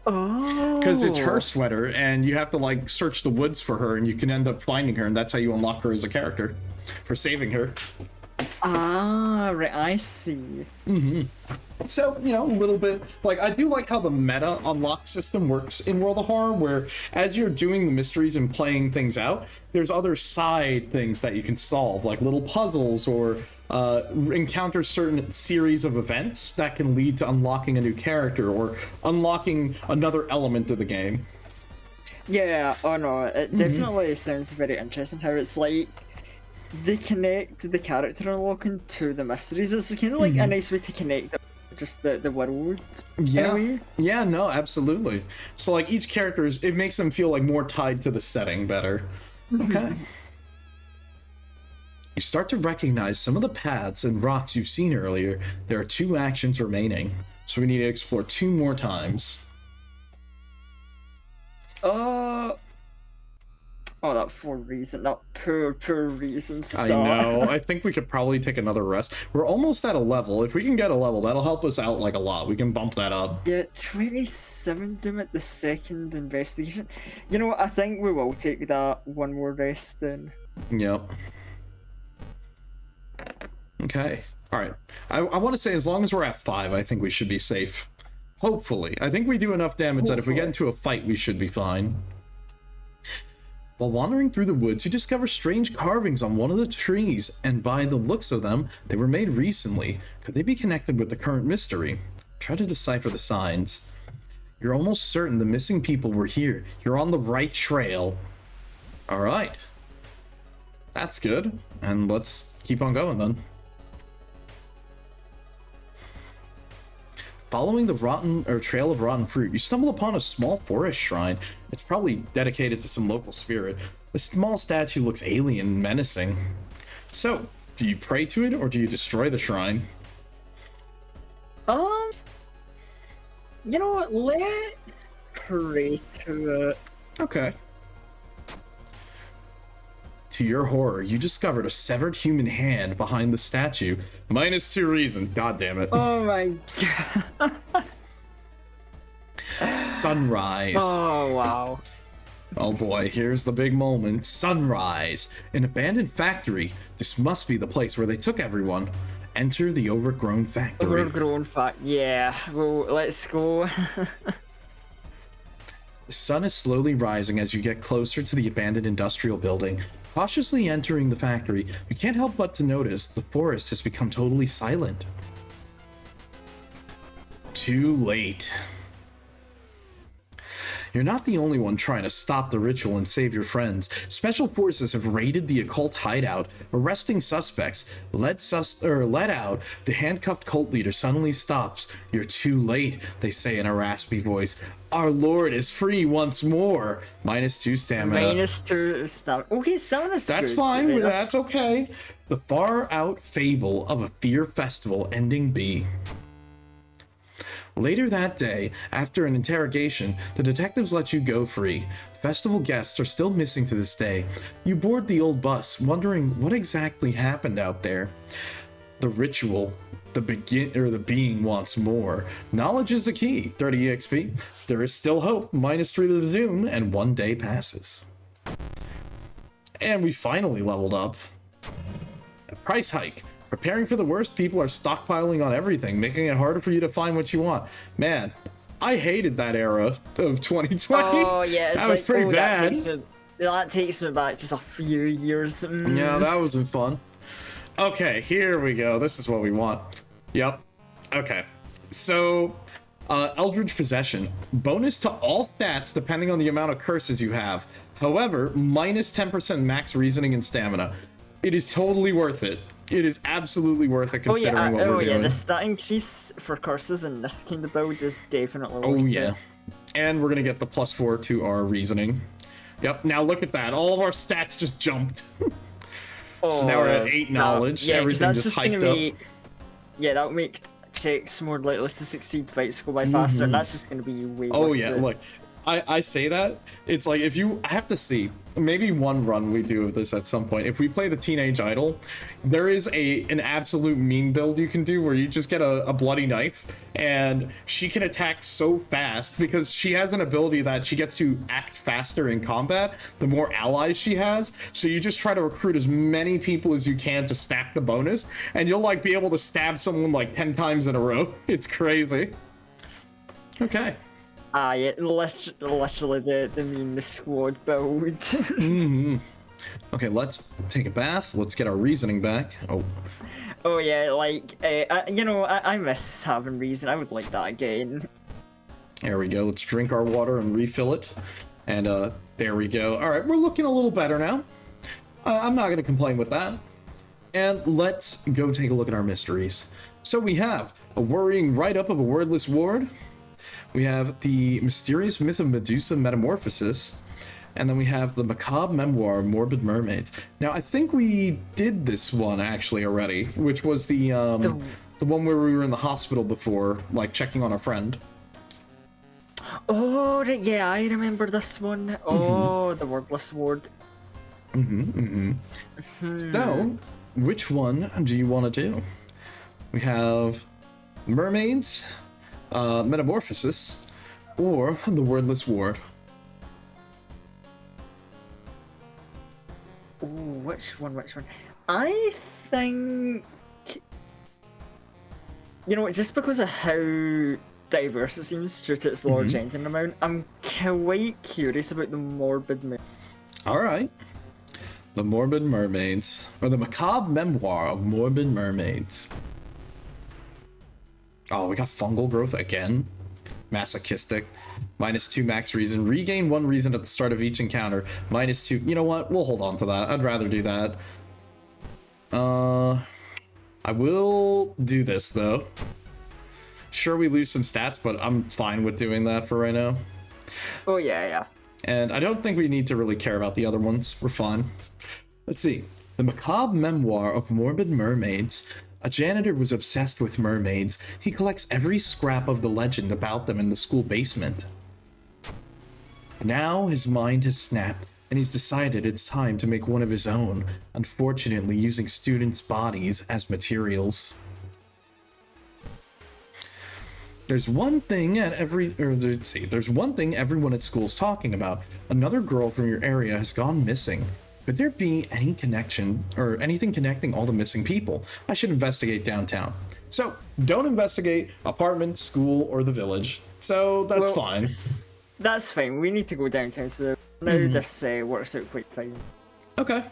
Oh. Because it's her sweater and you have to like search the woods for her and you can end up finding her and that's how you unlock her as a character for saving her. Ah, right, I see. So, you know, a little bit like I do like how the meta unlock system works in World of Horror, where as you're doing the mysteries and playing things out, there's other side things that you can solve, like little puzzles or encounter certain series of events that can lead to unlocking a new character or unlocking another element of the game. Yeah, oh no, it definitely sounds very interesting how it's like they connect the character unlocking to the mysteries. It's kind of like a nice way to connect just the world. Yeah, yeah, no, absolutely. So like each character it makes them feel like more tied to the setting better. Okay. You start to recognize some of the paths and rocks you've seen earlier. There are 2 actions remaining, so we need to explore 2 more times. Oh, that poor reason stuff. I know. I think we could probably take another rest. We're almost at a level. If we can get a level, that'll help us out like a lot. We can bump that up. Yeah, 27 doom at the second investigation. You know what? I think we will take that one more rest then. Yep. Okay. All right. I want to say as long as we're at 5, I think we should be safe. Hopefully. I think we do enough damage that if we get into a fight, we should be fine. While wandering through the woods, you discover strange carvings on one of the trees, and by the looks of them, they were made recently. Could they be connected with the current mystery? Try to decipher the signs. You're almost certain the missing people were here. You're on the right trail. All right. That's good. And let's keep on going then. Following the trail of rotten fruit, you stumble upon a small forest shrine. It's probably dedicated to some local spirit. The small statue looks alien and menacing. So, do you pray to it or do you destroy the shrine? You know what? Let's pray to it. Okay. To your horror, you discovered a severed human hand behind the statue. -2 reason. God damn it. Oh my god. Sunrise. Oh wow. Oh boy, here's the big moment. Sunrise. An abandoned factory. This must be the place where they took everyone. Enter the overgrown factory. Yeah, well, let's go. The sun is slowly rising as you get closer to the abandoned industrial building. Cautiously entering the factory, you can't help but to notice the forest has become totally silent. Too late. You're not the only one trying to stop the ritual and save your friends. Special forces have raided the occult hideout, arresting suspects. Let out, the handcuffed cult leader suddenly stops. You're too late, they say in a raspy voice. Our lord is free once more. -2 stamina. -2 stamina. Okay, stamina's That's good. fine, that's okay. The far out fable of a fear festival ending B. Later that day, after an interrogation, the detectives let you go free. Festival guests are still missing to this day. You board the old bus, wondering what exactly happened out there. The ritual, the being wants more. Knowledge is the key. 30 EXP. There is still hope. -3 to the zoom, and 1 day passes. And we finally leveled up. A price hike. Preparing for the worst, people are stockpiling on everything, making it harder for you to find what you want. Man, I hated that era of 2020. Oh yeah, that was pretty bad. That takes me back just a few years. Yeah, that wasn't fun. Okay, here we go. This is what we want. Yep. Okay. So, Eldritch Possession. Bonus to all stats depending on the amount of curses you have. However, minus 10% max reasoning and stamina. It is totally worth it. It is absolutely worth it considering what we're doing. Oh yeah, the stat increase for curses in this kind of build is definitely worth Oh yeah. it. And we're gonna get the +4 to our reasoning. Yep, now look at that. All of our stats just jumped. So now we're at 8 knowledge. Yeah, everything that's just gonna hyped up. Yeah, that'll make checks more likely to succeed, fights go by faster, and that's just gonna be way worth Yeah, it. look. I say that, it's like if you I have to see, maybe one run we do of this at some point. If we play the Teenage Idol, there is an absolute meme build you can do where you just get a bloody knife and she can attack so fast because she has an ability that she gets to act faster in combat the more allies she has. So you just try to recruit as many people as you can to stack the bonus, and you'll like be able to stab someone like 10 times in a row. It's crazy. Okay. Yeah, literally the meme, the squad build. Okay, let's take a bath. Let's get our reasoning back. Oh yeah, like, I miss having reason. I would like that again. There we go. Let's drink our water and refill it. And there we go. All right, we're looking a little better now. I'm not going to complain with that. And let's go take a look at our mysteries. So we have a worrying write-up of a wordless ward. We have the mysterious myth of Medusa metamorphosis. And then we have the macabre memoir of morbid mermaids. Now, I think we did this one actually already, which was the one where we were in the hospital before, like checking on our friend. Oh, yeah, I remember this one. Oh, the wordless ward. So, which one do you want to do? We have mermaids, metamorphosis, or the wordless ward. Ooh, which one? I think, just because of how diverse it seems due to its large engine amount, I'm quite curious about the morbid. Alright. The Morbid Mermaids, or the Macabre Memoir of Morbid Mermaids. Oh, we got fungal growth again. Masochistic. -2 max reason. Regain 1 reason at the start of each encounter. -2. You know what? We'll hold on to that. I'd rather do that. I will do this, though. Sure, we lose some stats, but I'm fine with doing that for right now. Oh, yeah. And I don't think we need to really care about the other ones. We're fine. Let's see. The Macabre Memoir of Morbid Mermaids. A janitor was obsessed with mermaids. He collects every scrap of the legend about them in the school basement. Now his mind has snapped, and he's decided it's time to make one of his own, unfortunately using students' bodies as materials. There's one thing there's one thing everyone at school's talking about. Another girl from your area has gone missing. Could there be any connection or anything connecting all the missing people? I should investigate downtown. So don't investigate apartment, school, or the village. So that's fine. That's fine. We need to go downtown, so now this works out quite fine. Okay,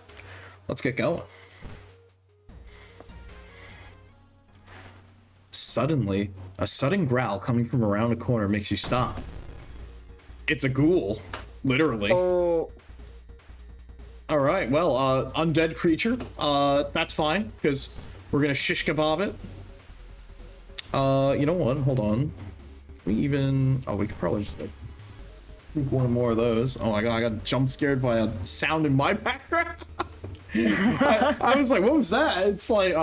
let's get going. Suddenly, a sudden growl coming from around a corner makes you stop. It's a ghoul, literally. Oh. Alright, well, undead creature. That's fine, because we're gonna shish kebab it. You know what? Hold on. We could probably just, like, make one more of those. Oh my god, I got jump scared by a sound in my background. I was like, what was that? It's like,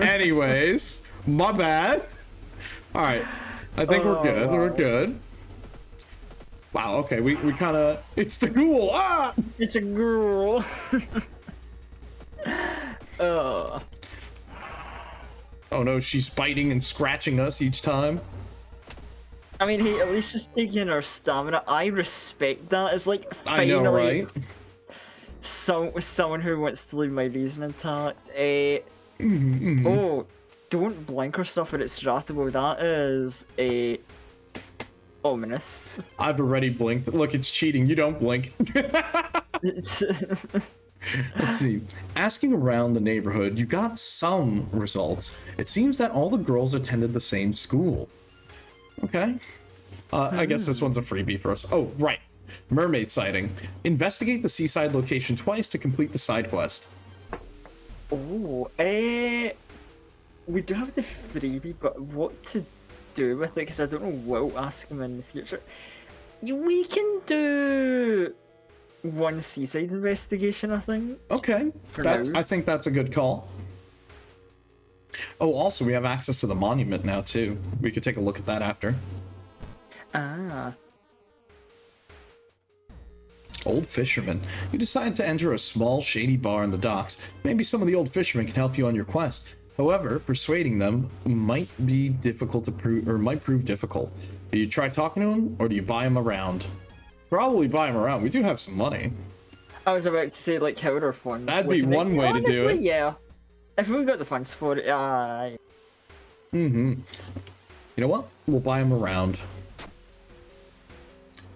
anyways, my bad. Alright, I think we're good. We're good. Wow, okay, we kind of... It's the ghoul! Ah! It's a ghoul! Oh no, she's biting and scratching us each time. I mean, hey, at least she's taking her stamina. I respect that. It's like, finally, I know, right? Someone who wants to leave my reason intact. Oh, don't blink or stuff when it's draftable. That is ominous. I've already blinked. Look, it's cheating. You don't blink. Let's see. Asking around the neighborhood, you got some results. It seems that all the girls attended the same school. Okay. I guess this one's a freebie for us. Oh, right. Mermaid sighting. Investigate the seaside location twice to complete the side quest. Oh, we do have the freebie, but what to do with it? Because I don't know what I'll ask him in the future. We can do one seaside investigation, I think. Okay, I think that's a good call. Oh, also, we have access to the monument now, too. We could take a look at that after. Ah. Old fisherman. You decide to enter a small, shady bar in the docks. Maybe some of the old fishermen can help you on your quest. However, persuading them might be difficult to prove, or might prove difficult. Do you try talking to them, or do you buy them around? Probably buy them around. We do have some money. I was about to say, like, how are our funds? That'd be one way to do it. Yeah. If we got the funds for it, You know what? We'll buy them around.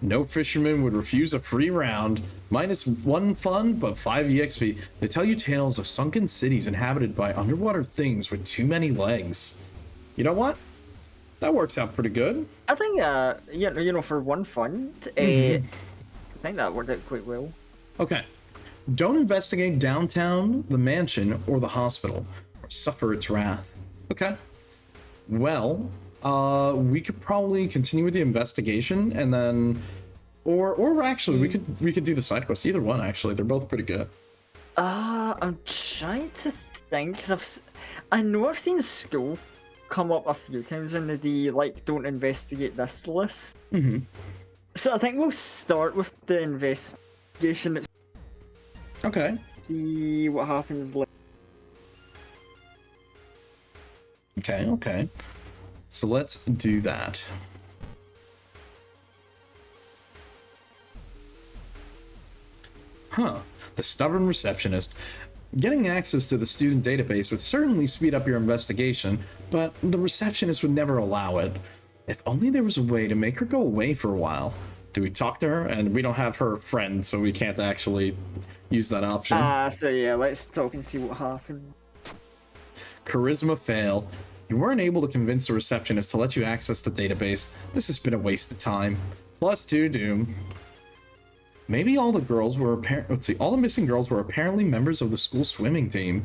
No fisherman would refuse a free round. -1 fun, but 5 EXP. They tell you tales of sunken cities inhabited by underwater things with too many legs. You know what? That works out pretty good. I think, you know, for 1 fund, I think that worked out quite well. Okay. Don't investigate downtown, the mansion, or the hospital, or suffer its wrath. Okay. Well, we could probably continue with the investigation, and then, or actually, we could do the side quest. Either one, actually, they're both pretty good. I'm trying to think, because I know I've seen school come up a few times in the like, don't investigate this list. So I think we'll start with the investigation. Okay. See what happens later. Okay. So let's do that. Huh. The stubborn receptionist. Getting access to the student database would certainly speed up your investigation, but the receptionist would never allow it. If only there was a way to make her go away for a while. Do we talk to her? And we don't have her friend, so we can't actually use that option. So yeah, let's talk and see what happens. Charisma fail. You weren't able to convince the receptionist to let you access the database. This has been a waste of time. +2 doom. Maybe all the girls were all the missing girls were apparently members of the school swimming team.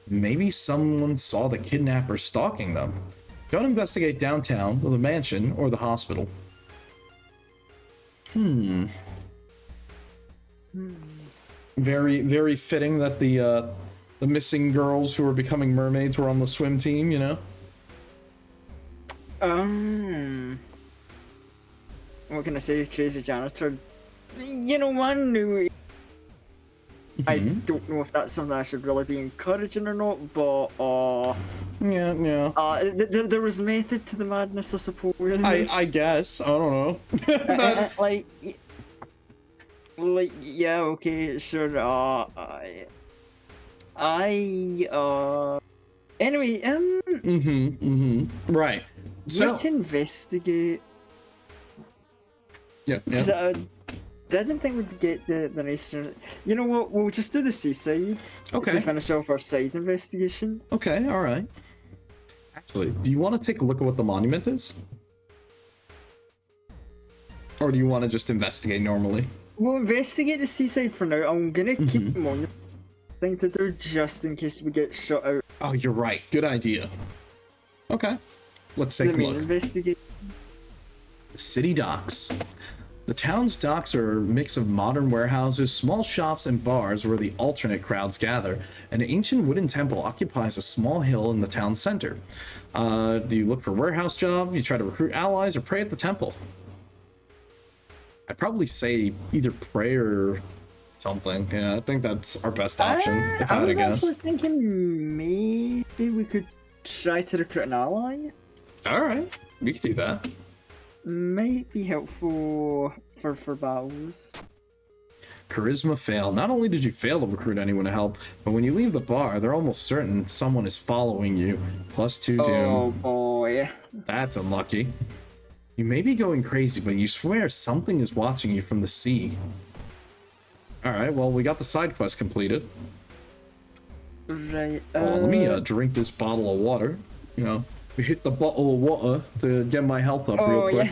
Maybe someone saw the kidnapper stalking them. Don't investigate downtown, or the mansion, or the hospital. Very, very fitting that the missing girls who were becoming mermaids were on the swim team, you know? What can I say? Crazy janitor. You know, man, knew. I don't know if that's something I should really be encouraging or not, but yeah. There was method to the madness, I suppose. I guess. I don't know. like yeah, okay, sure. Anyway, right. So let's investigate. Yeah. I didn't think we'd get the nice. You know what? We'll just do the seaside. Okay. To finish off our side investigation. Okay. All right. Actually, do you want to take a look at what the monument is, or do you want to just investigate normally? We'll investigate the seaside for now. I'm gonna keep the monument thing to do just in case we get shut out. Oh, you're right. Good idea. Okay. Let's take a look. Investigate. The city docks. The town's docks are a mix of modern warehouses, small shops, and bars where the alternate crowds gather. An ancient wooden temple occupies a small hill in the town center. Do you look for a warehouse job? You try to recruit allies, or pray at the temple? I'd probably say either pray or something. Yeah, I think that's our best option. If I had to guess. I was actually thinking maybe we could try to recruit an ally. All right, we could do that. Might be helpful for battles. Charisma fail. Not only did you fail to recruit anyone to help, but when you leave the bar, they're almost certain someone is following you. +2 doom. Oh boy. That's unlucky. You may be going crazy, but you swear something is watching you from the sea. All right, well, we got the side quest completed. Right. Well, let me drink this bottle of water. You know, we hit the bottle of water to get my health up real quick.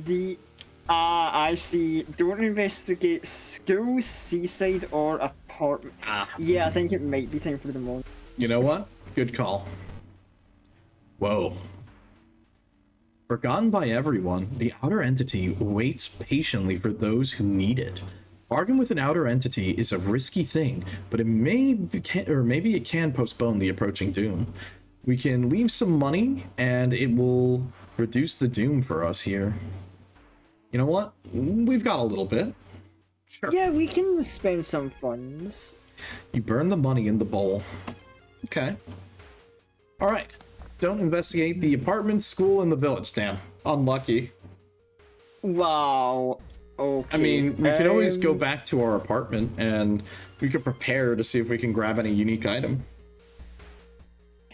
Yeah. I see. Don't investigate school, seaside, or apartment. Yeah, I think it might be time for the moment. You know what? Good call. Whoa. Forgotten by everyone, the outer entity waits patiently for those who need it. Bargain with an outer entity is a risky thing, but maybe it can postpone the approaching doom. We can leave some money, and it will reduce the doom for us here. You know what? We've got a little bit. Sure. Yeah, we can spend some funds. You burn the money in the bowl. Okay. All right. Don't investigate the apartment, school, and the village. Damn. Unlucky. Wow. Okay. I mean, we could always go back to our apartment and we could prepare to see if we can grab any unique item.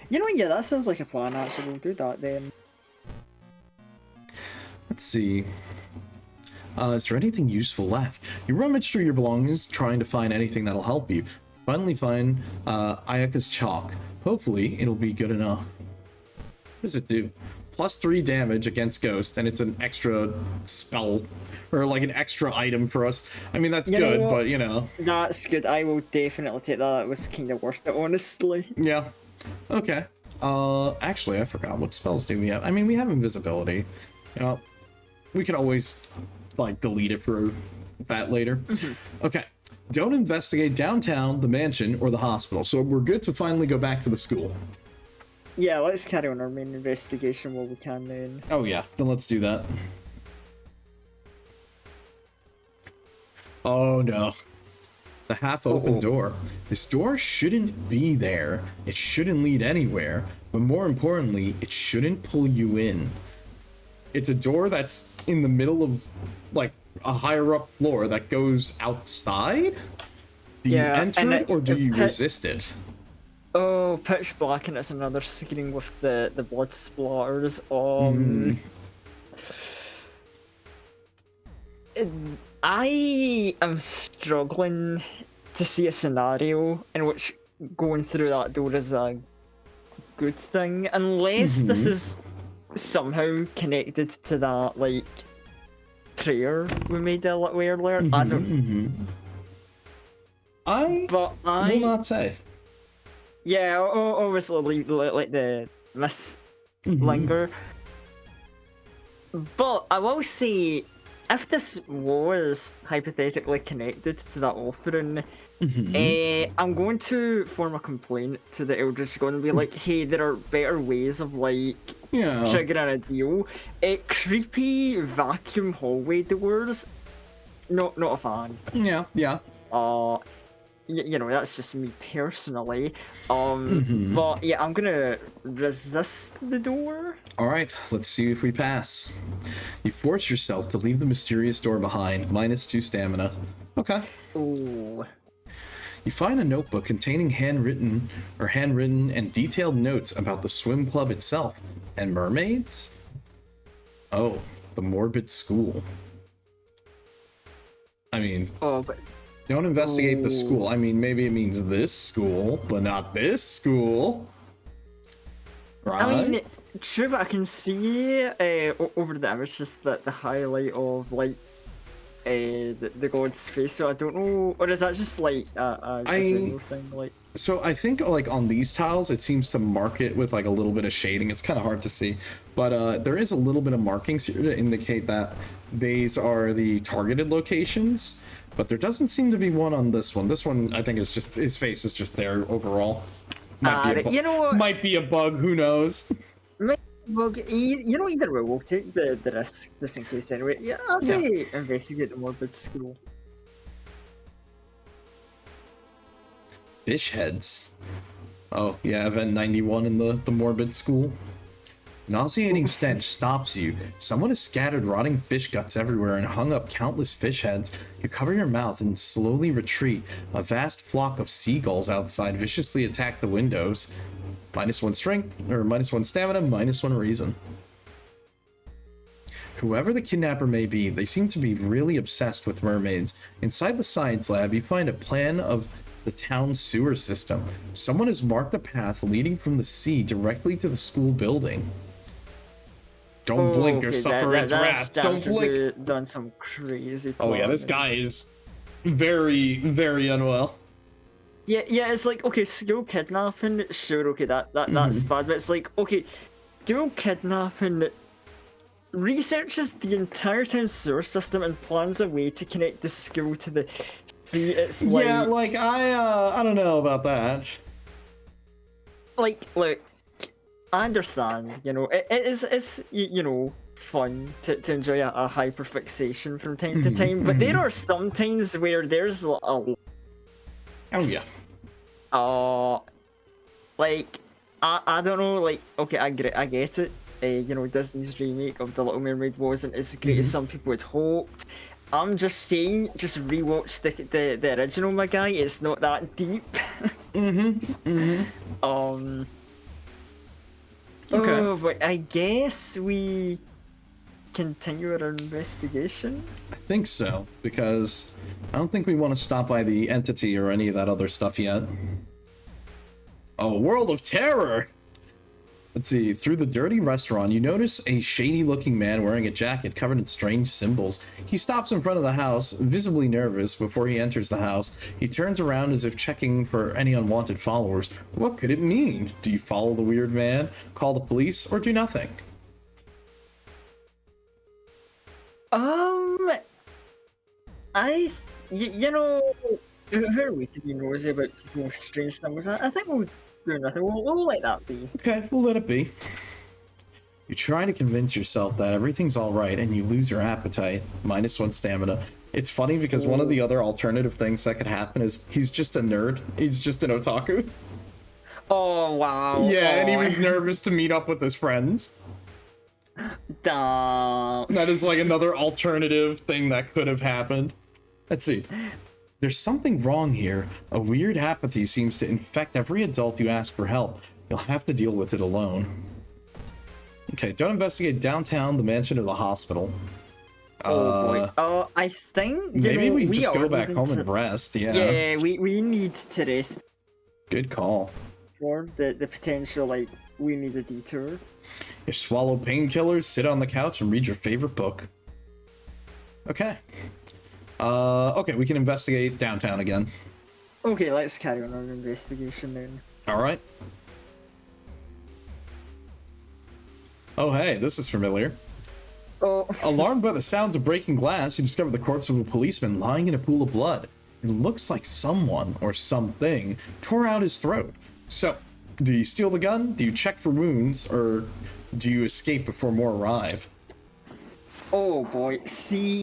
You know what? Yeah, that sounds like a plan, actually. We'll do that then. Let's see. Is there anything useful left? You rummage through your belongings, trying to find anything that'll help you. Finally find Ayaka's chalk. Hopefully, it'll be good enough. What does it do? +3 damage against ghost, and it's an extra spell, or like an extra item for us. I mean, that's good, but you know. That's good. I will definitely take that. That was kind of worth it, honestly. Yeah. Okay. Actually, I forgot what spells do we have. I mean, we have invisibility. You know, we can always like delete it for that later. Okay. Don't investigate downtown, the mansion, or the hospital. So we're good to finally go back to the school. Yeah, let's carry on our main investigation while we can then. Oh yeah, then let's do that. Oh no. The half-open door. This door shouldn't be there. It shouldn't lead anywhere. But more importantly, it shouldn't pull you in. It's a door that's in the middle of, like, a higher-up floor that goes outside? Do you enter it, or do you resist it? Oh, pitch black, and it's another screen with the blood splatters. I am struggling to see a scenario in which going through that door is a good thing, unless this is somehow connected to that, like, prayer we made a little earlier. I don't. I will not say. Yeah, obviously, like the mist linger. But I will say, if this was hypothetically connected to that offering, I'm going to form a complaint to the Eldritch God and be like, hey, there are better ways of, like, triggering a deal. Creepy vacuum hallway doors, not a fan. Yeah. You know, that's just me personally. But yeah, I'm gonna resist the door. Alright, let's see if we pass. You force yourself to leave the mysterious door behind, -2 stamina. Okay. Ooh. You find a notebook containing handwritten and detailed notes about the swim club itself. And mermaids? Oh, the morbid school. I mean... but... Don't investigate the school. I mean, maybe it means this school, but not this school. Right? I mean, true, but I can see over the image just the highlight of, like, the god's face, so I don't know, or is that just, like, a general thing, like... So I think, like, on these tiles, it seems to mark it with, like, a little bit of shading. It's kind of hard to see, but there is a little bit of markings here to indicate that these are the targeted locations. But there doesn't seem to be one on this one. This one, I think, is just his face is just there overall. Might be a bug. Who knows? Well, you know, either way, we'll take the risk just in case anyway. Yeah, I'll say investigate the morbid school. Fish heads. Oh yeah, event 91 in the morbid school. Nauseating stench stops you. Someone has scattered rotting fish guts everywhere and hung up countless fish heads. You cover your mouth and slowly retreat. A vast flock of seagulls outside viciously attack the windows. -1 strength, or -1 stamina, -1 reason. Whoever the kidnapper may be, they seem to be really obsessed with mermaids. Inside the science lab, you find a plan of the town sewer system. Someone has marked a path leading from the sea directly to the school building. Don't blink or suffer its wrath. Don't blink. Done some crazy. Oh yeah, this guy is very, very unwell. Yeah, it's like, okay, school kidnapping, sure, okay, that's bad, but it's like, okay, school kidnapping researches the entire town sewer system and plans a way to connect the school to the sea. It's like, yeah, like I don't know about that. Like, look, I understand, you know, it's you know, fun to enjoy a hyperfixation from time to time, but there are some times where there's a yeah. Like, I don't know, like, okay, I get it. You know, Disney's remake of The Little Mermaid wasn't as great as some people had hoped. I'm just saying, just rewatch the original, my guy. It's not that deep. Okay. Oh, but I guess we continue our investigation. I think so, because I don't think we want to stop by the entity or any of that other stuff yet. Oh, World of Terror! Let's see, through the dirty restaurant, you notice a shady-looking man wearing a jacket covered in strange symbols. He stops in front of the house, visibly nervous before he enters the house. He turns around as if checking for any unwanted followers. What could it mean? Do you follow the weird man, call the police, or do nothing? You know, who are we to be nosy about people with strange things? I think we'll do nothing. We'll let that be. Okay, we'll let it be. You try to convince yourself that everything's alright and you lose your appetite, -1 stamina. It's funny because one of the other alternative things that could happen is he's just a nerd. He's just an otaku. Oh, wow. Yeah, and he was nervous to meet up with his friends. Damn. That is like another alternative thing that could have happened. Let's see. There's something wrong here. A weird apathy seems to infect every adult you ask for help. You'll have to deal with it alone. Okay, don't investigate downtown, the mansion, or the hospital. Oh boy. I think maybe we just go back home and rest. Yeah, we need to rest. Good call. For the potential, like, we need a detour. You swallow painkillers, sit on the couch, and read your favorite book. Okay. Okay, we can investigate downtown again. Okay, let's carry on our investigation then. Alright. Oh hey, this is familiar. Oh. Alarmed by the sounds of breaking glass, you discover the corpse of a policeman lying in a pool of blood. It looks like someone, or something, tore out his throat. So, do you steal the gun? Do you check for wounds? Or do you escape before more arrive? Oh boy, see...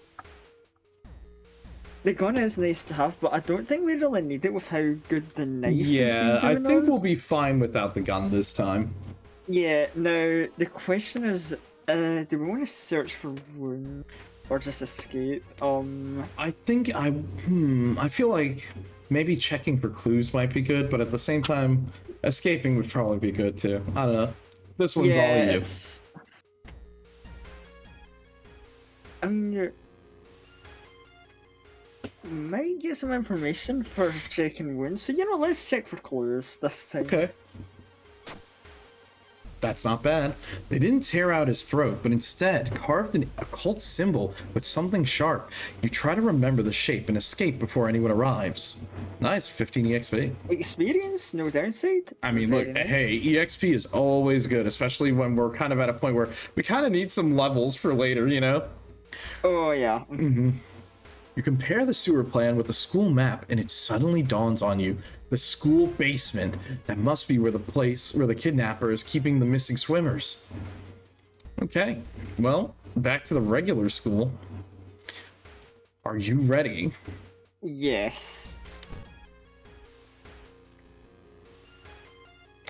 The gun is nice to have, but I don't think we really need it with how good the knife has Yeah, been I doing think us. we'll be fine without the gun this time. Yeah, now, the question is, do we want to search for wounds or just escape? I think I feel like maybe checking for clues might be good, but at the same time, escaping would probably be good too. I don't know. This one's all you. It's... I mean, might get some information for checking wounds, so you know, let's check for clues this time. Okay. That's not bad. They didn't tear out his throat, but instead carved an occult symbol with something sharp. You try to remember the shape and escape before anyone arrives. Nice, 15 EXP. Experience, no downside. I mean, Very look, nice. hey, EXP is always good, especially when we're kind of at a point where we kind of need some levels for later, you know? Oh yeah. You compare the sewer plan with the school map, and it suddenly dawns on you. The school basement. That must be where the kidnapper is keeping the missing swimmers. Okay, well, back to the regular school. Are you ready? Yes.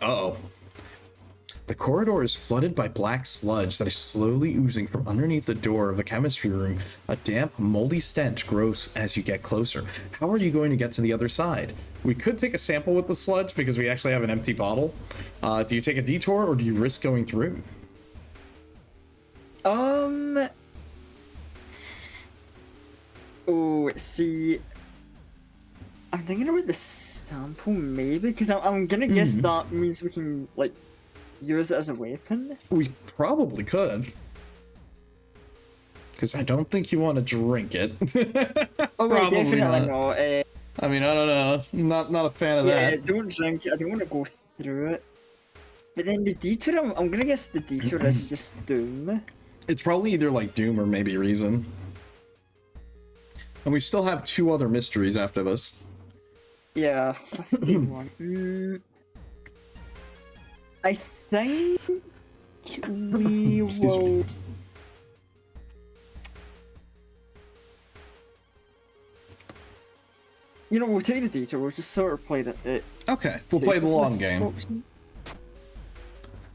Uh-oh. The corridor is flooded by black sludge that is slowly oozing from underneath the door of the chemistry room. A damp, moldy stench grows as you get closer. How are you going to get to the other side? We could take a sample with the sludge because we actually have an empty bottle. Do you take a detour or do you risk going through? Oh, see, I'm thinking about the sample maybe, because I'm gonna guess that means we can like use it as a weapon. We probably could. Because I don't think you want to drink it. Oh wait, definitely not. I mean, I don't know. Not a fan of Yeah, that. don't drink it. I don't want to go through it. But then the detour, I'm gonna guess the detour is just Doom. It's probably either like Doom or maybe Reason. And we still have 2 other mysteries after this. Yeah, 51. I think we will. You know, we'll take the detour. We'll just sort of play the. Okay, we'll play the long game. Option.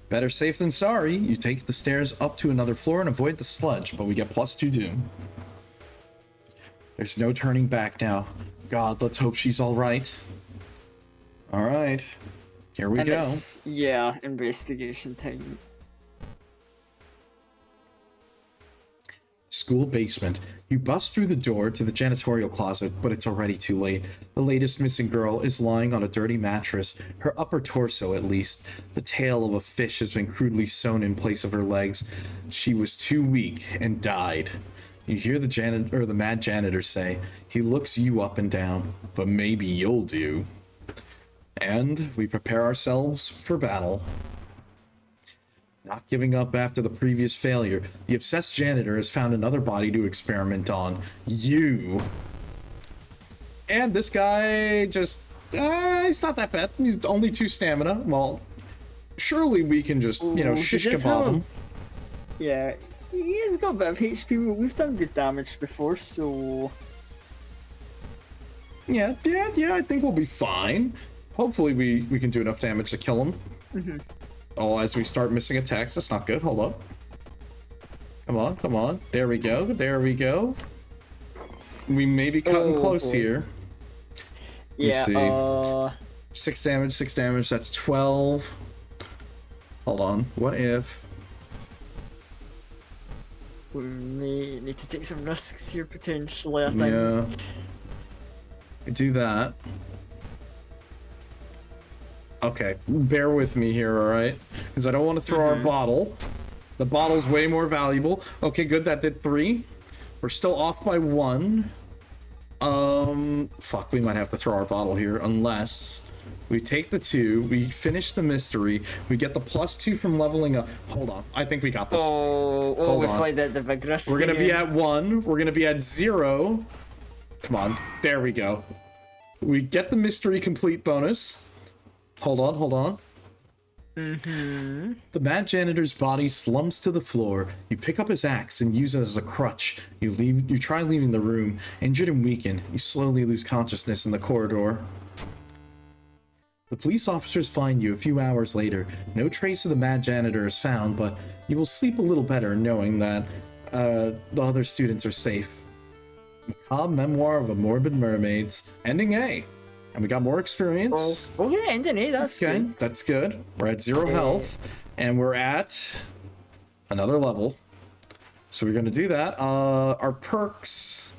Better safe than sorry. You take the stairs up to another floor and avoid the sludge, but we get +2 Doom. There's no turning back now. God, let's hope she's alright. Alright. Here we go. Yeah, investigation time. School basement. You bust through the door to the janitorial closet, but it's already too late. The latest missing girl is lying on a dirty mattress, her upper torso at least. The tail of a fish has been crudely sewn in place of her legs. She was too weak and died. You hear the mad janitor say, "He looks you up and down, but maybe you'll do." And we prepare ourselves for battle. Not giving up after the previous failure, the obsessed janitor has found another body to experiment on. You. And this guy just... he's not that bad. He's only 2 stamina. Well, surely we can just, you know, shish kebab him. Yeah, he has got a bit of HP, but we've done good damage before, so... Yeah, I think we'll be fine. Hopefully we can do enough damage to kill him. Oh, as we start missing attacks, that's not good. Hold up. Come on. There we go. We may be cutting close here. Yeah, see. 6 damage, that's 12. Hold on, what if... We may need to take some risks here, potentially, I think. Yeah. Do that. Okay, bear with me here, alright? Because I don't want to throw our bottle. The bottle's way more valuable. Okay, good, that did 3. We're still off by 1. Fuck, we might have to throw our bottle here, unless we take the 2, we finish the mystery, we get the +2 from leveling up. Hold on, I think we got this. Hold we played the vigorous. We're gonna be at 1, we're gonna be at 0. Come on, there we go. We get the mystery complete bonus. Hold on. The mad janitor's body slumps to the floor. You pick up his axe and use it as a crutch. You try leaving the room. Injured and weakened, you slowly lose consciousness in the corridor. The police officers find you a few hours later. No trace of the mad janitor is found, but you will sleep a little better knowing that the other students are safe. Macabre Memoir of a Morbid Mermaid's. Ending A. And we got more experience. Oh yeah, ending A, that's okay, good. That's good. We're at 0 health. And we're at another level. So we're going to do that. Our perks...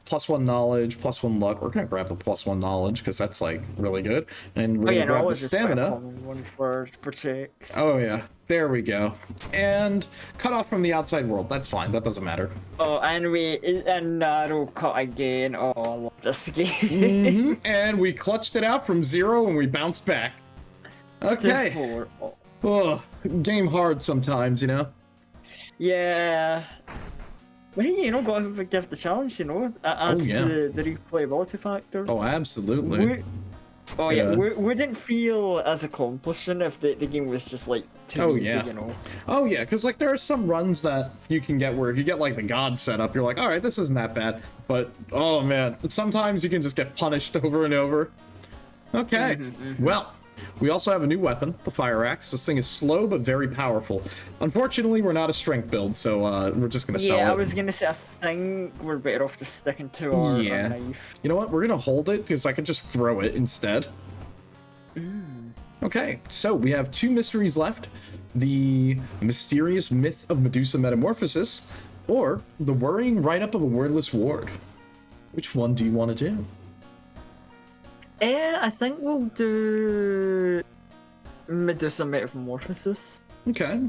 +1 knowledge, +1 luck. We're gonna grab the +1 knowledge because that's like really good. And we're gonna grab the stamina. One for checks. Oh yeah, there we go. And cut off from the outside world. That's fine. That doesn't matter. Oh, and narrow cut again. Oh, I love this game. And we clutched it out from 0 and we bounced back. Okay. Oh, game hard sometimes, you know. Yeah. Well, you know, gotta give the challenge, you know, adds to the replayability factor. Oh, absolutely. We didn't feel as accomplishing if the game was just like too easy, you know. Oh yeah, because like there are some runs that you can get where if you get like the god setup, you're like, all right, this isn't that bad. But oh man, sometimes you can just get punished over and over. Okay, well. We also have a new weapon, the fire axe. This thing is slow but very powerful. Unfortunately, we're not a strength build, so we're just gonna sell it. Yeah, I was gonna say, I think we're better off just sticking to our knife. You know what? We're gonna hold it because I could just throw it instead. Okay, so we have 2 mysteries left: the mysterious myth of Medusa metamorphosis, or the worrying write-up of a wordless ward. Which one do you want to do? I think we'll do Medusa Metamorphosis. Okay.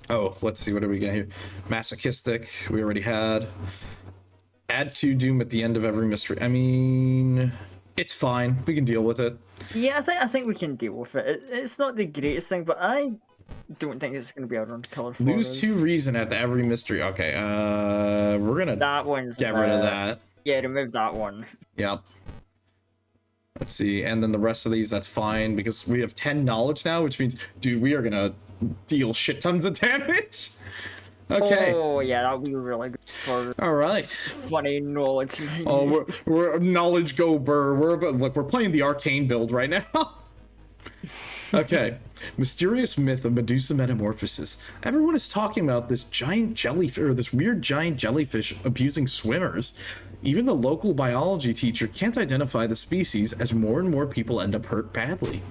Oh, let's see, what do we get here? Masochistic, we already had. Add 2 Doom at the end of every mystery. I mean, it's fine. We can deal with it. Yeah, I think we can deal with it. It's not the greatest thing, but I don't think it's going to be a run color for Lose us. 2 reason at the every mystery. Okay, we're gonna That one's get rid of that. Yeah, remove that one. Yep. Let's see, and then the rest of these, that's fine, because we have 10 knowledge now, which means, dude, we are gonna deal shit tons of damage. Okay. Oh, yeah, that would be really good for Alright. funny knowledge. Oh, we're knowledge go burr. We're playing the arcane build right now. Okay. Mysterious myth of Medusa Metamorphosis. Everyone is talking about this giant jellyfish, or this weird giant jellyfish abusing swimmers. Even the local biology teacher can't identify the species, as more and more people end up hurt badly.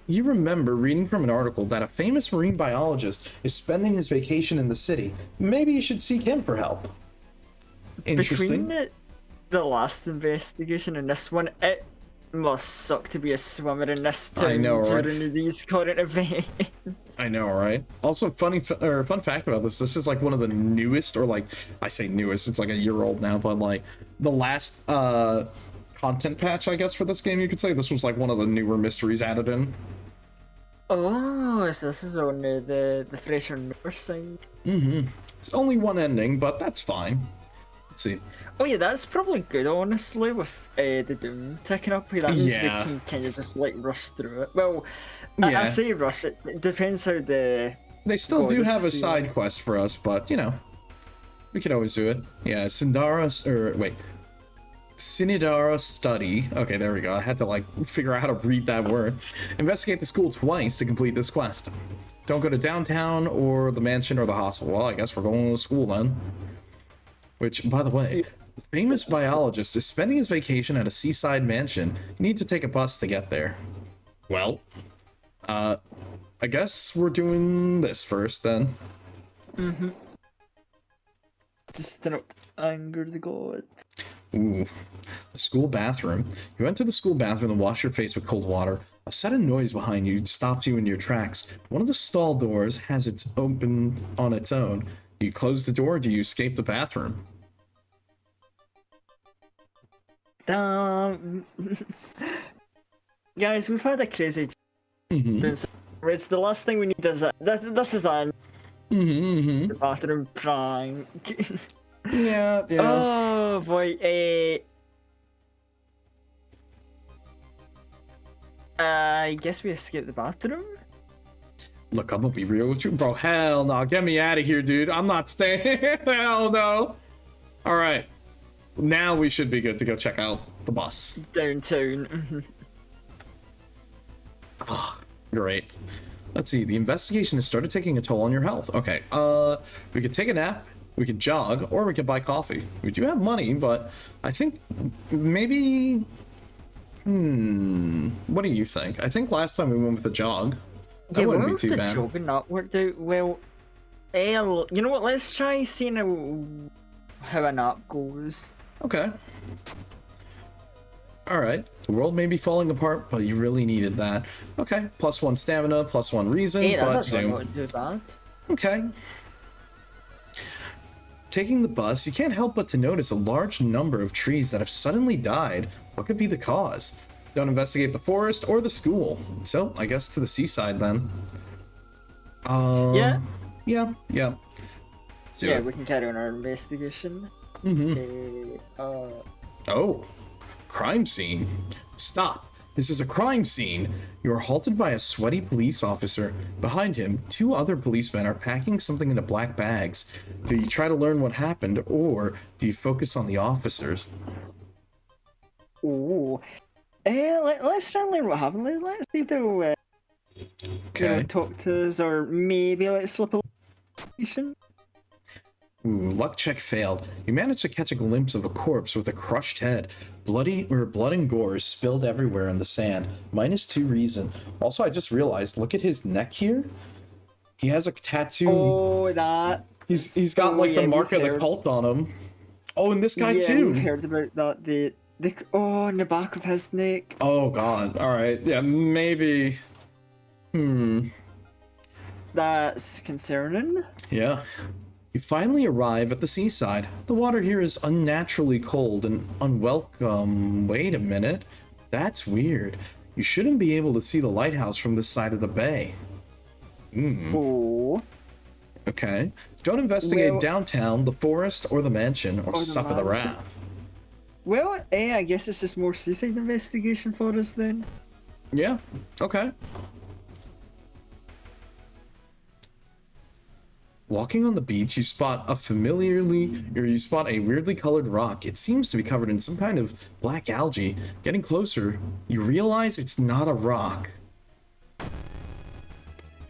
You remember reading from an article that a famous marine biologist is spending his vacation in the city. Maybe you should seek him for help. Interesting. Between the last investigation and this one, it must suck to be a swimmer in this town I know, right? during these current events. I know, right? Also, fun fact about this is like one of the newest, or like, I say newest, it's like a year old now, but like the last content patch, I guess, for this game, you could say. This was like one of the newer mysteries added in. Oh, so this is on the fresher newer side. Mm-hmm. It's only one ending, but that's fine. Let's see. Oh yeah, that's probably good, honestly, with the Doom ticking up. That means we can kind of just like rush through it. Well, I say rush, it depends how the... They still do have a side quest for us, but, you know, we could always do it. Yeah, Sinidara study. Okay, there we go. I had to like figure out how to read that word. Investigate the school twice to complete this quest. Don't go to downtown or the mansion or the hospital. Well, I guess we're going to the school then. Which, by the way, the famous biologist is spending his vacation at a seaside mansion. You need to take a bus to get there. Well, I guess we're doing this first then. Mm-hmm. Just to anger the god. Ooh, the school bathroom. You enter the school bathroom and wash your face with cold water. A sudden noise behind you stops you in your tracks. One of the stall doors has its open on its own. Do you close the door or do you escape the bathroom? Guys, we've had a crazy... It's the last thing we need is this is a bathroom prank. Yeah. Oh boy, I guess we escaped the bathroom? Look, I'm gonna be real with you, bro. Hell no, get me out of here, dude. I'm not staying. Hell no. Alright. Now we should be good to go check out the bus. Downtown. Oh, great. Let's see, the investigation has started taking a toll on your health. Okay, we could take a nap, we could jog, or we could buy coffee. We do have money, but I think maybe... what do you think? I think last time we went with the jog. That wouldn't be too bad. Jog and not worked out well. You know what, let's try seeing how a nap goes. Okay. Alright. The world may be falling apart, but you really needed that. Okay. +1 stamina, +1 reason, Hey, that's but actually not too bad. Okay. Taking the bus, you can't help but to notice a large number of trees that have suddenly died. What could be the cause? Don't investigate the forest or the school. So, I guess to the seaside then. Yeah. Yeah. Let's do it. We can carry on our investigation. Oh, crime scene. Stop. This is a crime scene. You are halted by a sweaty police officer. Behind him, 2 other policemen are packing something into black bags. Do you try to learn what happened, or do you focus on the officers? Ooh. Let's try and learn what happened. Let's see if they'll talk to us, or maybe let's slip a location. Ooh, luck check failed. You managed to catch a glimpse of a corpse with a crushed head. Blood and gore is spilled everywhere in the sand. -2 reason. Also, I just realized, look at his neck here. He has a tattoo. Oh, that. He's got like the mark of the cult on him. Oh, and this guy too. We heard about that. The on the back of his neck. Oh god. All right. Yeah, maybe. That's concerning. Yeah. You finally arrive at the seaside. The water here is unnaturally cold and unwelcome. Wait a minute. That's weird. You shouldn't be able to see the lighthouse from this side of the bay. Oh. Okay. Don't investigate downtown, the forest, or the mansion, or suffer the wrath. Well, I guess it's just more seaside investigation for us then. Yeah. Okay. Walking on the beach, you spot a weirdly colored rock. It seems to be covered in some kind of black algae. Getting closer, you realize it's not a rock.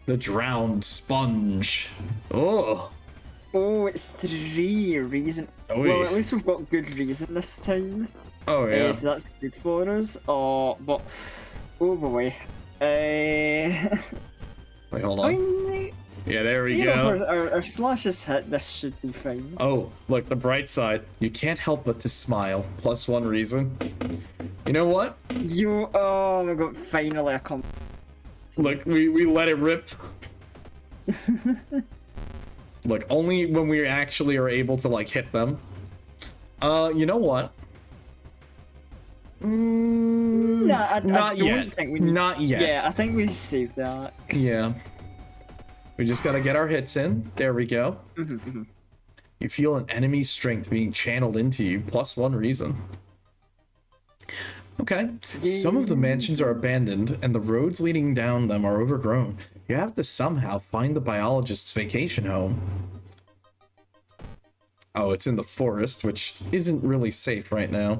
The drowned sponge. Oh. Oh, it's 3 reason. Oh, well, at least we've got good reason this time. Oh yeah. So that's good for us. Oh, but oh boy. Wait, hold on. I mean, yeah, there we go. go. Our slashes hit. This should be fine. Oh, look, the bright side. You can't help but to smile. +1 reason. You know what? Oh my god! Finally, I come. Look, we let it rip. Look, only when we actually are able to like hit them. You know what? I not don't yet. think we Not yet. Yeah, I think we saved that. Yeah. We just gotta get our hits in. There we go. You feel an enemy's strength being channeled into you. +1 reason. Okay. Some of the mansions are abandoned, and the roads leading down them are overgrown. You have to somehow find the biologist's vacation home. Oh, it's in the forest, which isn't really safe right now.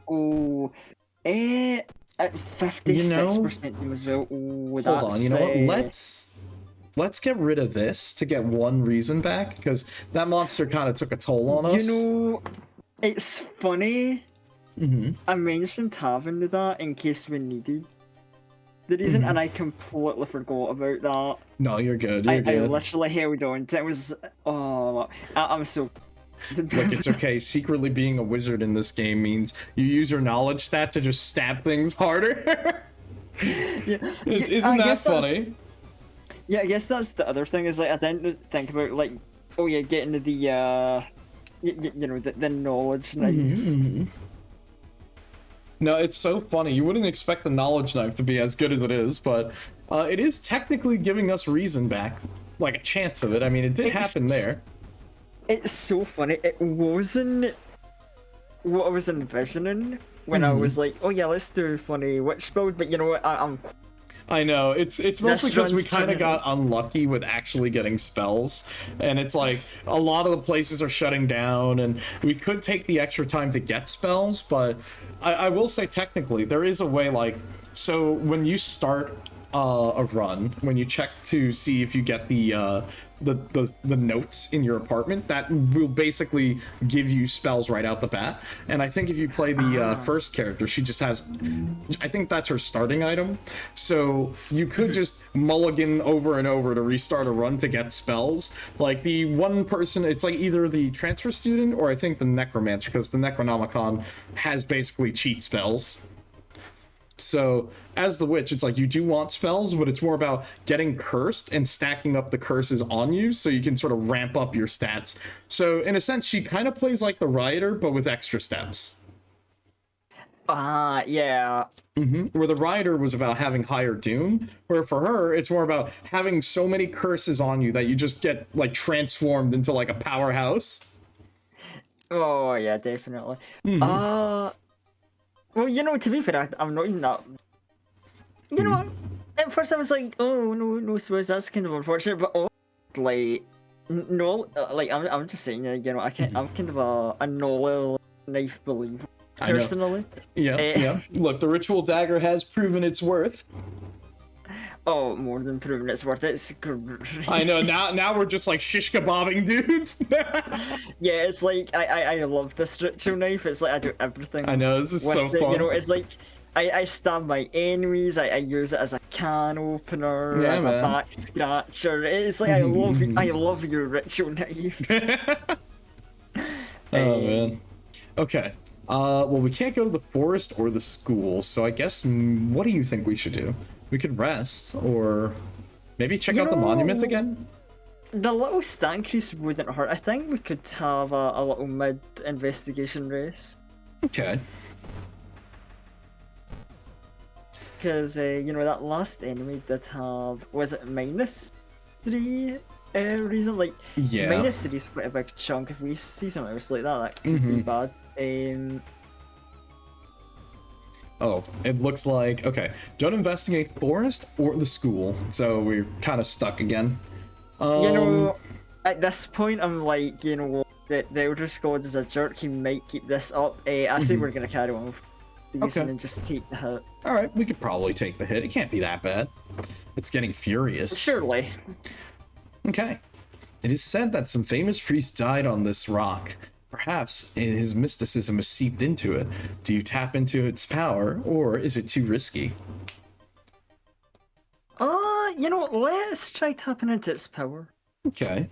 Oh, at 56% as well. Ooh, hold on, you know what? Let's get rid of this to get 1 reason back, because that monster kind of took a toll on us. You know, it's funny. I mentioned having that in case we needed the reason, and I completely forgot about that. No, you're good. You're good. I literally held on to it. It was I'm so. Look, it's okay. Secretly being a wizard in this game means you use your knowledge stat to just stab things harder. Isn't that funny? Yeah, I guess that's the other thing. Is like I didn't think about like, oh yeah, getting the you know the knowledge knife. No, it's so funny. You wouldn't expect the knowledge knife to be as good as it is, but it is technically giving us reason back, like a chance of it. I mean, it did happen there. It's so funny. It wasn't what I was envisioning when I was like, oh yeah, let's do a funny witch build. But you know what? I know, it's mostly because we kind of got unlucky with actually getting spells, and it's like a lot of the places are shutting down, and we could take the extra time to get spells, but I will say technically there is a way, like, so when you start a run, when you check to see if you get the notes in your apartment, that will basically give you spells right out the bat. And I think if you play the first character, she just has, I think that's her starting item, so you could just mulligan over and over to restart a run to get spells. Like the one person, it's like either the transfer student or I think the necromancer, because the Necronomicon has basically cheat spells. So as the witch, it's like you do want spells, but it's more about getting cursed and stacking up the curses on you so you can sort of ramp up your stats. So in a sense, she kind of plays like the rioter, but with extra steps. Yeah. Where the rioter was about having higher doom, where for her, it's more about having so many curses on you that you just get like transformed into like a powerhouse. Oh yeah, definitely. Well, you know, to be fair, I'm not even that. You know, at first I was like, oh no, suppose that's kind of unfortunate, but like, no, like I'm just saying, you know, I'm kind of a no knife believer personally. Yeah. Look, the ritual dagger has proven its worth. Oh, more than proven its worth. It's great. I know. Now we're just like shish kebabbing dudes. Yeah, it's like I love this ritual knife. It's like I do everything. I know, this is so fun. You know, it's like I stab my enemies. I use it as a can opener, Yeah, as man. a back scratcher. It's like I love your ritual knife. Oh man. Okay. Well, we can't go to the forest or the school, so I guess what do you think we should do? We could rest, or maybe check out the monument again. The little stat increase wouldn't hurt. I think we could have a little mid investigation race. Okay. Because that last enemy did have, was it -3 reason? Like Yeah. -3 is quite a big chunk. If we see something else like that could be bad. Oh, it looks like, okay, don't investigate forest or the school, so we're kind of stuck again. At this point, I'm like, the Elder Scrolls is a jerk. He might keep this up. I say we're gonna carry on with these and just take the hit. All right, we could probably take the hit. It can't be that bad. It's getting furious. Surely. Okay. It is said that some famous priest died on this rock. Perhaps his mysticism has seeped into it. Do you tap into its power, or is it too risky? Let's try tapping into its power. Okay.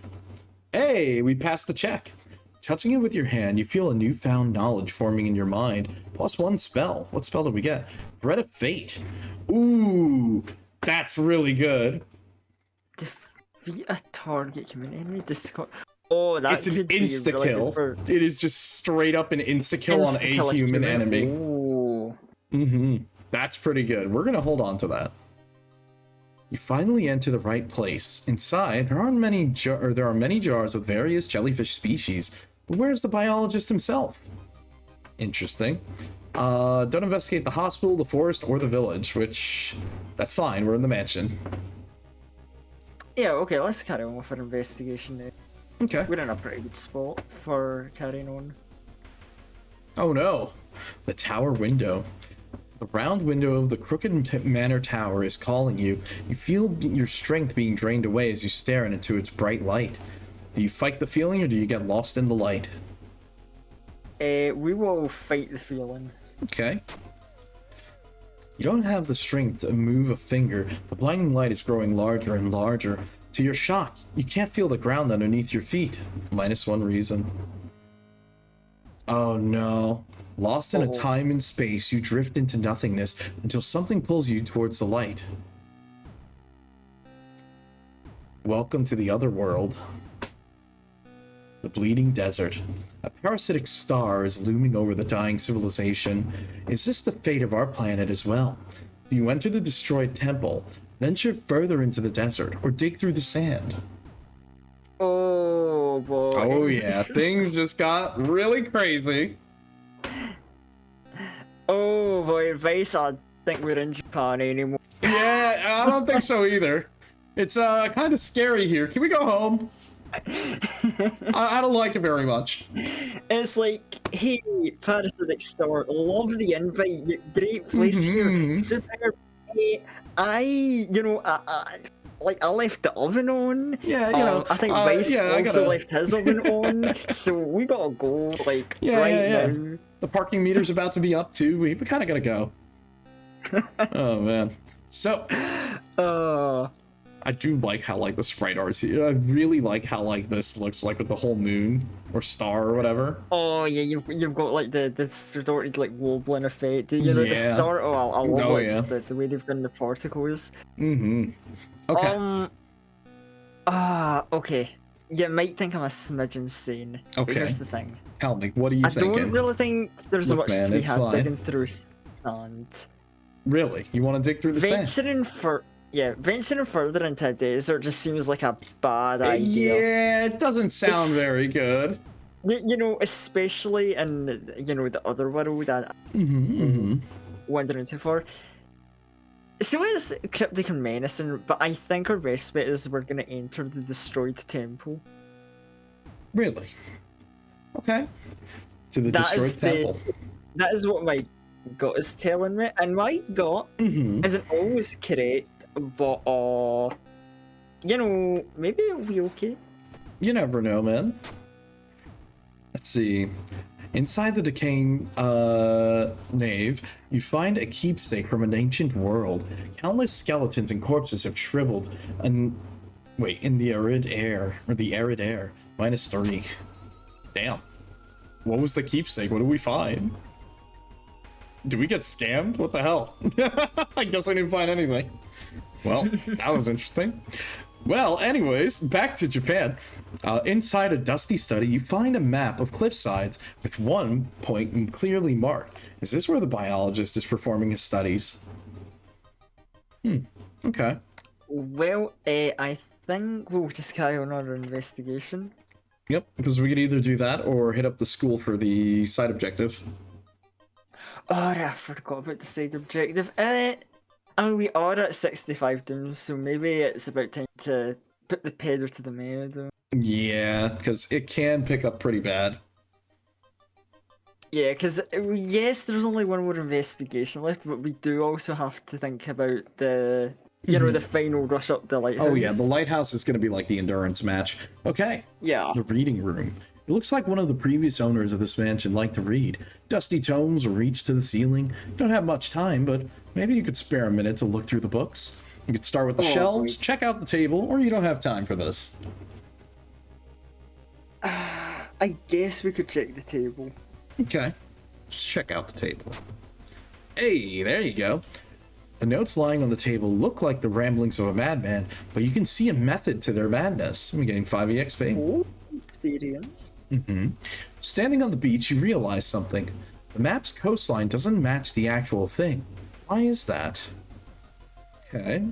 Hey, we passed the check. Touching it with your hand, you feel a newfound knowledge forming in your mind. +1 spell. What spell did we get? Thread of Fate. Ooh, that's really good. Defeat a target human enemy. Oh, that It's an could be insta really kill. good for... It is just straight up an insta kill on a human enemy. Ooh. That's pretty good. We're gonna hold on to that. You finally enter the right place. Inside, there are many jars with various jellyfish species. But where's the biologist himself? Interesting. Don't investigate the hospital, the forest, or the village, which that's fine. We're in the mansion. Yeah, okay, let's carry on with our investigation then. Okay. We're in a pretty good spot for carrying on. Oh no. The tower window. The round window of the Crooked Manor Tower is calling you. You feel your strength being drained away as you stare into its bright light. Do you fight the feeling, or do you get lost in the light? We will fight the feeling. Okay. You don't have the strength to move a finger. The blinding light is growing larger and larger. To your shock, you can't feel the ground underneath your feet. -1 reason. Oh no. Lost in a time and space, you drift into nothingness until something pulls you towards the light. Welcome to the other world. The bleeding desert. A parasitic star is looming over the dying civilization. Is this the fate of our planet as well? Do you enter the destroyed temple, venture further into the desert, or dig through the sand? Oh boy. Oh yeah, things just got really crazy. Oh boy, Vice, I think we're in Japan anymore. Yeah, I don't think so either. It's kind of scary here. Can we go home? I don't like it very much. It's like, hey, parasitic star, love the invite, great place here, super. I left the oven on. Yeah, I think Vice also left his oven on. So we gotta go, like, now. The parking meter's about to be up too. We kind of gotta go. Oh man. So. I do like how the sprite art's here. I really like how this looks with the whole moon or star or whatever. Oh yeah, you've got the distorted wobbling effect. The star. Oh, I love the way they've done the particles. Okay. Okay. You might think I'm a smidge insane. Okay. But here's the thing. Tell me, what are you thinking? I don't really think there's much to be had fine. digging through sand. Really? You want to dig through the sand? Venturing further into a desert just seems like a bad idea. Yeah, it doesn't sound very good. Especially in the other world that wandering too far. So it's cryptic and menacing, but I think our best bet is we're gonna enter the destroyed temple. Really? Okay. To the destroyed temple. That is what my gut is telling me, and my gut isn't always correct, but maybe it'll be okay. You never know, man. Let's see. Inside the decaying nave, you find a keepsake from an ancient world. Countless skeletons and corpses have shriveled and in the arid air, -3. Damn. What was the keepsake? What did we find? Did we get scammed? What the hell? I guess I didn't find anything. Well, that was interesting. Well, anyways, back to Japan. Inside a dusty study, you find a map of cliff sides with one point clearly marked. Is this where the biologist is performing his studies? Okay. Well, I think we'll just carry on our investigation. Yep, because we could either do that or hit up the school for the side objective. Oh, I forgot about the side objective. I mean, we are at 65 dooms, so maybe it's about time to put the pedal to the metal. Yeah, because it can pick up pretty bad. Yeah, because yes, there's only one more investigation left, but we do also have to think about the, you know, the final rush up the lighthouse. Oh yeah, the lighthouse is going to be like the endurance match. Okay. Yeah. The reading room. It looks like one of the previous owners of this mansion liked to read. Dusty tomes reach to the ceiling. You don't have much time, but maybe you could spare a minute to look through the books. You could start with the shelves, check out the table, or you don't have time for this. I guess we could check the table. Okay. Just check out the table. Hey, there you go. The notes lying on the table look like the ramblings of a madman, but you can see a method to their madness. I'm getting 5 EXP. Oh, experience. Standing on the beach, you realize something. The map's coastline doesn't match the actual thing. Why is that? Okay.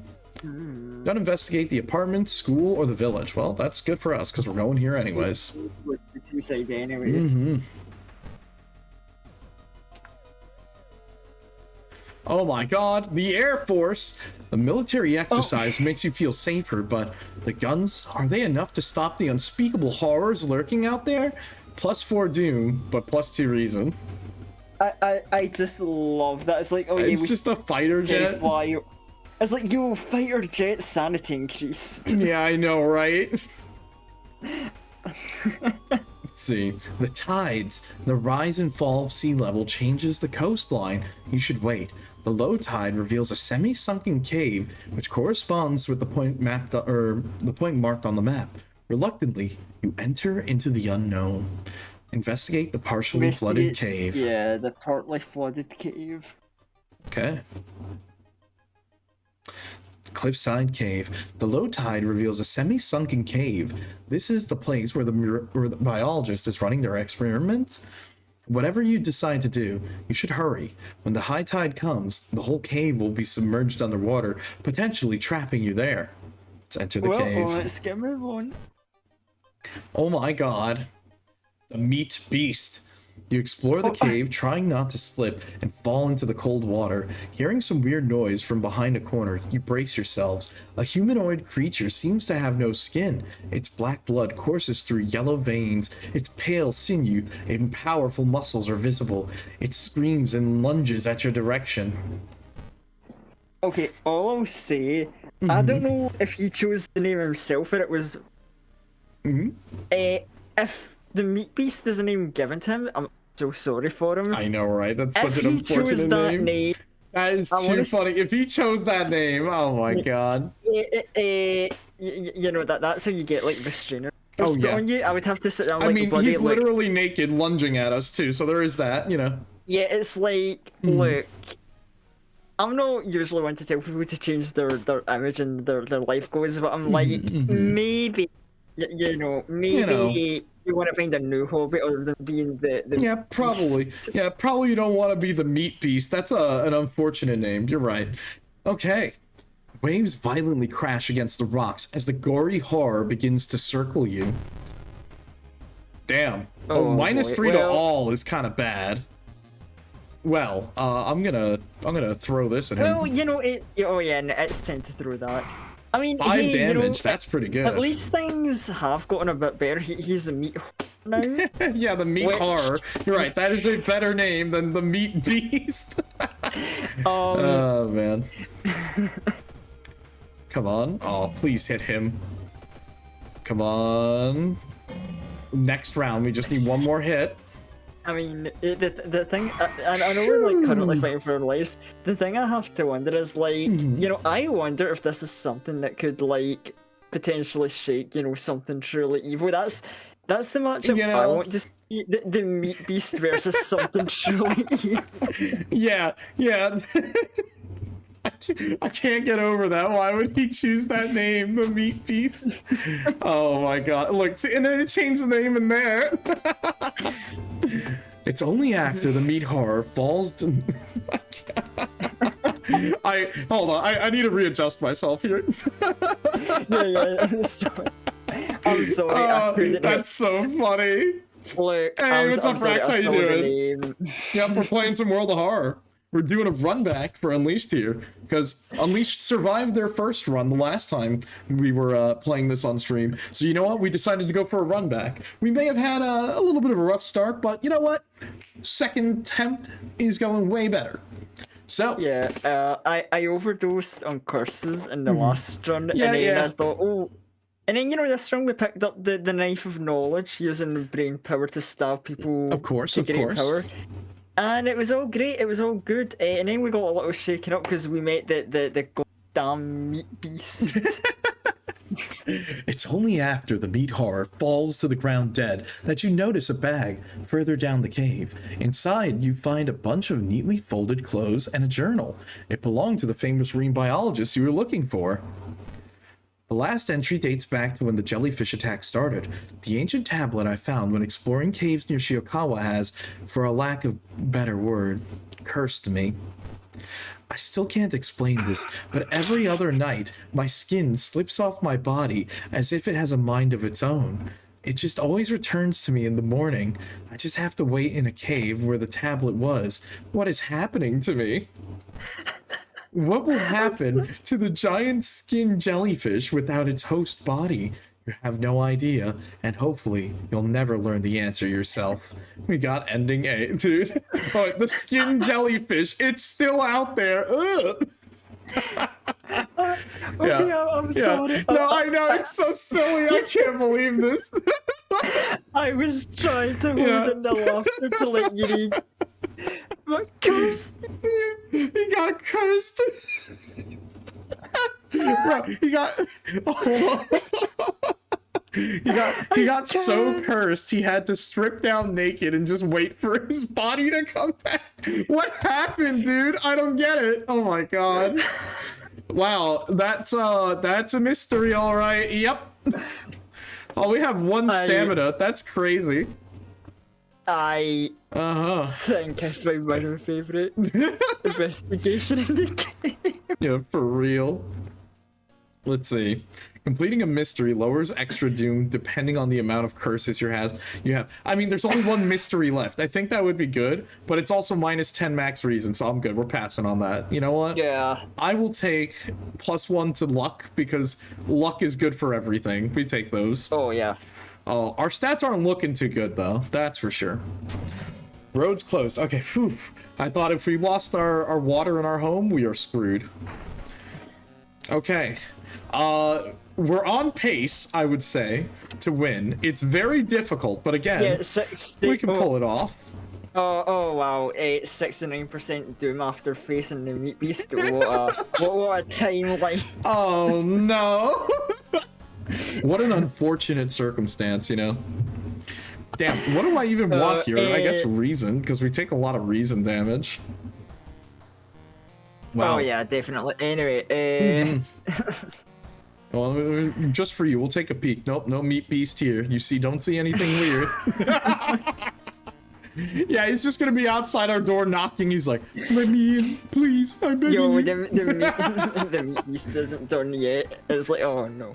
Don't investigate the apartment, school, or the village. Well, that's good for us, because we're going here anyways. With the seaside anyway. Oh my god, the Air Force! The military exercise makes you feel safer, but the guns, are they enough to stop the unspeakable horrors lurking out there? +4 Doom, but +2 Reason. I just love that. It's like, oh yeah, it's just a fighter jet. Fly. It's like, yo, fighter jet sanity increased. Yeah, I know, right? Let's see. The tides. The rise and fall of sea level changes the coastline. You should wait. The low tide reveals a semi-sunken cave, which corresponds with the point mapped the point marked on the map. Reluctantly, you enter into the unknown. Investigate the partially flooded cave. Yeah, the partly flooded cave. Okay. Cliffside cave. The low tide reveals a semi-sunken cave. This is the place where the biologist is running their experiment. Whatever you decide to do, you should hurry. When the high tide comes, the whole cave will be submerged underwater, potentially trapping you there. Let's enter the cave. Let's get move on. Oh my god. The meat beast. You explore the cave, trying not to slip and fall into the cold water. Hearing some weird noise from behind a corner, you brace yourselves. A humanoid creature seems to have no skin. Its black blood courses through yellow veins. Its pale sinew and powerful muscles are visible. It screams and lunges at your direction. Okay, all I'll say, I don't know if he chose the name himself or it was... if the meat beast is a name given to him, I'm so sorry for him. I know, right? That's such an unfortunate name. That is too funny. If he chose that name, oh my god. You know, that's how you get like restrainer. Oh yeah. On you. I would have to sit down I like mean, a bloody, he's literally naked lunging at us too, so there is that, you know. Yeah, it's like, look, I'm not usually one to tell people to change their image and their life goals, but I'm like, maybe, you know, you want to find a new hobby other than being the yeah, probably. beast. Yeah, probably you don't want to be the meat beast. That's an unfortunate name. You're right. Okay. Waves violently crash against the rocks as the gory horror begins to circle you. Damn. -3 to all is kind of bad. Well, I'm gonna throw this at him. Well, you know, it's time to throw that. I mean, 5 damage, you know, that's pretty good. At least things have gotten a bit better. He's a meat now. Yeah, the meat horror. You're right, that is a better name than the meat beast. Oh, man. Come on. Oh, please hit him. Come on. Next round, we just need one more hit. I mean, the thing, I know we're like currently fighting for our lives. The thing I have to wonder is like, you know, I wonder if this is something that could like potentially shake, you know, something truly evil. That's the matchup You I know? want to see. The meat beast versus something truly evil. Yeah. I can't get over that. Why would he choose that name, the Meat Beast? Oh my god. Look, see, and then it changed the name in there. It's only after the meat horror falls to... Hold on, I need to readjust myself here. Yeah. Sorry. I'm sorry. I couldn't That's so funny. Look, Hey, what's up, sorry, Rex? I How you stole the doing? name. Yep, we're playing some World of Horror. We're doing a run back for Unleashed here, because Unleashed survived their first run the last time we were playing this on stream. So you know what? We decided to go for a run back. We may have had a little bit of a rough start, but you know what? Second attempt is going way better. So Yeah, I overdosed on curses in the last run, Yeah, and then yeah. I thought, oh, and then you know this run we picked up the knife of knowledge, using brain power to stab people. Of course, to of great course. power. And it was all great, it was all good, and then we got a little shaken up because we met the goddamn meat beast. it's only after the meat horror falls to the ground dead that you notice a bag further down the cave. Inside, you find a bunch of neatly folded clothes and a journal. It belonged to the famous marine biologist you were looking for. The last entry dates back to when the jellyfish attack started. The ancient tablet I found when exploring caves near SHIOKAWA has, for a lack of better word, cursed me. I still can't explain this, but every other night, my skin slips off my body as if it has a mind of its own. It just always returns to me in the morning. I just have to wait in a cave where the tablet was. What is happening to me? What will happen to the giant skin jellyfish without its host body? You have no idea, and hopefully you'll never learn the answer yourself. We got ending A, dude. Oh, the skin jellyfish, it's still out there. Ugh. Okay, I'm sorry. No, I know, it's so silly. I can't believe this. I was trying to hold in the laughter to let you read. But cursed. He got cursed. Bro, he got he got so cursed he had to strip down naked and just wait for his body to come back. What happened, dude? I don't get it. Oh my god. Wow, that's a mystery, all right. Yep. Oh, we have one stamina. That's crazy. I think I found my new favorite investigation in the game. Yeah, for real. Let's see. Completing a mystery lowers extra doom depending on the amount of curses you have. I mean, there's only one mystery left. I think that would be good, but it's also minus 10 max reason, so I'm good. We're passing on that. You know what? Yeah. I will take +1 to luck because luck is good for everything. We take those. Oh, yeah. Oh, our stats aren't looking too good though. That's for sure. Roads closed. Okay, phew. I thought if we lost our water in our home, we are screwed. Okay. We're on pace, I would say, to win. It's very difficult, but again, yeah, we can pull it off. Oh wow, 69% doom after facing the meat beast. What a time like. Oh no. What an unfortunate circumstance, you know? Damn, what do I even want here? I guess reason, because we take a lot of reason damage. Wow. Oh yeah, definitely. Anyway, Well, just for you, we'll take a peek. Nope, no meat beast here. You see, don't see anything weird. Yeah, he's just gonna be outside our door knocking. He's like, "Let me in, please. I'm begging yo, you." the meat beast isn't done yet. It's like, oh no.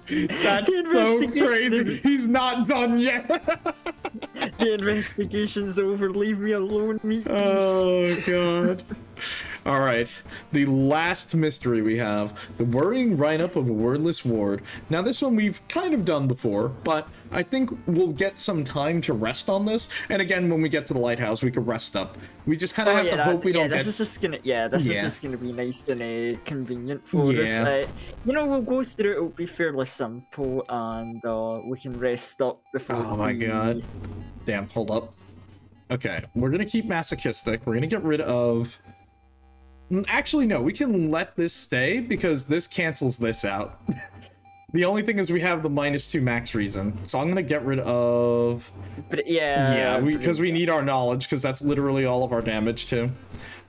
That's so crazy. He's not done yet. The investigation's over. Leave me alone, meat beast. Oh god. All right, the last mystery we have, the worrying write-up of a wordless ward. Now this one we've kind of done before, but I think we'll get some time to rest on this. And again, when we get to the lighthouse, we can rest up. We just kind of have to hope we don't this get... is just gonna, this is just gonna be nice and convenient for us. You know, we'll go through it. It'll be fairly simple, and we can rest up before. Oh my god. Damn, hold up. Okay, we're gonna keep masochistic. We're gonna get rid of... Actually, no, we can let this stay because this cancels this out. The only thing is we have the -2 max reason. So I'm gonna get rid of... But yeah... Yeah, because we need our knowledge, because that's literally all of our damage too.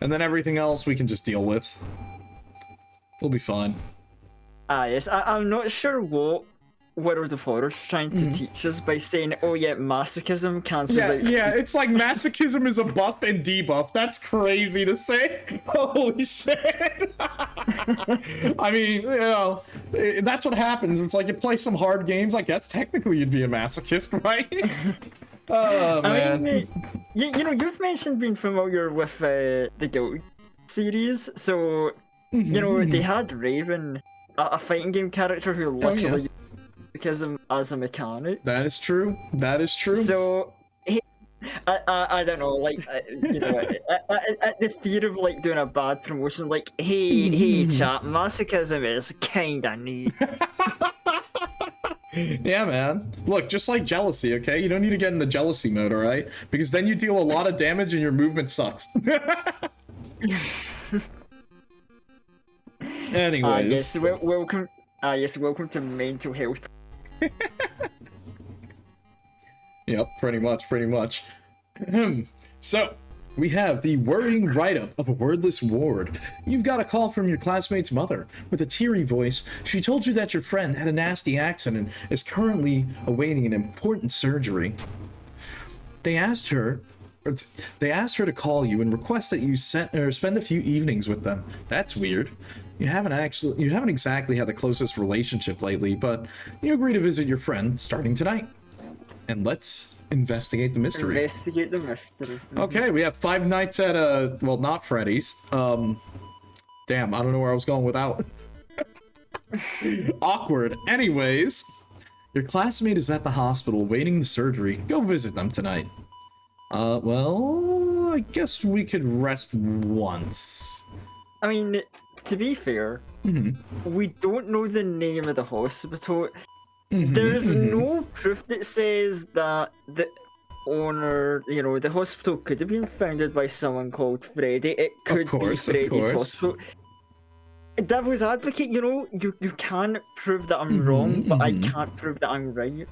And then everything else we can just deal with. We'll be fine. Yes, I'm not sure what World of Horror's trying to teach us by saying, oh yeah, masochism cancels out... Yeah, it's like masochism is a buff and debuff. That's crazy to say. Holy shit. I mean, you know, that's what happens. It's like you play some hard games, I guess technically you'd be a masochist, right? Oh, man. I mean, you know, you've mentioned being familiar with the Guild series, so, you know, they had Raven, a fighting game character who literally used masochism as a mechanic. That is true. That is true. So, I don't know, like, you know, at the fear of, like, doing a bad promotion, like, hey, chat, masochism is kinda neat. Yeah, man. Look, just like jealousy, okay? You don't need to get in the jealousy mode, alright? Because then you deal a lot of damage and your movement sucks. Anyways. Welcome to mental health. Yep, pretty much. So, we have the worrying write-up of a wordless ward. You've got a call from your classmate's mother. With a teary voice, she told you that your friend had a nasty accident and is currently awaiting an important surgery. They asked her to call you and request that you spend a few evenings with them. That's weird. You haven't exactly had the closest relationship lately, but you agree to visit your friend starting tonight. And let's investigate the mystery. Investigate the mystery. Okay, we have 5 nights at well, not Freddy's. Damn, I don't know where I was going without. Awkward. Anyways, your classmate is at the hospital waiting the surgery. Go visit them tonight. Well, I guess we could rest once. I mean, to be fair, we don't know the name of the hospital. There's no proof that says that the owner, you know, the hospital could have been founded by someone called Freddy. It could be Freddy's hospital. Devil's advocate, you know, you can prove that I'm wrong, but I can't prove that I'm right.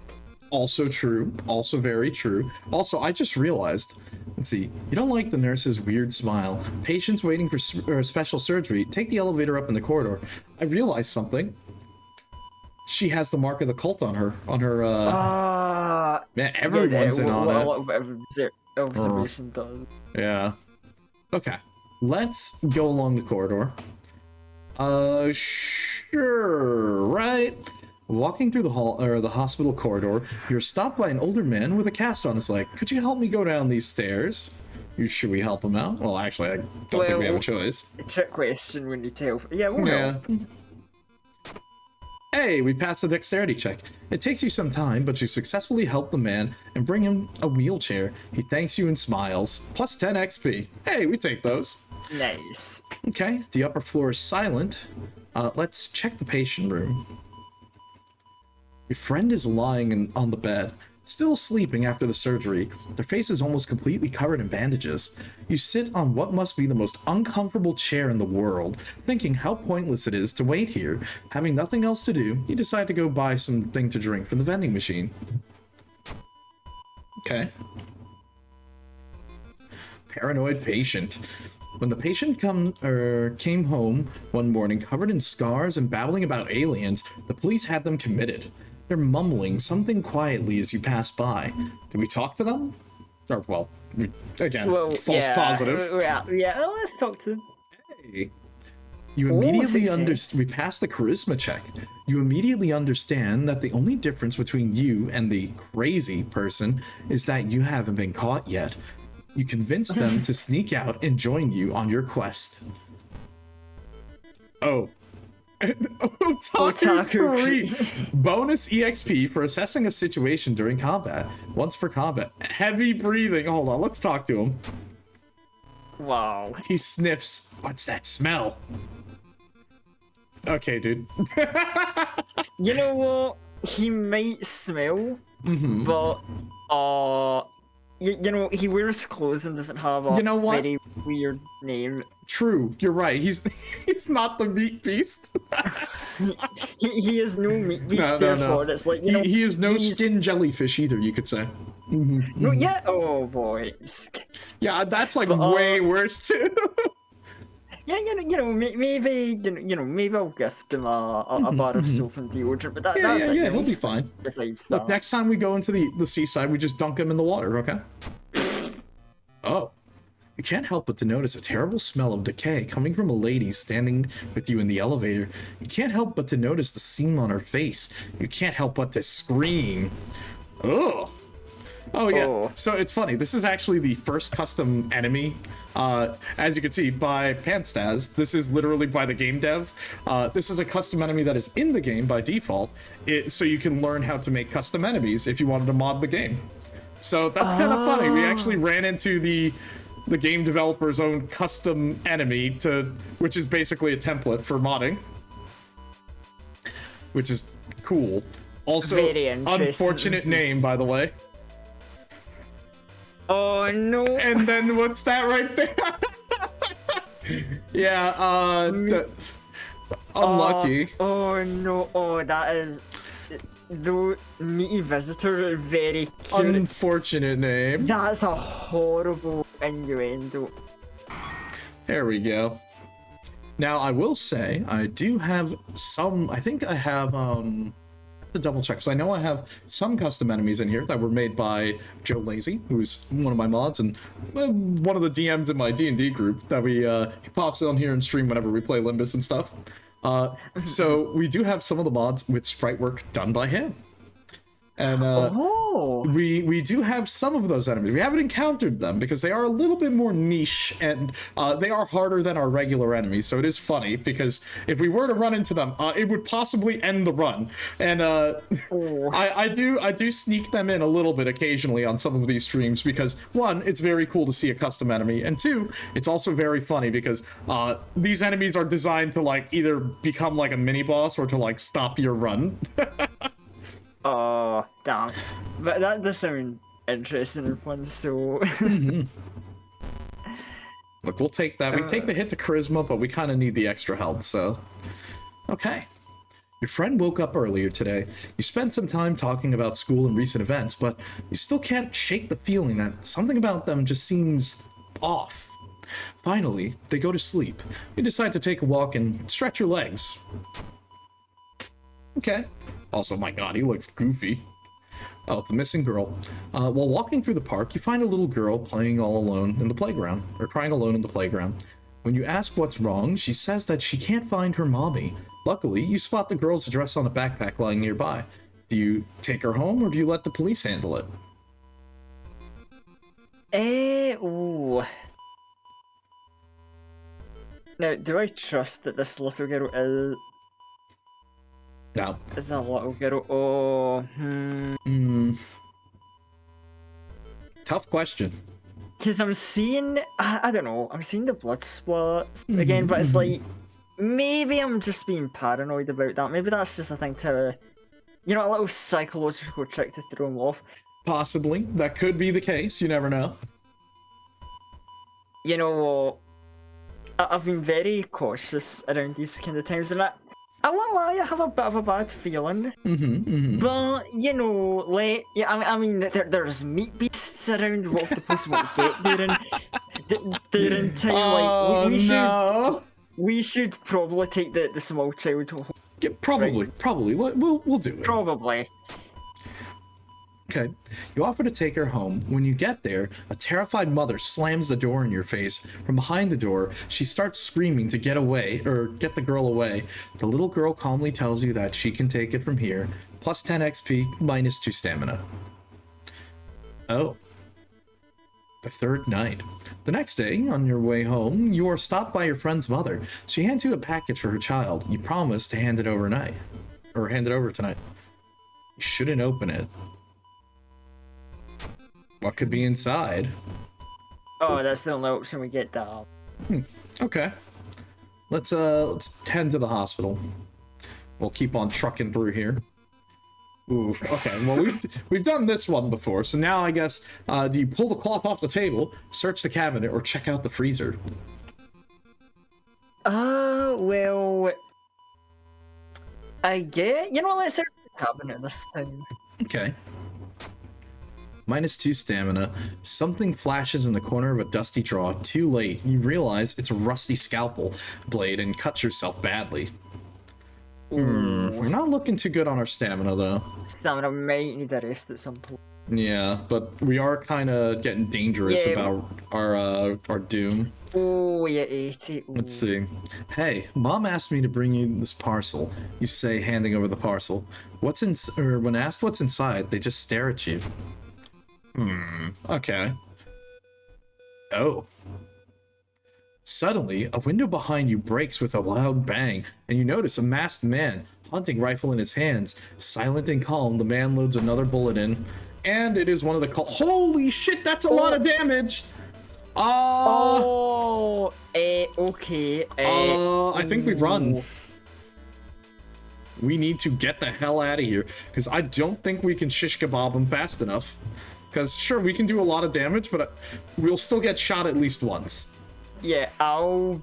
Also true. Also very true. Also, I just realized, let's see, you don't like the nurse's weird smile. Patients waiting for special surgery. Take the elevator up in the corridor. I realized something. She has the mark of the cult on her. Man, everyone's in on it. A lot of observation does. Yeah. Okay. Let's go along the corridor. Sure, right? Walking through the hall or the hospital corridor, you're stopped by an older man with a cast on his leg. Could you help me go down these stairs? Should we help him out? Well, actually, I don't think we have a choice. Trick question when you tell. Yeah, we'll help. Hey, we passed the dexterity check. It takes you some time, but you successfully help the man and bring him a wheelchair. He thanks you and smiles. Plus 10 XP. Hey, we take those. Nice. Okay, the upper floor is silent. Let's check the patient room. Your friend is lying on the bed, still sleeping after the surgery. Their face is almost completely covered in bandages. You sit on what must be the most uncomfortable chair in the world, thinking how pointless it is to wait here. Having nothing else to do, you decide to go buy something to drink from the vending machine. Okay. Paranoid patient. When the patient came home one morning covered in scars and babbling about aliens, the police had them committed. They're mumbling something quietly as you pass by. Did we talk to them? Or, well, false positive. Yeah, let's talk to them. Hey. You immediately understand. We passed the charisma check. You immediately understand that the only difference between you and the crazy person is that you haven't been caught yet. You convince them to sneak out and join you on your quest. Oh. Otaku. Bonus EXP for assessing a situation during combat. Once per combat. Heavy breathing. Hold on, let's talk to him. Wow. He sniffs. What's that smell? Okay, dude. You know what? He might smell, but you know, he wears clothes and doesn't have a You know what? very weird name. True, you're right. He's he's not the meat beast. He is no meat beast, No. therefore it's like, you know, He is no he's- skin jellyfish either, you could say. No, yeah, oh boy. Yeah, that's like But, way worse too. Yeah, you know, maybe, maybe I'll gift him a bar of soap and deodorant, but that's it. You know, He'll be he's fine. Besides Look, that. next time we go into the seaside, we just dunk him in the water, okay? Oh. You can't help but to notice a terrible smell of decay coming from a lady standing with you in the elevator. You can't help but to notice the seam on her face. You can't help but to scream. Ugh. Oh yeah. Oh. So it's funny. This is actually the first custom enemy, as you can see by Pantstaz. This is literally by the game dev. This is a custom enemy that is in the game by default, so you can learn how to make custom enemies if you wanted to mod the game. So that's kind of funny. We actually ran into the game developer's own custom enemy which is basically a template for modding, which is cool. Also, Very interesting. unfortunate name, by the way. Oh no. And then what's that right there? Yeah, unlucky. Oh no. Oh, that is. Though meaty visitor, very cute. Unfortunate name. That's a horrible innuendo. There we go. Now, I will say, I do have some, I think I have, I have to double check, because I know I have some custom enemies in here that were made by Joe Lazy, who's one of my mods, and one of the DMs in my D&D group that he pops on here and stream whenever we play Limbus and stuff. So we do have some of the mods with sprite work done by him. And we do have some of those enemies. We haven't encountered them because they are a little bit more niche, and they are harder than our regular enemies. So it is funny because if we were to run into them, it would possibly end the run. And I do sneak them in a little bit occasionally on some of these streams because one, it's very cool to see a custom enemy, and two, it's also very funny because these enemies are designed to like either become like a mini boss or to like stop your run. Oh, damn. But that does sound interesting and fun, so... Look, we'll take that. We take the hit to charisma, but we kind of need the extra health, so... Okay. Your friend woke up earlier today. You spent some time talking about school and recent events, but you still can't shake the feeling that something about them just seems off. Finally, they go to sleep. You decide to take a walk and stretch your legs. Okay. Also, my god, he looks goofy. Oh, the missing girl. While walking through the park, you find a little girl playing all alone in the playground, or crying alone in the playground. When you ask what's wrong, she says that she can't find her mommy. Luckily, you spot the girl's address on a backpack lying nearby. Do you take her home, or do you let the police handle it? Ooh. Now, do I trust that this little girl No. is a little girl? Oh, Tough question. Because I'm seeing, I don't know, I'm seeing the blood spots again, but it's like, maybe I'm just being paranoid about that. Maybe that's just a thing to, you know, a little psychological trick to throw him off. Possibly. That could be the case. You never know. You know, I've been very cautious around these kind of times, and I won't lie, I have a bit of a bad feeling. But, you know, I mean, there's meat beasts around. What if the police won't get there in time? Oh, we should probably take the small child home. Yeah, probably. Right. Probably. We'll do it. Probably. Okay. You offer to take her home. When you get there, a terrified mother slams the door in your face. From behind the door, she starts screaming to get away, or get the girl away. The little girl calmly tells you that she can take it from here. Plus 10 XP, minus 2 stamina. Oh. The third night. The next day, on your way home, you are stopped by your friend's mother. She hands you a package for her child. You promise to hand it over tonight. You shouldn't open it. What could be inside? Oh, that's the only option we get down. Okay. Let's head to the hospital. We'll keep on trucking through here. Ooh, okay. Well, we've done this one before, so now I guess do you pull the cloth off the table, search the cabinet, or check out the freezer? Well, I get. You know what? Let's search the cabinet this time. Okay. -2 stamina. Something flashes in the corner of a dusty drawer. Too late. You realize it's a rusty scalpel blade and cuts yourself badly. We're not looking too good on our stamina, though. Stamina might need a rest at some point. Yeah, but we are kind of getting dangerous about our doom. Oh, yeah, 80. Ooh. Let's see. Hey, Mom asked me to bring you this parcel. You say, handing over the parcel. What's in? Or when asked what's inside, they just stare at you. Okay. Oh. Suddenly, a window behind you breaks with a loud bang, and you notice a masked man, hunting rifle in his hands. Silent and calm, the man loads another bullet in, and it is one of the Holy shit, that's a lot of damage! Okay. I think we run. We need to get the hell out of here, because I don't think we can shish kebab him fast enough. Because, sure, we can do a lot of damage, but we'll still get shot at least once. Yeah, I'll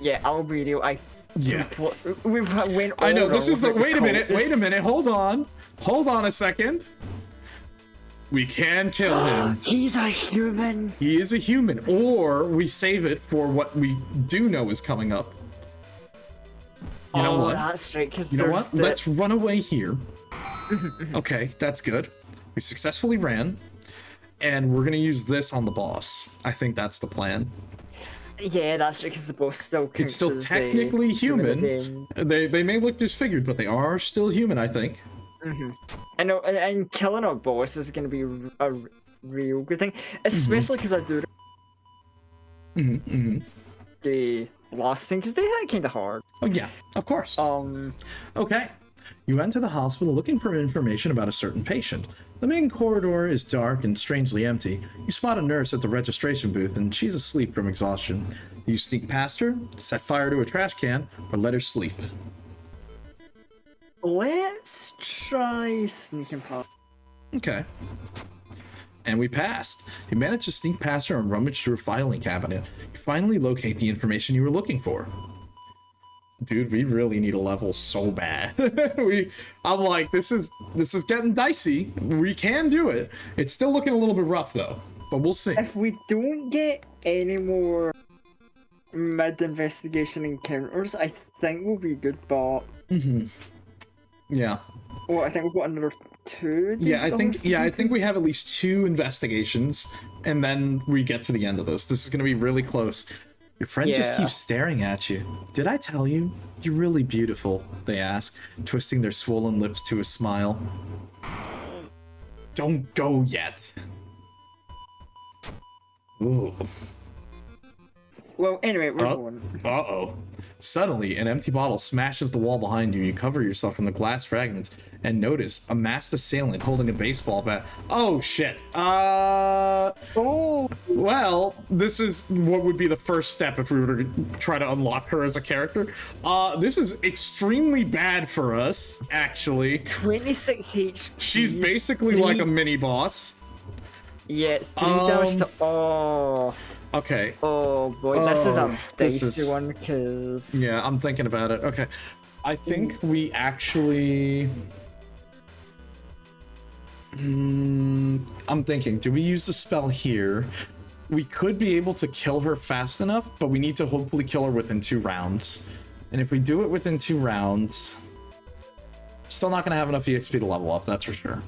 be real. I know, this is the... Wait a minute, hold on a second. We can kill him. He's a human. He is a human, or we save it for what we do know is coming up. You know what? That's right, because you know what? Let's run away here. Okay, that's good. We successfully ran, and we're gonna use this on the boss. I think that's the plan. Yeah, that's right, because the boss still counts it's still as, technically human. They may look disfigured, but they are still human, I think. I know, and killing a boss is gonna be a real good thing, especially because I do the last thing, because they had it kind of hard. Oh yeah, of course. Okay. You enter the hospital looking for information about a certain patient. The main corridor is dark and strangely empty. You spot a nurse at the registration booth, and she's asleep from exhaustion. Do you sneak past her, set fire to a trash can, or let her sleep? Let's try sneaking past. Okay. And we passed. You managed to sneak past her and rummage through a filing cabinet. You finally locate the information you were looking for. Dude, we really need a level so bad. I'm like, this is getting dicey. We can do it. It's still looking a little bit rough though, but we'll see. If we don't get any more mid-investigation encounters, I think we'll be good, but... Yeah. Well, I think we've got another 2. I think we have at least 2 investigations, and then we get to the end of this. This is gonna be really close. Your friend just keeps staring at you. Did I tell you? You're really beautiful, they ask, twisting their swollen lips to a smile. Don't go yet. Ooh. Well, anyway, we're going. Uh-oh. Suddenly, an empty bottle smashes the wall behind you. You cover yourself from the glass fragments and notice a masked assailant holding a baseball bat. Oh, shit. Well, this is what would be the first step if we were to try to unlock her as a character. This is extremely bad for us, actually. 26 HP. She's basically like a mini-boss. Yeah, 3 damage to... Okay. Oh boy, this is a dicey one, because... Yeah, I'm thinking about it. Okay. I think we actually... I'm thinking, do we use the spell here? We could be able to kill her fast enough, but we need to hopefully kill her within 2 rounds. And if we do it within 2 rounds... Still not going to have enough EXP to level up, that's for sure.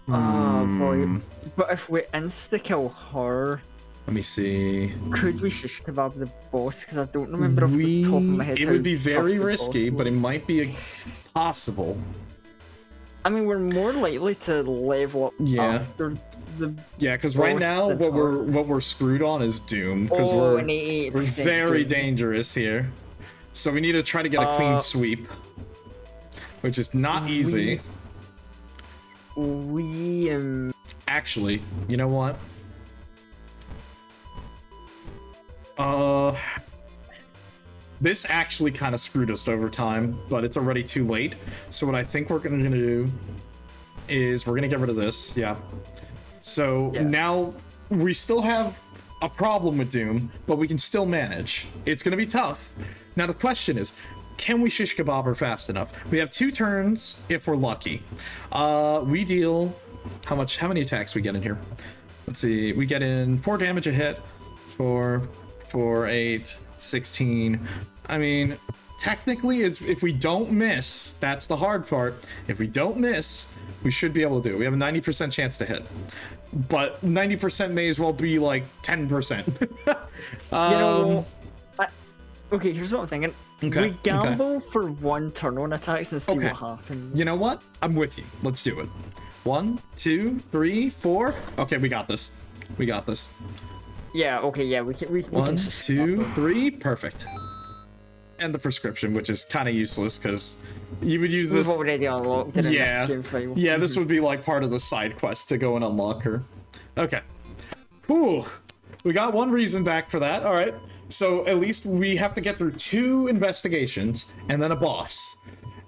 Oh boy. But if we insta-kill her... Let me see. Could we shish kebab the boss? Because I don't remember off the top of my head. It would be very risky, but it might be possible. I mean, we're more likely to level up after the. Yeah, because right now what we're screwed on is Doom, because we're very dangerous here. So we need to try to get a clean sweep, which is not easy. Actually, you know what? This actually kind of screwed us over time, but it's already too late. So what I think we're gonna do is we're gonna get rid of this. Yeah. So now we still have a problem with Doom, but we can still manage. It's gonna be tough. Now the question is, can we shish kebab her fast enough? We have 2 turns if we're lucky. We deal how many attacks we get in here? Let's see. We get in 4 damage a hit. 4, 8, 16. I mean, technically, if we don't miss, that's the hard part. If we don't miss, we should be able to do it. We have a 90% chance to hit. But 90% may as well be like 10%. Okay, here's what I'm thinking. Okay, We gamble for 1 turn on attacks and see what happens. You know what? I'm with you. Let's do it. 1, 2, 3, 4. Okay, we got this. We got this. Yeah, okay, yeah, we can 1, 2, 3. Perfect. And the prescription, which is kind of useless because you would use this. We've already unlocked it in this game file. Yeah, this would be like part of the side quest to go and unlock her. Okay. Ooh, we got 1 reason back for that. All right. So at least we have to get through 2 investigations and then a boss.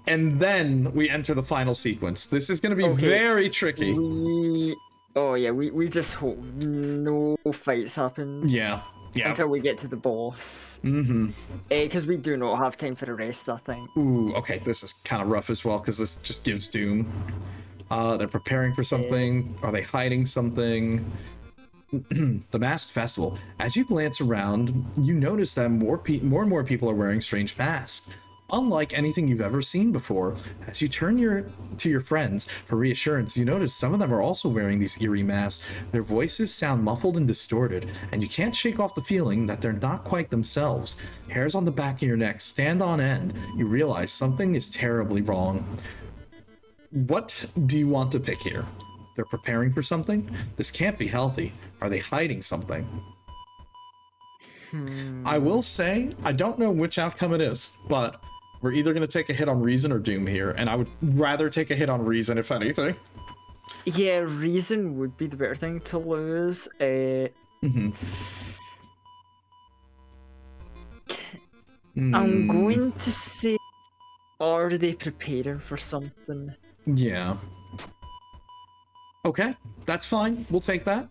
And then we enter the final sequence. This is going to be very tricky. We just hope no fights happen. Yeah. Until we get to the boss. Because we do not have time for the rest, I think. Ooh, okay. This is kind of rough as well because this just gives Doom. They're preparing for something. Are they hiding something? The masked festival. As you glance around, you notice that more and more people are wearing strange masks. Unlike anything you've ever seen before, as you turn to your friends for reassurance, you notice some of them are also wearing these eerie masks. Their voices sound muffled and distorted, and you can't shake off the feeling that they're not quite themselves. Hairs on the back of your neck stand on end. You realize something is terribly wrong. What do you want to pick here? They're preparing for something? This can't be healthy. Are they hiding something? I will say, I don't know which outcome it is, but we're either going to take a hit on reason or Doom here, and I would rather take a hit on reason, if anything. Yeah, reason would be the better thing to lose. I'm going to say, are they preparing for something? Yeah. Okay, that's fine. We'll take that.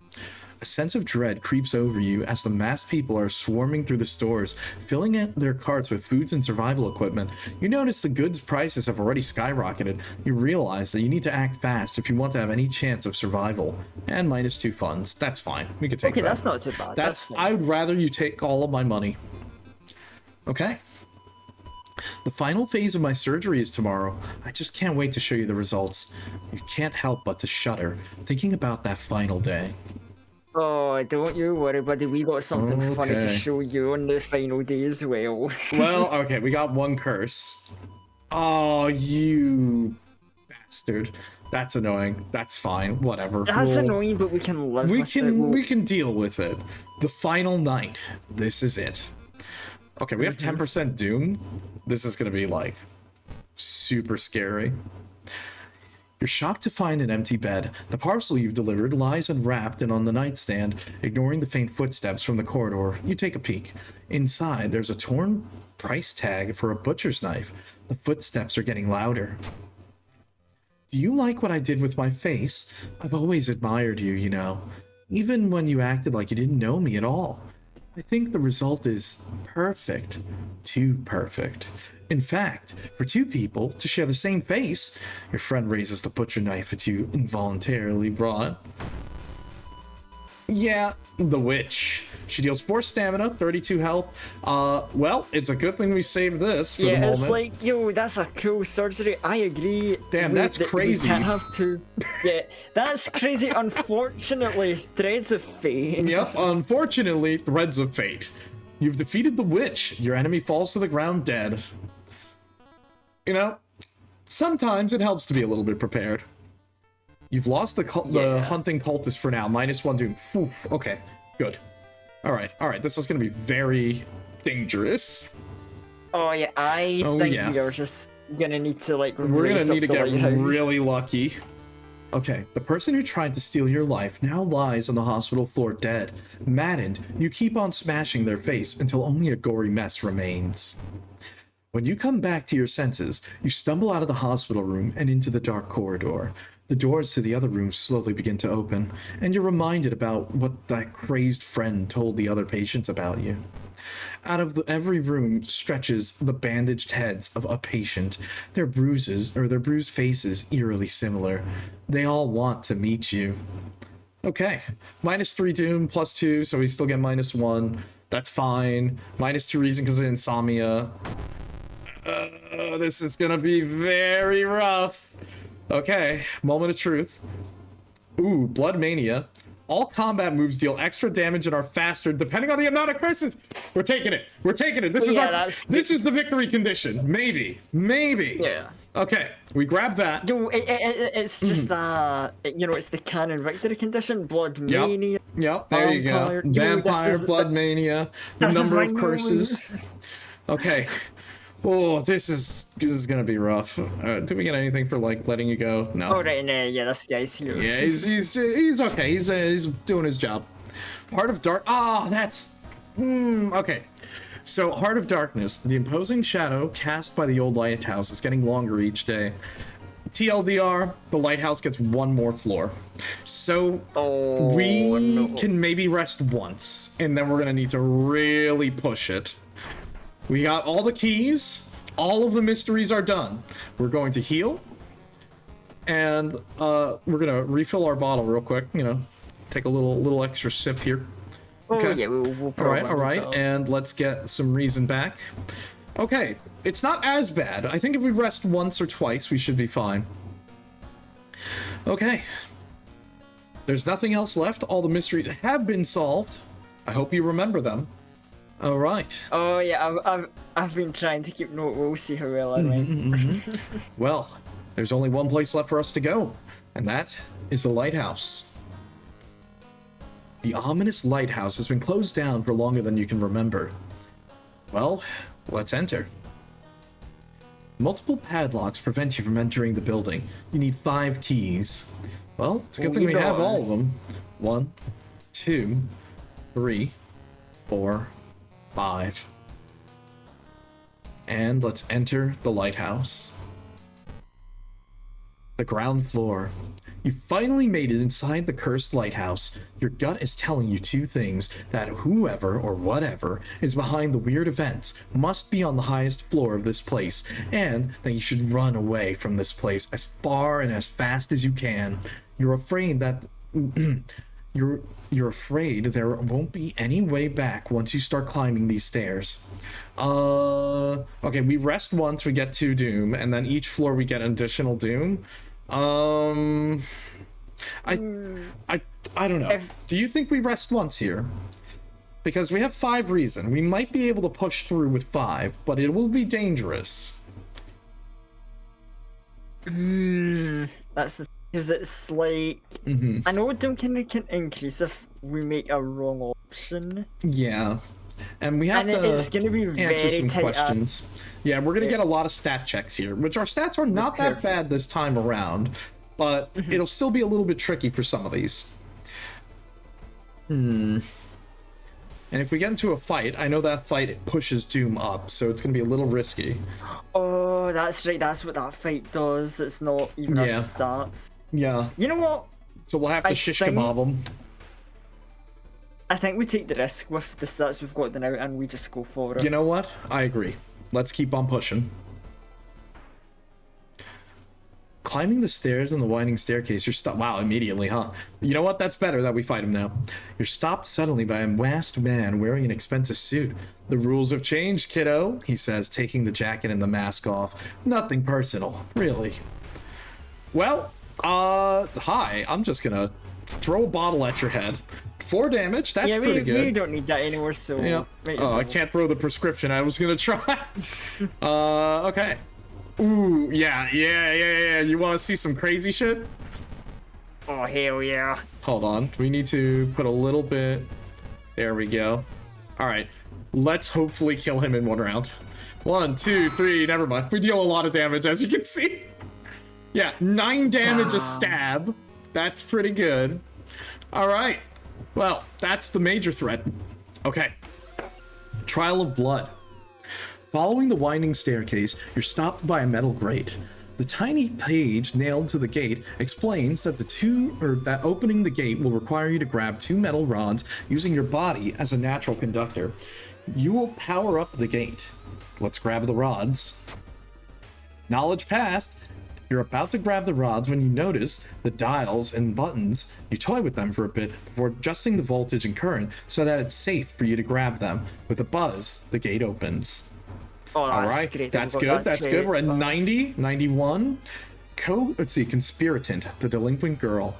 A sense of dread creeps over you as the masked people are swarming through the stores, filling their carts with foods and survival equipment. You notice the goods prices have already skyrocketed. You realize that you need to act fast if you want to have any chance of survival. And -2 funds. That's fine. We could take that. Okay, that's not too bad. That's I would rather you take all of my money. Okay. The final phase of my surgery is tomorrow. I just can't wait to show you the results. You can't help but to shudder, thinking about that final day. Oh, don't you worry, buddy. We got something funny to show you on the final day as well. Well, okay, we got 1 curse. Oh, you bastard. That's annoying. That's fine. Whatever. That's annoying, but we can live with it. We can deal with it. The final night. This is it. Okay, we have 10% Doom. This is going to be, like, super scary. You're shocked to find an empty bed. The parcel you've delivered lies unwrapped and on the nightstand. Ignoring the faint footsteps from the corridor, you take a peek. Inside, there's a torn price tag for a butcher's knife. The footsteps are getting louder. Do you like what I did with my face? I've always admired you, you know. Even when you acted like you didn't know me at all. I think the result is perfect. Too perfect. In fact, for 2 people to share the same face, your friend raises the butcher knife that you involuntarily brought. Yeah, the witch. She deals 4 stamina, 32 health. Well, it's a good thing we saved this for the moment. Yeah, it's like, yo, that's a cool surgery. I agree. Damn, that's crazy. We can't have 2. Yeah, that's crazy. Unfortunately, Threads of Fate. Yep, unfortunately, Threads of Fate. You've defeated the witch. Your enemy falls to the ground dead. You know, sometimes it helps to be a little bit prepared. You've lost the hunting cultist for now. -1 Doom. Whew, okay, good. All right. This is going to be very dangerous. Oh, yeah, I think we are just going to need to, like, we're going to need to get really lucky. Okay, the person who tried to steal your life now lies on the hospital floor dead. Maddened, you keep on smashing their face until only a gory mess remains. When you come back to your senses, you stumble out of the hospital room and into the dark corridor. The doors to the other rooms slowly begin to open, and you're reminded about what that crazed friend told the other patients about you. Out of every room stretches the bandaged heads of a patient, their bruised faces eerily similar. They all want to meet you. Okay, -3 Doom, +2, so we still get -1. That's fine. -2 reason because of insomnia. This is gonna be very rough. Okay, moment of truth. Ooh, Blood Mania. All combat moves deal extra damage and are faster depending on the amount of curses. We're taking it. We're taking it. This is the victory condition. Maybe. Yeah. Okay, we grab that. Yo, it's just it's the canon victory condition. Blood Mania. Yep. There you go. Vampire, Blood Mania. The number of curses. Okay. Oh, this is gonna be rough. Did we get anything for like letting you go? No. Oh right, yeah, this guy's here. Yeah, he's okay. He's doing his job. Heart of Dark. That's okay. So Heart of Darkness, the imposing shadow cast by the old lighthouse is getting longer each day. TLDR, the lighthouse gets one more floor. So we can maybe rest once, and then we're gonna need to really push it. We got all the keys. All of the mysteries are done. We're going to heal. And we're going to refill our bottle real quick. You know, take a little extra sip here. Okay. Oh, yeah, we'll all right. And let's get some reason back. Okay. It's not as bad. I think if we rest once or twice, we should be fine. Okay. There's nothing else left. All the mysteries have been solved. I hope you remember them. All right. Oh yeah, I've been trying to keep note. We'll see how well I went. Well, there's only one place left for us to go, and that is the lighthouse. The ominous lighthouse has been closed down for longer than you can remember. Well, let's enter. Multiple padlocks prevent you from entering the building. You need 5 keys. Well, it's a good thing we have all of them. 1, 2, 3, 4, 5. And let's enter the lighthouse. The ground floor. You finally made it inside the cursed lighthouse. Your gut is telling you 2 things: that whoever or whatever is behind the weird events must be on the highest floor of this place, and that you should run away from this place as far and as fast as you can. You're afraid that You're afraid there won't be any way back once you start climbing these stairs. Okay, we rest once, we get 2 doom, and then each floor we get an additional doom. I don't know. Do you think we rest once here? Because we have 5 reason. We might be able to push through with 5, but it will be dangerous. That's the because it's like I know doom can increase if we make a wrong option. Yeah. And we have to it's gonna be answer some tight questions. Yeah, we're gonna get a lot of stat checks here, which our stats are not that bad this time around, but it'll still be a little bit tricky for some of these. And if we get into a fight, I know that fight pushes Doom up, so it's gonna be a little risky. Oh, that's right. That's what that fight does. It's not even our stats. Yeah. You know what? So we'll have to shish kebab them. I think we take the risk with the stats we've got now, and we just go for it. You know what? I agree. Let's keep on pushing. Climbing the stairs and the winding staircase, you're stopped. Wow, immediately, huh? You know what? That's better that we fight him now. You're stopped suddenly by a masked man wearing an expensive suit. The rules have changed, kiddo, he says, taking the jacket and the mask off. Nothing personal, really. Well, hi. I'm just gonna throw a bottle at your head. 4 damage, that's pretty good. We don't need that anymore, so... Yeah. I can't throw the prescription. I was gonna try. Okay. Ooh, yeah. You want to see some crazy shit? Oh, hell yeah. Hold on. We need to put a little bit... There we go. Alright. Let's hopefully kill him in 1 round. 1, 2, 3, never mind. We deal a lot of damage, as you can see. Yeah, 9 damage a stab. That's pretty good. All right. Well, that's the major threat. Okay. Trial of Blood. Following the winding staircase, you're stopped by a metal grate. The tiny page nailed to the gate explains that that opening the gate will require you to grab 2 metal rods using your body as a natural conductor. You will power up the gate. Let's grab the rods. Knowledge passed. You're about to grab the rods when you notice the dials and buttons. You toy with them for a bit before adjusting the voltage and current so that it's safe for you to grab them. With a buzz, the gate opens. Oh, All right, great. that's good. That's good. We're at 90, 91. Let's see, Conspiratant, the delinquent girl.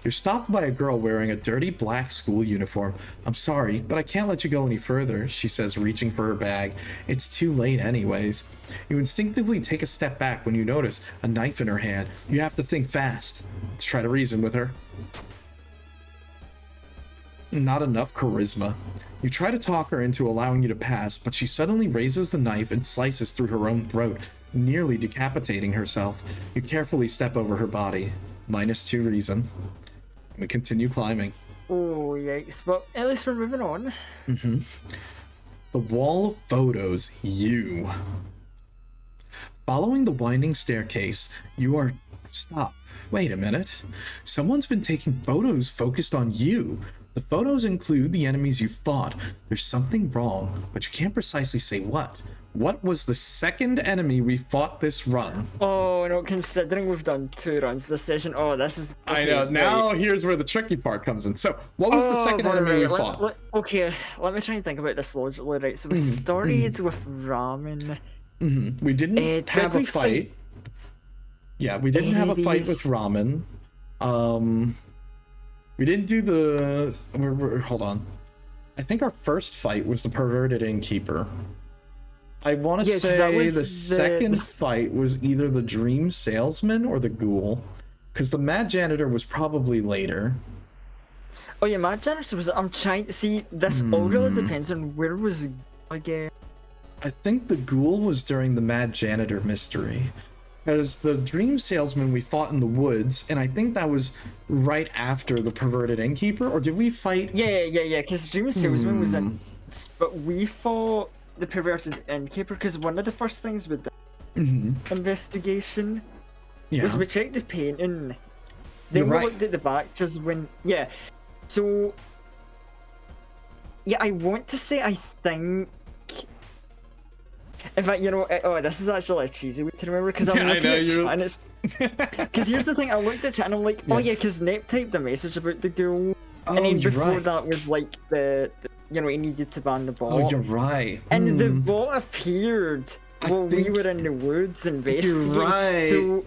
You're stopped by a girl wearing a dirty black school uniform. I'm sorry, but I can't let you go any further, she says, reaching for her bag. It's too late anyways. You instinctively take a step back when you notice a knife in her hand. You have to think fast. Let's try to reason with her. Not enough charisma. You try to talk her into allowing you to pass, but she suddenly raises the knife and slices through her own throat, nearly decapitating herself. You carefully step over her body. -2 reason. We continue climbing. Oh, yikes. But at least we're moving on. The wall of photos, you. Following the winding staircase, you are stopped. Wait a minute. Someone's been taking photos focused on you. The photos include the enemies you fought. There's something wrong, but you can't precisely say what. What was the second enemy we fought this run? Oh, no, considering we've done 2 runs this session, this is... I know, now here's where the tricky part comes in. So, what was the second enemy we fought? Okay, let me try and think about this logically, right? So we started with ramen. We didn't have a fight. Yeah, we didn't have a fight with ramen. We didn't do the... Hold on. I think our first fight was the perverted innkeeper. I want to say the second fight was either the dream salesman or the ghoul, because the mad janitor was probably later. Oh yeah, mad janitor was... I'm trying to see... This all really depends on where was again. I think the ghoul was during the mad janitor mystery. Because the dream salesman we fought in the woods, and I think that was right after the perverted innkeeper, or did we fight... Yeah, because dream salesman was in... But we fought the perverted innkeeper, because one of the first things with the investigation was we checked the painting, then we looked at the back, because when... Yeah, so... Yeah, I want to say I think... In fact, you know, this is actually a cheesy way to remember, because I'm looking at chat and it's... Because here's the thing, I looked at chat and I'm like, oh yeah, because Nep typed a message about the girl, and then before that was like the you know, he needed to ban the bot. Oh, you're right. And the bot appeared while we were in the woods investigating. You're right. So,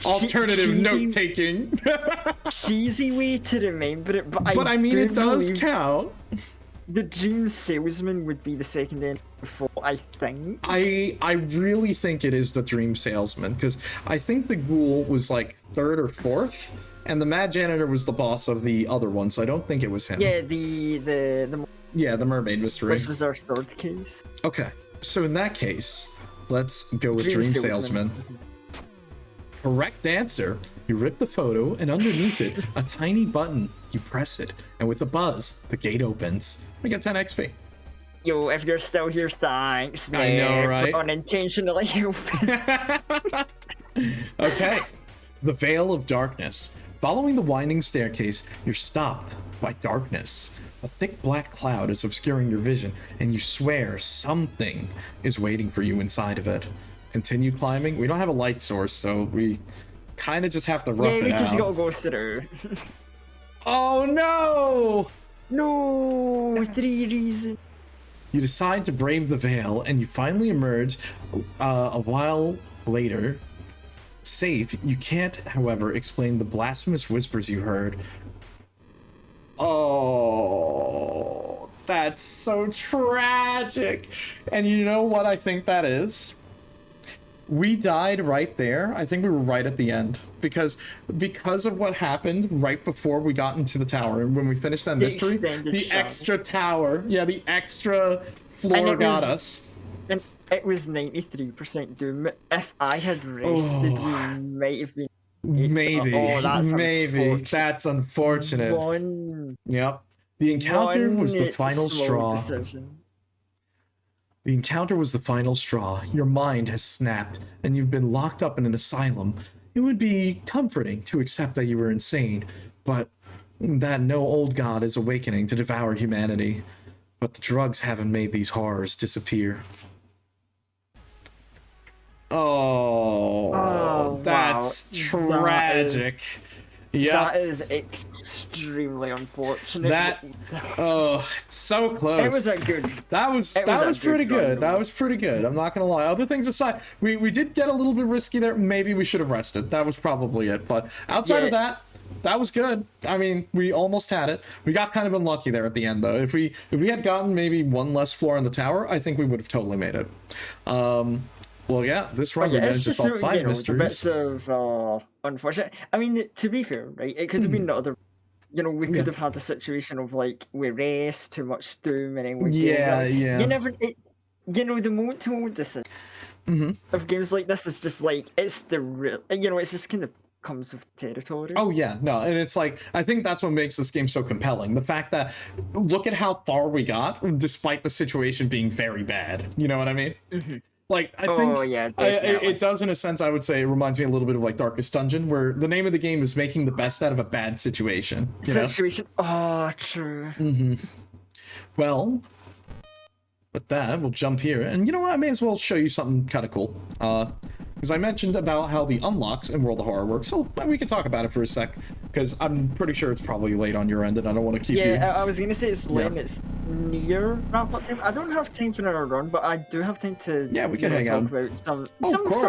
alternative note taking. Cheesy way to remember it, but I mean, it does count. The dream salesman would be the second enemy before, I think. I really think it is the dream salesman, because I think the ghoul was like 3rd or 4th, and the mad janitor was the boss of the other one, so I don't think it was him. Yeah, the mermaid mystery. Which was our 3rd case. Okay, so in that case, let's go with dream salesman. Correct answer. You rip the photo, and underneath it, a tiny button. You press it, and with a buzz, the gate opens. We get 10 XP. Yo, if you're still here, thanks. I know, right? For unintentionally helping. Okay. The Veil of Darkness. Following the winding staircase, you're stopped by darkness. A thick black cloud is obscuring your vision, and you swear something is waiting for you inside of it. Continue climbing. We don't have a light source, so we kind of just have to rough it out. Yeah, we just gotta go through. Oh no! No, 3 reasons. You decide to brave the veil, and you finally emerge a while later. Safe. You can't, however, explain the blasphemous whispers you heard. Oh, that's so tragic. And you know what I think that is? We died right there. I think we were right at the end because of what happened right before we got into the tower. And when we finished that mystery, the extra tower, the extra floor got us. It was 93% Doom. If I had rested, we might have been. Maybe. Oh, that's Maybe. unfortunate. That's unfortunate. Yep. The encounter was the final straw. Decision. The encounter was the final straw. Your mind has snapped, and you've been locked up in an asylum. It would be comforting to accept that you were insane, but that no old god is awakening to devour humanity. But the drugs haven't made these horrors disappear. Oh, that's tragic. Yeah, that is extremely unfortunate. So close. It was a good. That was pretty good. That was pretty good. I'm not gonna lie. Other things aside, we did get a little bit risky there. Maybe we should have rested. That was probably it. But outside of that, that was good. I mean, we almost had it. We got kind of unlucky there at the end, though. If we had gotten maybe one less floor on the tower, I think we would have totally made it. Well, yeah, this run we managed to solve 5 mysteries. Bits of unfortunate. I mean, to be fair, right? It could have been other. We could have had the situation of like we rest too much Doom and then we You never. The moment-to-moment decision of games like this is just like it's the real. It's just kind of comes with territory. Oh yeah, no, and it's like I think that's what makes this game so compelling. The fact that look at how far we got despite the situation being very bad. You know what I mean? Like, I think it does, in a sense, I would say, it reminds me a little bit of, like, Darkest Dungeon, where the name of the game is making the best out of a bad situation. Oh, true. Well, with that, we'll jump here. And you know what? I may as well show you something kind of cool. Because I mentioned about how the unlocks in World of Horror work, so we can talk about it for a sec. Because I'm pretty sure it's probably late on your end, and I don't want to keep you... Yeah, I was going to say it's late, it's near wrap-up time. I don't have time for another run, but I do have time to we can hang out. Talk about some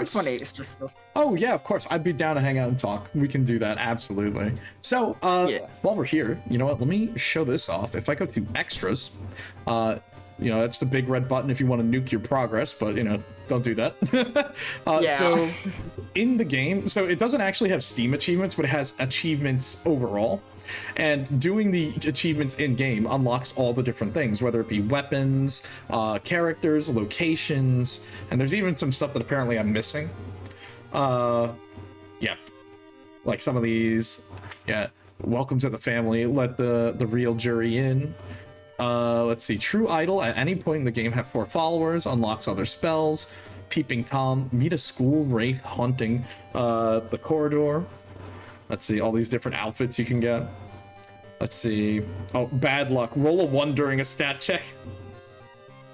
fun extra stuff. Oh, yeah, of course. I'd be down to hang out and talk. We can do that, absolutely. So, while we're here, you know what? Let me show this off. If I go to Extras, that's the big red button if you want to nuke your progress, but, don't do that. So in the game, so it doesn't actually have Steam achievements, but it has achievements overall. And doing the achievements in game unlocks all the different things, whether it be weapons, characters, locations, and there's even some stuff that apparently I'm missing. Like some of these. Welcome to the family. Let the real jury in. Let's see. True Idol. At any point in the game, have 4 followers. Unlocks other spells. Peeping Tom. Meet a school wraith haunting the corridor. Let's see. All these different outfits you can get. Let's see. Oh, bad luck. Roll a 1 during a stat check.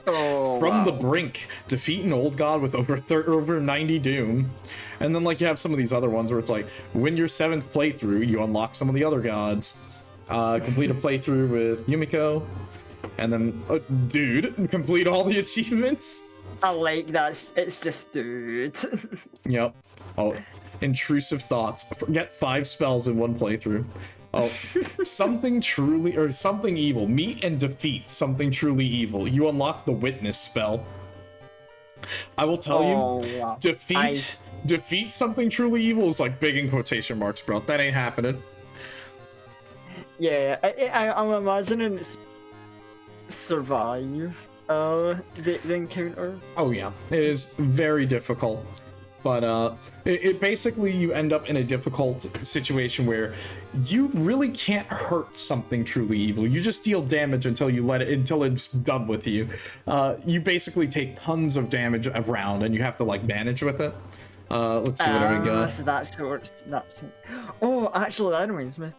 Oh, From the brink. Defeat an old god with over 90 doom. And then like you have some of these other ones where it's like, win your 7th playthrough, you unlock some of the other gods. Complete a playthrough with Yumiko. And then, dude, complete all the achievements. I like that. It's just dude. Yep. Oh, intrusive thoughts. Get 5 spells in 1 playthrough. Oh, something evil. Meet and defeat something truly evil. You unlock the witness spell. I will tell you, defeat something truly evil is like big in quotation marks, bro. That ain't happening. Yeah, I'm imagining survive the encounter. Oh yeah, it is very difficult. But it basically you end up in a difficult situation where you really can't hurt something truly evil. You just deal damage until it's done with you. You basically take tons of damage around, and you have to like manage with it. Let's see what we got. So that's Oh, actually, that reminds me.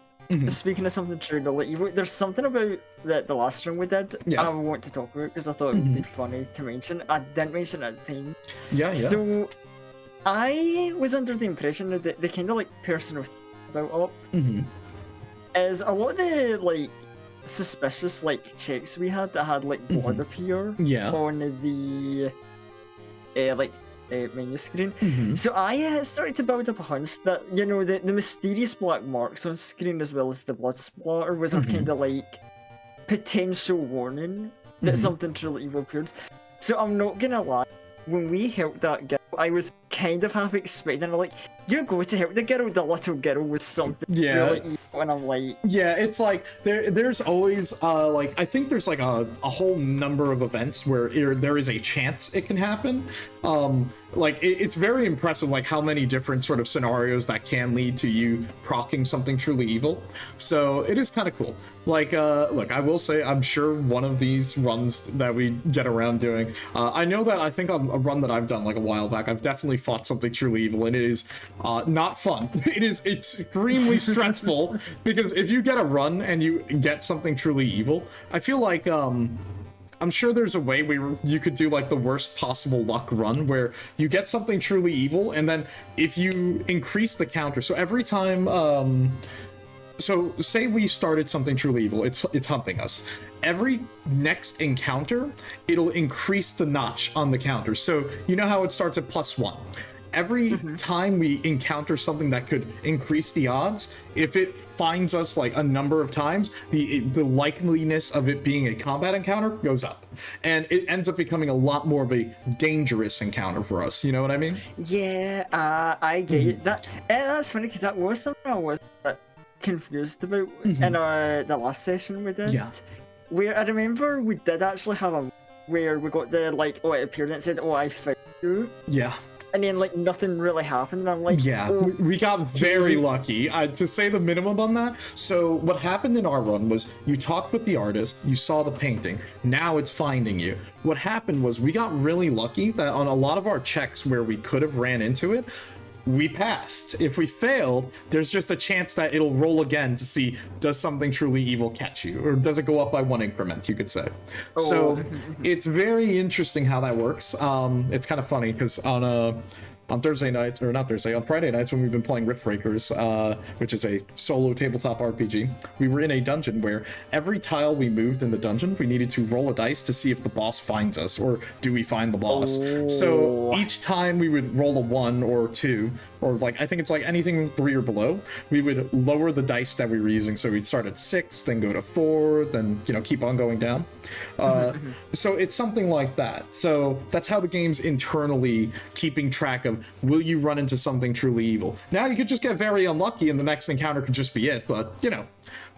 Speaking of something truly evil, there's something about the last one we did I want to talk about because I thought it would be funny to mention. I didn't mention it at the time. Yeah. So I was under the impression that the kind of like personal about up is a lot of the like suspicious like checks we had that had like blood appear on the menu screen. So I started to build up a hunch that the mysterious black marks on screen as well as the blood splatter was a kind of like potential warning that something truly evil appeared. So I'm not gonna lie, when we helped that guy, I was kind of half expecting, like, you go to help the little girl with something really evil, and I'm like... Yeah, it's like, there's always, like, I think there's like a whole number of events where there is a chance it can happen. Like, it's very impressive, like, how many different sort of scenarios that can lead to you procking something truly evil. So it is kind of cool. Like, look, I will say, I'm sure one of these runs that we get around doing, I know that I think on a run that I've done like a while back, I've definitely fought something truly evil, and it is not fun. It is extremely stressful, because if you get a run and you get something truly evil, I feel like, I'm sure there's a way where you could do like the worst possible luck run where you get something truly evil, and then if you increase the counter, so every time, so say we started something truly evil, it's hunting us. Every next encounter, it'll increase the notch on the counter. So you know how it starts at +1. Every time we encounter something that could increase the odds, if it finds us like a number of times, the likeliness of it being a combat encounter goes up, and it ends up becoming a lot more of a dangerous encounter for us. You know what I mean? Yeah, I get it. That's funny, because that was something I was confused about in the last session we did. Yeah. Where I remember we did actually have a where we got the like, oh, it appeared and it said, oh, I found you. Yeah. And then like nothing really happened, and I'm like, yeah, oh, we got very lucky, to say the minimum on that. So what happened in our run was you talked with the artist, you saw the painting, now it's finding you. What happened was we got really lucky that on a lot of our checks where we could have ran into it, we passed. If we failed, there's just a chance that it'll roll again to see, does something truly evil catch you, or does it go up by 1 increment, you could say. So it's very interesting how that works. It's kind of funny because on Thursday nights, or not Thursday, on Friday nights when we've been playing Riftbreakers, which is a solo tabletop RPG, we were in a dungeon where every tile we moved in the dungeon, we needed to roll a dice to see if the boss finds us, or do we find the boss. So each time we would roll a 1 or 2, or like, I think it's like anything 3 or below, we would lower the dice that we were using. So we'd start at 6, then go to 4, then, you know, keep on going down. So it's something like that. So that's how the game's internally keeping track of, will you run into something truly evil? Now you could just get very unlucky and the next encounter could just be it, but, you know,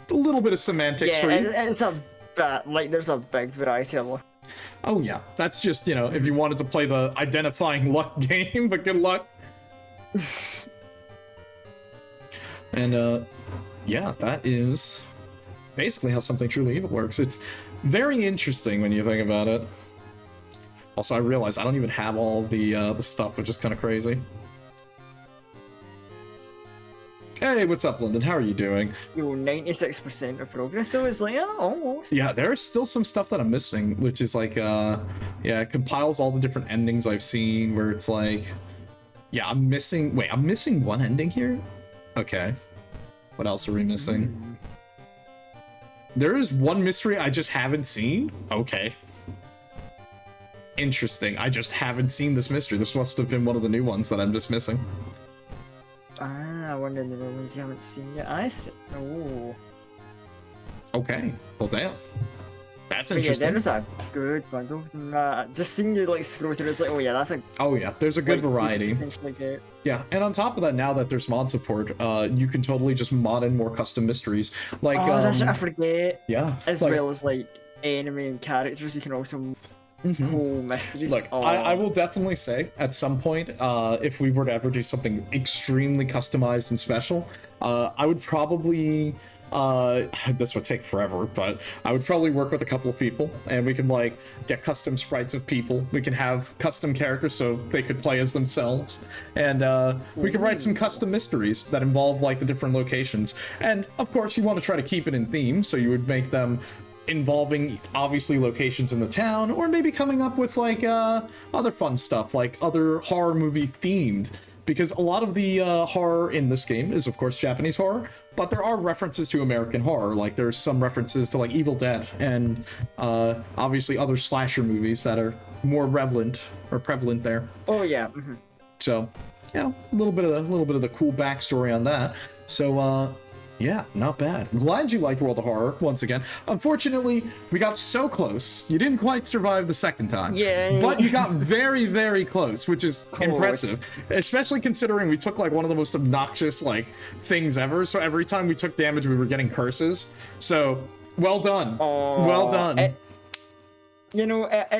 a little bit of semantics for you. It's a like, there's a big variety of luck. Oh yeah, that's just, you know, if you wanted to play the identifying luck game, but good luck. And yeah, that is basically how something truly evil works. It's very interesting when you think about it. Also, I realize I don't even have all of the stuff, which is kind of crazy. Hey, what's up, Lyndon? How are you doing? Yo, 96% of progress though is like, oh, almost. Yeah, there's still some stuff that I'm missing, which is like, yeah, it compiles all the different endings I've seen, where it's like, yeah, I'm missing one ending here? Okay. What else are we missing? There is one mystery I just haven't seen? Okay. Interesting. I just haven't seen this mystery. This must have been one of the new ones that I'm just missing. Ah, one of the ones you haven't seen yet. I see. Oh. Okay. Well, damn. That's But interesting. yeah, there's a good bundle. Just seeing you like scroll through, it's like, oh yeah, that's a. Oh yeah, there's a good variety. Get. Yeah, and on top of that, now that there's mod support, you can totally just mod in more custom mysteries. Like, oh, that's what I forget. Yeah. As well as like enemy and characters, you can also cool mysteries. Look, I will definitely say at some point, if we were to ever do something extremely customized and special, I would probably. This would take forever, but I would probably work with a couple of people, and we can like get custom sprites of people. We can have custom characters so they could play as themselves, and we can write some custom mysteries that involve like the different locations. And of course, you want to try to keep it in theme, so you would make them involving obviously locations in the town, or maybe coming up with like other fun stuff, like other horror movie themed. Because a lot of the horror in this game is, of course, Japanese horror, but there are references to American horror. Like, there's some references to, like, Evil Dead, and obviously other slasher movies that are more prevalent there. Oh yeah. So, you know, a little bit of the cool backstory on that. So, Yeah, not bad. I'm glad you liked World of Horror once again. Unfortunately, we got so close. You didn't quite survive the second time. Yeah. But you got very, very close, which is Close. impressive. Especially considering we took like one of the most obnoxious like things ever. So every time we took damage, we were getting curses. So well done. Well done. It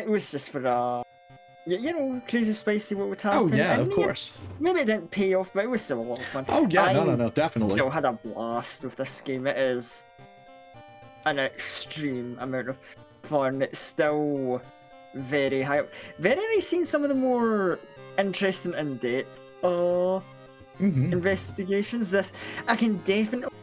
was just for crazy spicy what would happen. Oh yeah, and of course. Maybe it didn't pay off, but it was still a lot of fun. Oh yeah, no, definitely. Still had a blast with this game. It is an extreme amount of fun. It's still very high up. Very nice seeing some of the more interesting in-depth investigations. This I can definitely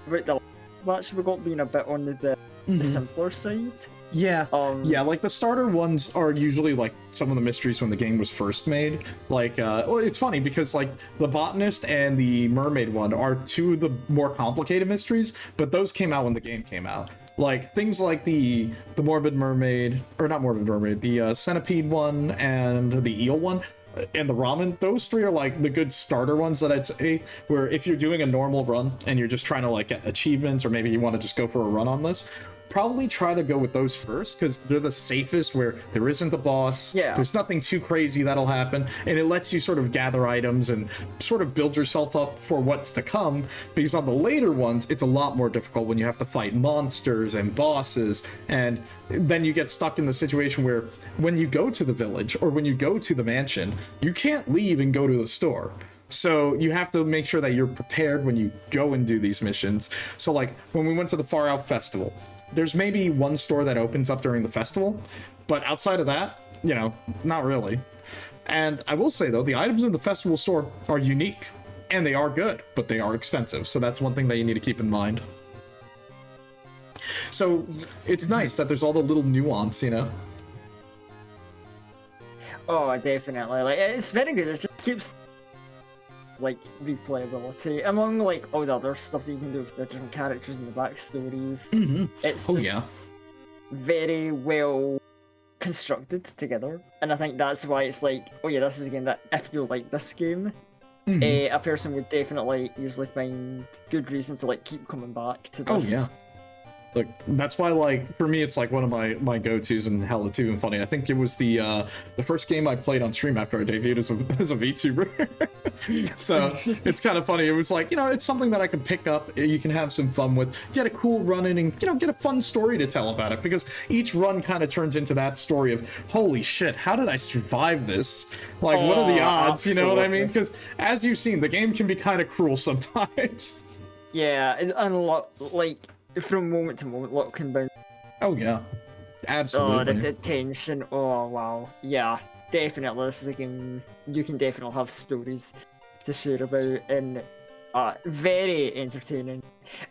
about the last match we got being a bit on the simpler side. Yeah, yeah, like the starter ones are usually like some of the mysteries when the game was first made. Like, well, it's funny because like the botanist and the mermaid one are two of the more complicated mysteries, but those came out when the game came out. Like things like the morbid mermaid, or not morbid mermaid, the centipede one and the eel one. And the ramen, those three are like the good starter ones that I'd say, where if you're doing a normal run and you're just trying to like get achievements, or maybe you want to just go for a run on this, probably try to go with those first, because they're the safest, where there isn't a boss, there's nothing too crazy that'll happen, and it lets you sort of gather items and sort of build yourself up for what's to come, because on the later ones, it's a lot more difficult when you have to fight monsters and bosses, and then you get stuck in the situation where when you go to the village, or when you go to the mansion, you can't leave and go to the store. So you have to make sure that you're prepared when you go and do these missions. So like when we went to the Far Out Festival, there's maybe one store that opens up during the festival, but outside of that, not really. And I will say though, the items in the festival store are unique, and they are good, but they are expensive. So that's one thing that you need to keep in mind. So it's nice that there's all the little nuance, Oh, definitely. Like, it's very good. It just keeps like replayability among like all the other stuff that you can do with the different characters and the backstories. It's just very well constructed together, and I think that's why it's like, oh yeah, this is a game that if you like this game, a person would definitely easily find good reason to like keep coming back to this. Oh yeah. Look, that's why, like, for me, it's like one of my go-tos, and hella too and funny. I think it was the first game I played on stream after I debuted as a VTuber. So it's kind of funny. It was like, it's something that I can pick up, you can have some fun with, get a cool run in, and get a fun story to tell about it, because each run kind of turns into that story of, holy shit, how did I survive this? Like, what are the odds? Absolutely. You know what I mean? Because as you've seen, the game can be kind of cruel sometimes. Yeah, and like from moment to moment, what can bounce. Oh yeah, absolutely. Oh, the tension. Oh wow, yeah, definitely. This is a game you can definitely have stories to share about, and very entertaining.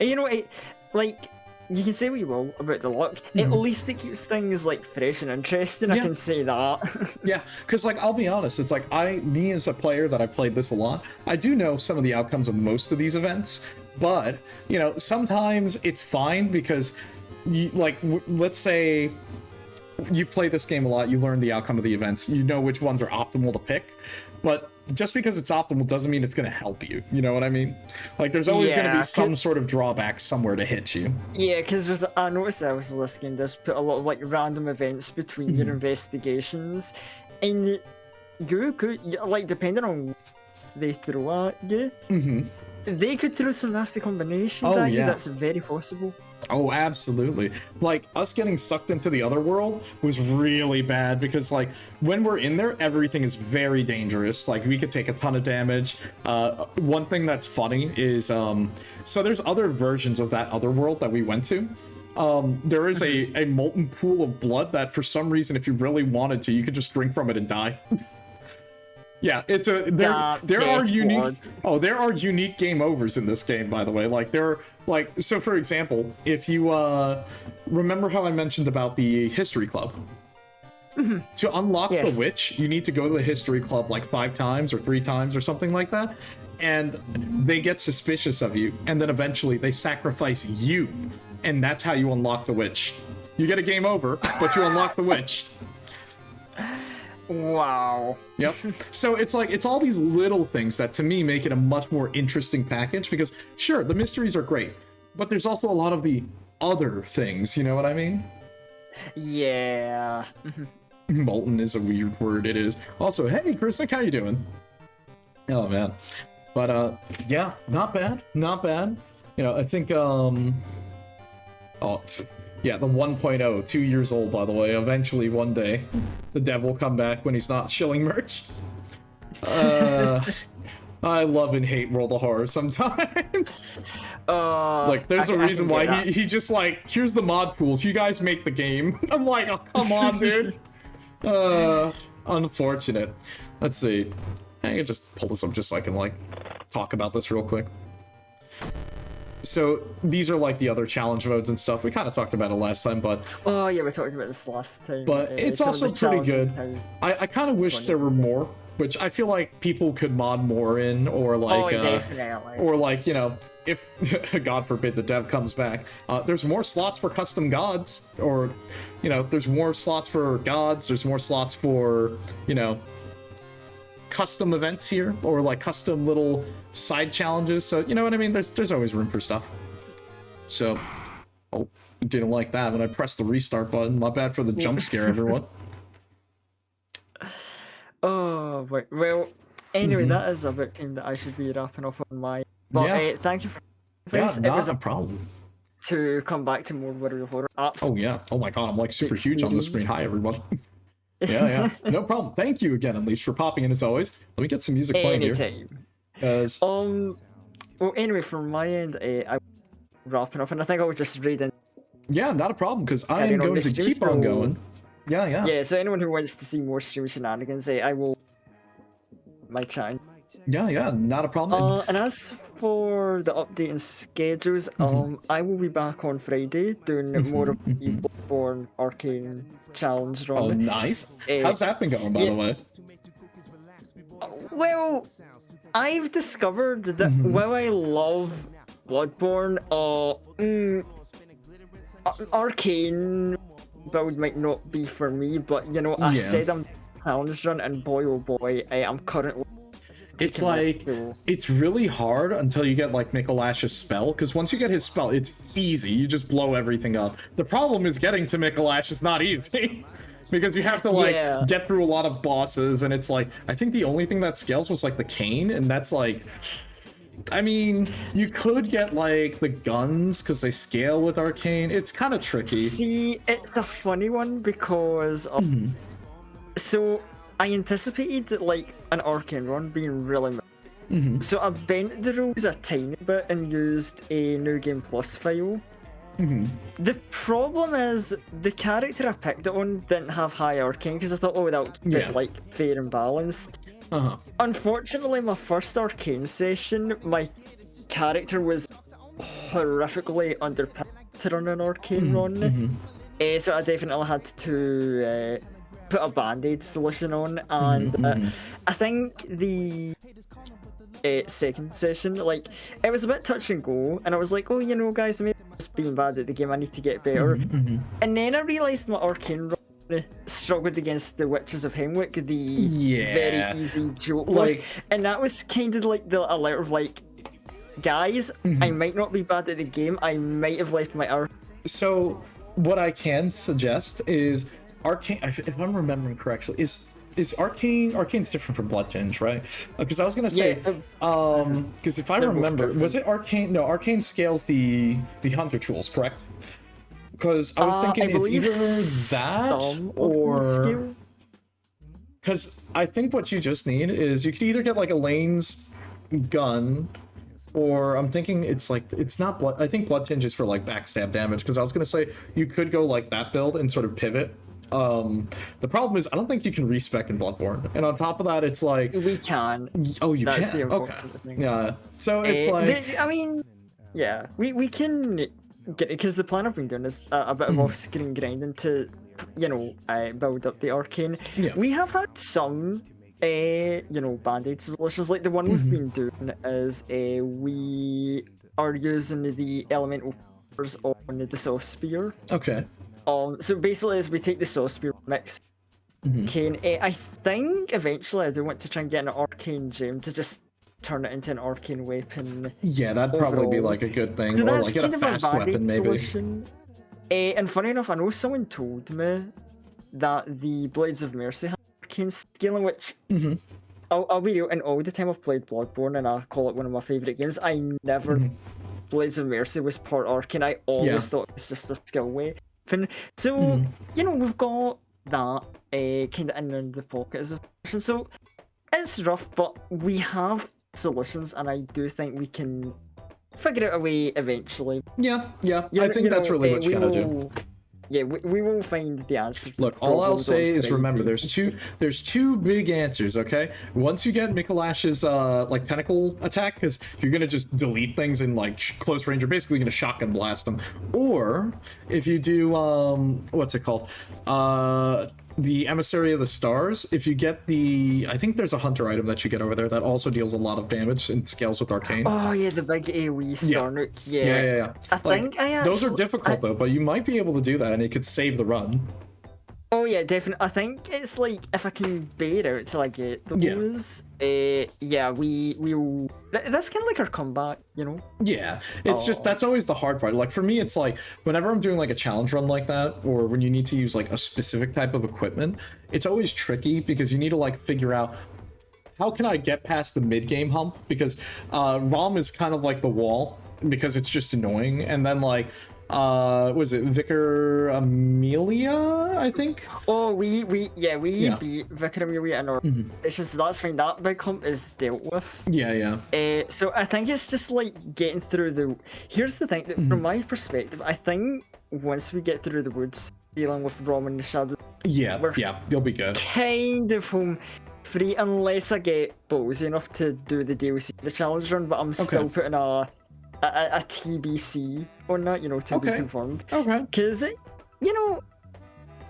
And like you can say what you will about the luck. At least it keeps things like fresh and interesting. I can say that. Yeah, because like I'll be honest, it's like me as a player that I played this a lot, I do know some of the outcomes of most of these events. But, sometimes it's fine because, let's say you play this game a lot, you learn the outcome of the events, you know which ones are optimal to pick, but just because it's optimal doesn't mean it's going to help you, you know what I mean? Like, there's always going to be some sort of drawback somewhere to hit you. Yeah, because I noticed that was listening, does put a lot of, like, random events between your investigations, and you could, like, depending on what they throw at you, they could throw some nasty combinations at you. That's very possible. Oh, absolutely. Like, us getting sucked into the other world was really bad, because like when we're in there, everything is very dangerous. Like, we could take a ton of damage. One thing that's funny is so there's other versions of that other world that we went to. There is a molten pool of blood that for some reason, if you really wanted to, you could just drink from it and die. Yeah, it's there are unique game overs in this game, by the way. Like, so for example, if you remember how I mentioned about the history club, to unlock the witch, you need to go to the history club like 5 times or 3 times or something like that, and they get suspicious of you, and then eventually they sacrifice you, and that's how you unlock the witch. You get a game over, but you unlock the witch. Wow. Yep. So it's like, it's all these little things that to me make it a much more interesting package, because sure, the mysteries are great, but there's also a lot of the other things, you know what I mean? Yeah. Molten is a weird word, it is. Also, hey, Chrisnick, how you doing? Oh, man. But, yeah, not bad, not bad. You know, I think, oh, yeah, the 1.0, 2 years old, by the way. Eventually, one day, the dev will come back when he's not shilling merch. I love and hate World of Horror sometimes. Like, there's a reason why he just like, here's the mod tools, you guys make the game. I'm like, oh, come on, dude. Unfortunate. Let's see. I can just pull this up just so I can, like, talk about this real quick. So, these are, like, the other challenge modes and stuff. We kind of talked about it last time, but... Oh, yeah, we talked about this last time. But it's also pretty good. I kind of wish there were more, which I feel like people could mod more in, or, like... definitely. Or, like, you know, if, God forbid, the dev comes back, there's more slots for custom gods, or, you know, there's more slots for gods, there's more slots for, you know... custom events here, or like custom little side challenges, so you know what I mean, there's always room for stuff. So, oh, didn't like that when I pressed the restart button. My bad for the jump scare, everyone. Oh, wait, well, anyway, that is about time that I should be wrapping up on my... But Yeah. Thank you for Yeah, it not was a problem. to come back to more World of Horror apps. Oh yeah, oh my god, I'm like super huge on the screen. Hi everyone. Yeah, no problem. Thank you again, Unleashed, for popping in as always. Let me get some music playing here. Anytime. Because... Well, anyway, from my end, I'm wrapping up, and I think I'll just read in. Yeah, not a problem, because I am going to keep on going. Yeah. Yeah, so anyone who wants to see more stream shenanigans, I will... my channel. Yeah, not a problem. And as for the update and schedules, I will be back on Friday doing more of the Bloodborne Arcane Challenge run. Oh, nice. How's that been going, by the way? Well, I've discovered that while I love Bloodborne, Arcane build might not be for me, but you know, I said I'm challenge run, and boy oh boy, I am currently... It's like, it's really hard until you get like Mikolash's spell, because once you get his spell, it's easy. You just blow everything up. The problem is getting to Mikolash is not easy, because you have to like get through a lot of bosses, and it's like, I think the only thing that scales was like the cane, and that's like, I mean, you could get like the guns because they scale with Arcane. It's kind of tricky. See, it's a funny one because so I anticipated like an Arcane run being really so I bent the rules a tiny bit and used a New Game Plus file. The problem is the character I picked it on didn't have high Arcane, because I thought, oh, that'll keep it like fair and balanced. Unfortunately, my first Arcane session, my character was horrifically underpicked to run an Arcane run. So I definitely had to put a band-aid solution on, and I think the second session, like, it was a bit touch and go, and I was like, oh, you know, guys, maybe I'm just being bad at the game, I need to get better. And then I realised my Arcane run struggled against the Witches of Hemwick, the very easy joke was, and that was kind of like the alert of like, guys, I might not be bad at the game, I might have left my Arcane. So what I can suggest is Arcane, if I'm remembering correctly, is Arcane's different from Blood Tinge, right? Because I was gonna say, because if I remember, was it Arcane? No, Arcane scales the hunter tools, correct? Because I was thinking it's either that or, because I think what you just need is you could either get like Elaine's gun, or I'm thinking it's like, it's not blood. I think Blood Tinge is for like backstab damage, because I was gonna say you could go like that build and sort of pivot. The problem is I don't think you can respec in Bloodborne, and on top of that, it's like we can. Oh, you That's can. The okay. thing. Yeah. So it's like, I mean, yeah, we can get it, because the plan I've been doing is a bit of off-screen grinding to, you know, build up the Arcane. We have had some, you know, band-aid solutions. Like the one we've been doing is we are using the elemental powers on the Saw Spear. okay. So basically, as we take the Saw Spear mix Arcane. I think eventually I do want to try and get an arcane gem to just turn it into an arcane weapon. Yeah, that'd probably be overall. like a good thing, So or that's like get kind a of fast a band-aid weapon maybe. solution. And funny enough, I know someone told me that the Blades of Mercy have arcane scaling, which I'll be real, and all the time I've played Bloodborne, and I call it one of my favourite games, I never Blades of Mercy was part arcane. I always thought it was just a skill weapon. So, you know, we've got that kind of in the pocket as a solution. So it's rough, but we have solutions, and I do think we can figure out a way eventually. Yeah, I think that's really what you gotta do. Yeah, we will find the answer. Look, all I'll say is remember, there's two big answers, okay? Once you get Mikolash's like tentacle attack, because you're gonna just delete things in like close range, you're basically gonna shotgun blast them. Or if you do what's it called? The Emissary of the Stars, if you get I think there's a hunter item that you get over there that also deals a lot of damage and scales with arcane. Oh yeah, the big AoE star nuke. Yeah. I think those are difficult though, but you might be able to do that and it could save the run. Oh yeah, definitely. I think it's like if I can bait out to like get those. Yeah, we will. That's kind of like our comeback, you know. Yeah, it's just that's always the hard part. Like for me, it's like whenever I'm doing like a challenge run like that, or when you need to use like a specific type of equipment, it's always tricky because you need to like figure out how can I get past the mid game hump, because ROM is kind of like the wall because it's just annoying, and then like. Was it Vicar Amelia, I think? Oh, we beat Vicar Amelia in our session, so that's fine. That big hump is dealt with. Yeah. So I think it's just like getting through the. Here's the thing, that from my perspective, I think once we get through the woods, dealing with Rom and the Shadows, you'll be good. Kind of home free, unless I get ballsy enough to do the DLC, the challenge run, but I'm still putting a TBC on that, you know, to be confirmed. Okay. Because, you know,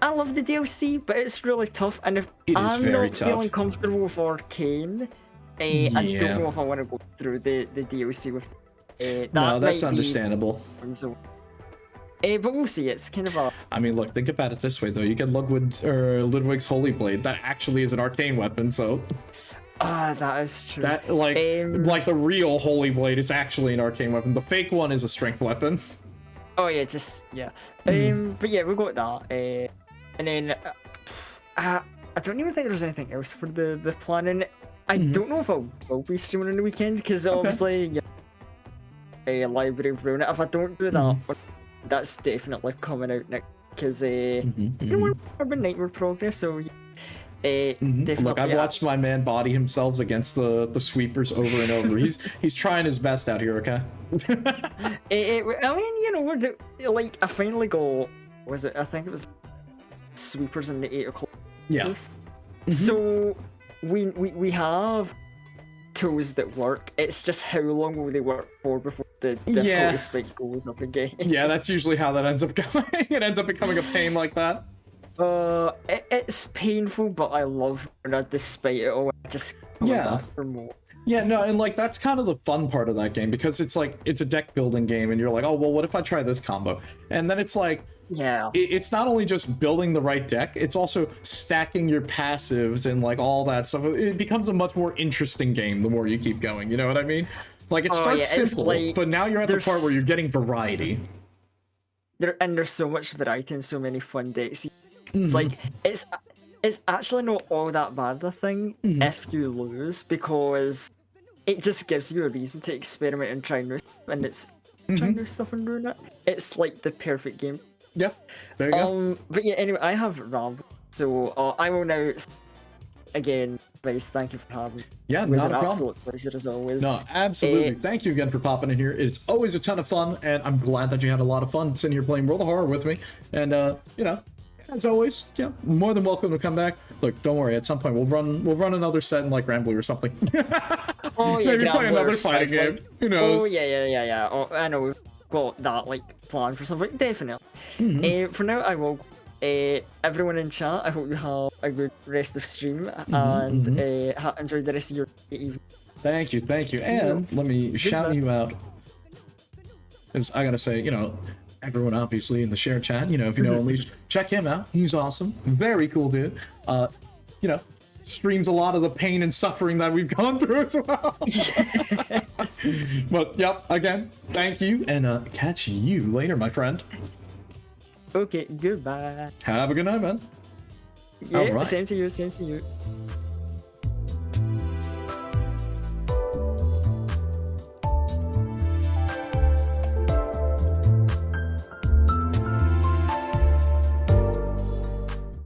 I love the DLC, but it's really tough, and if I'm not feeling comfortable with Arcane, I don't know if I want to go through the DLC with that. No, that's understandable. But we'll see. It's kind of a. I mean, look, think about it this way though. You get Ludwig's Holy Blade. That actually is an arcane weapon, so. That is true. That like the real Holy Blade is actually an arcane weapon. The fake one is a strength weapon. Oh yeah, but yeah, we got that. And then I don't even think there's anything else for the planning. I don't know if I will be streaming on the weekend because obviously a library of Ruin. If I don't do that, that's definitely coming out next because you know we're Urban Nightmare Progress, so. Look, I've watched my man body himself against the sweepers over and over. He's trying his best out here, okay? I mean, you know, like I finally got. I think it was sweepers in the 8 o'clock. Yeah. So we have tools that work. It's just how long will they work for before the difficulty spike goes up again. Yeah, that's usually how that ends up going. It ends up becoming a pain like that. It's painful, but I love it despite it all. I just back for more. Yeah, no, and like that's kind of the fun part of that game because it's like it's a deck building game, and you're like, oh well, what if I try this combo? And then it's like, it's not only just building the right deck, it's also stacking your passives and like all that stuff. It becomes a much more interesting game the more you keep going. You know what I mean? Like it starts simple, like, but now you're at the part where you're getting variety. There's so much variety and so many fun decks. It's like it's actually not all that bad a thing if you lose, because it just gives you a reason to experiment and try new stuff, and it's trying new stuff and doing it. It's like the perfect game. Yeah, there you go. But yeah, anyway, I have rambled, so I will now. Again, guys, thank you for having me. Yeah, it was not an a problem. absolute pleasure as always. No, absolutely. Thank you again for popping in here. It's always a ton of fun, and I'm glad that you had a lot of fun sitting here playing World of Horror with me. And you know. As always, more than welcome to come back. Look, don't worry. At some point, we'll run another set in like Rambly or something. Maybe play another fighting game. Who knows? Oh yeah. Oh, I know we've got that like plan for something. Definitely. For now, I will. Everyone in chat, I hope you have a good rest of stream and enjoy the rest of your evening. Thank you. And let me shout you out. I gotta say, you know. everyone obviously in the share chat, you know, if you know Unleashed, check him out. He's awesome. Very cool dude. You know, streams a lot of the pain and suffering that we've gone through as well. But yep, again, thank you, and catch you later, my friend. Okay, goodbye. Have a good night, man. Yeah, All right. same to you, same to you.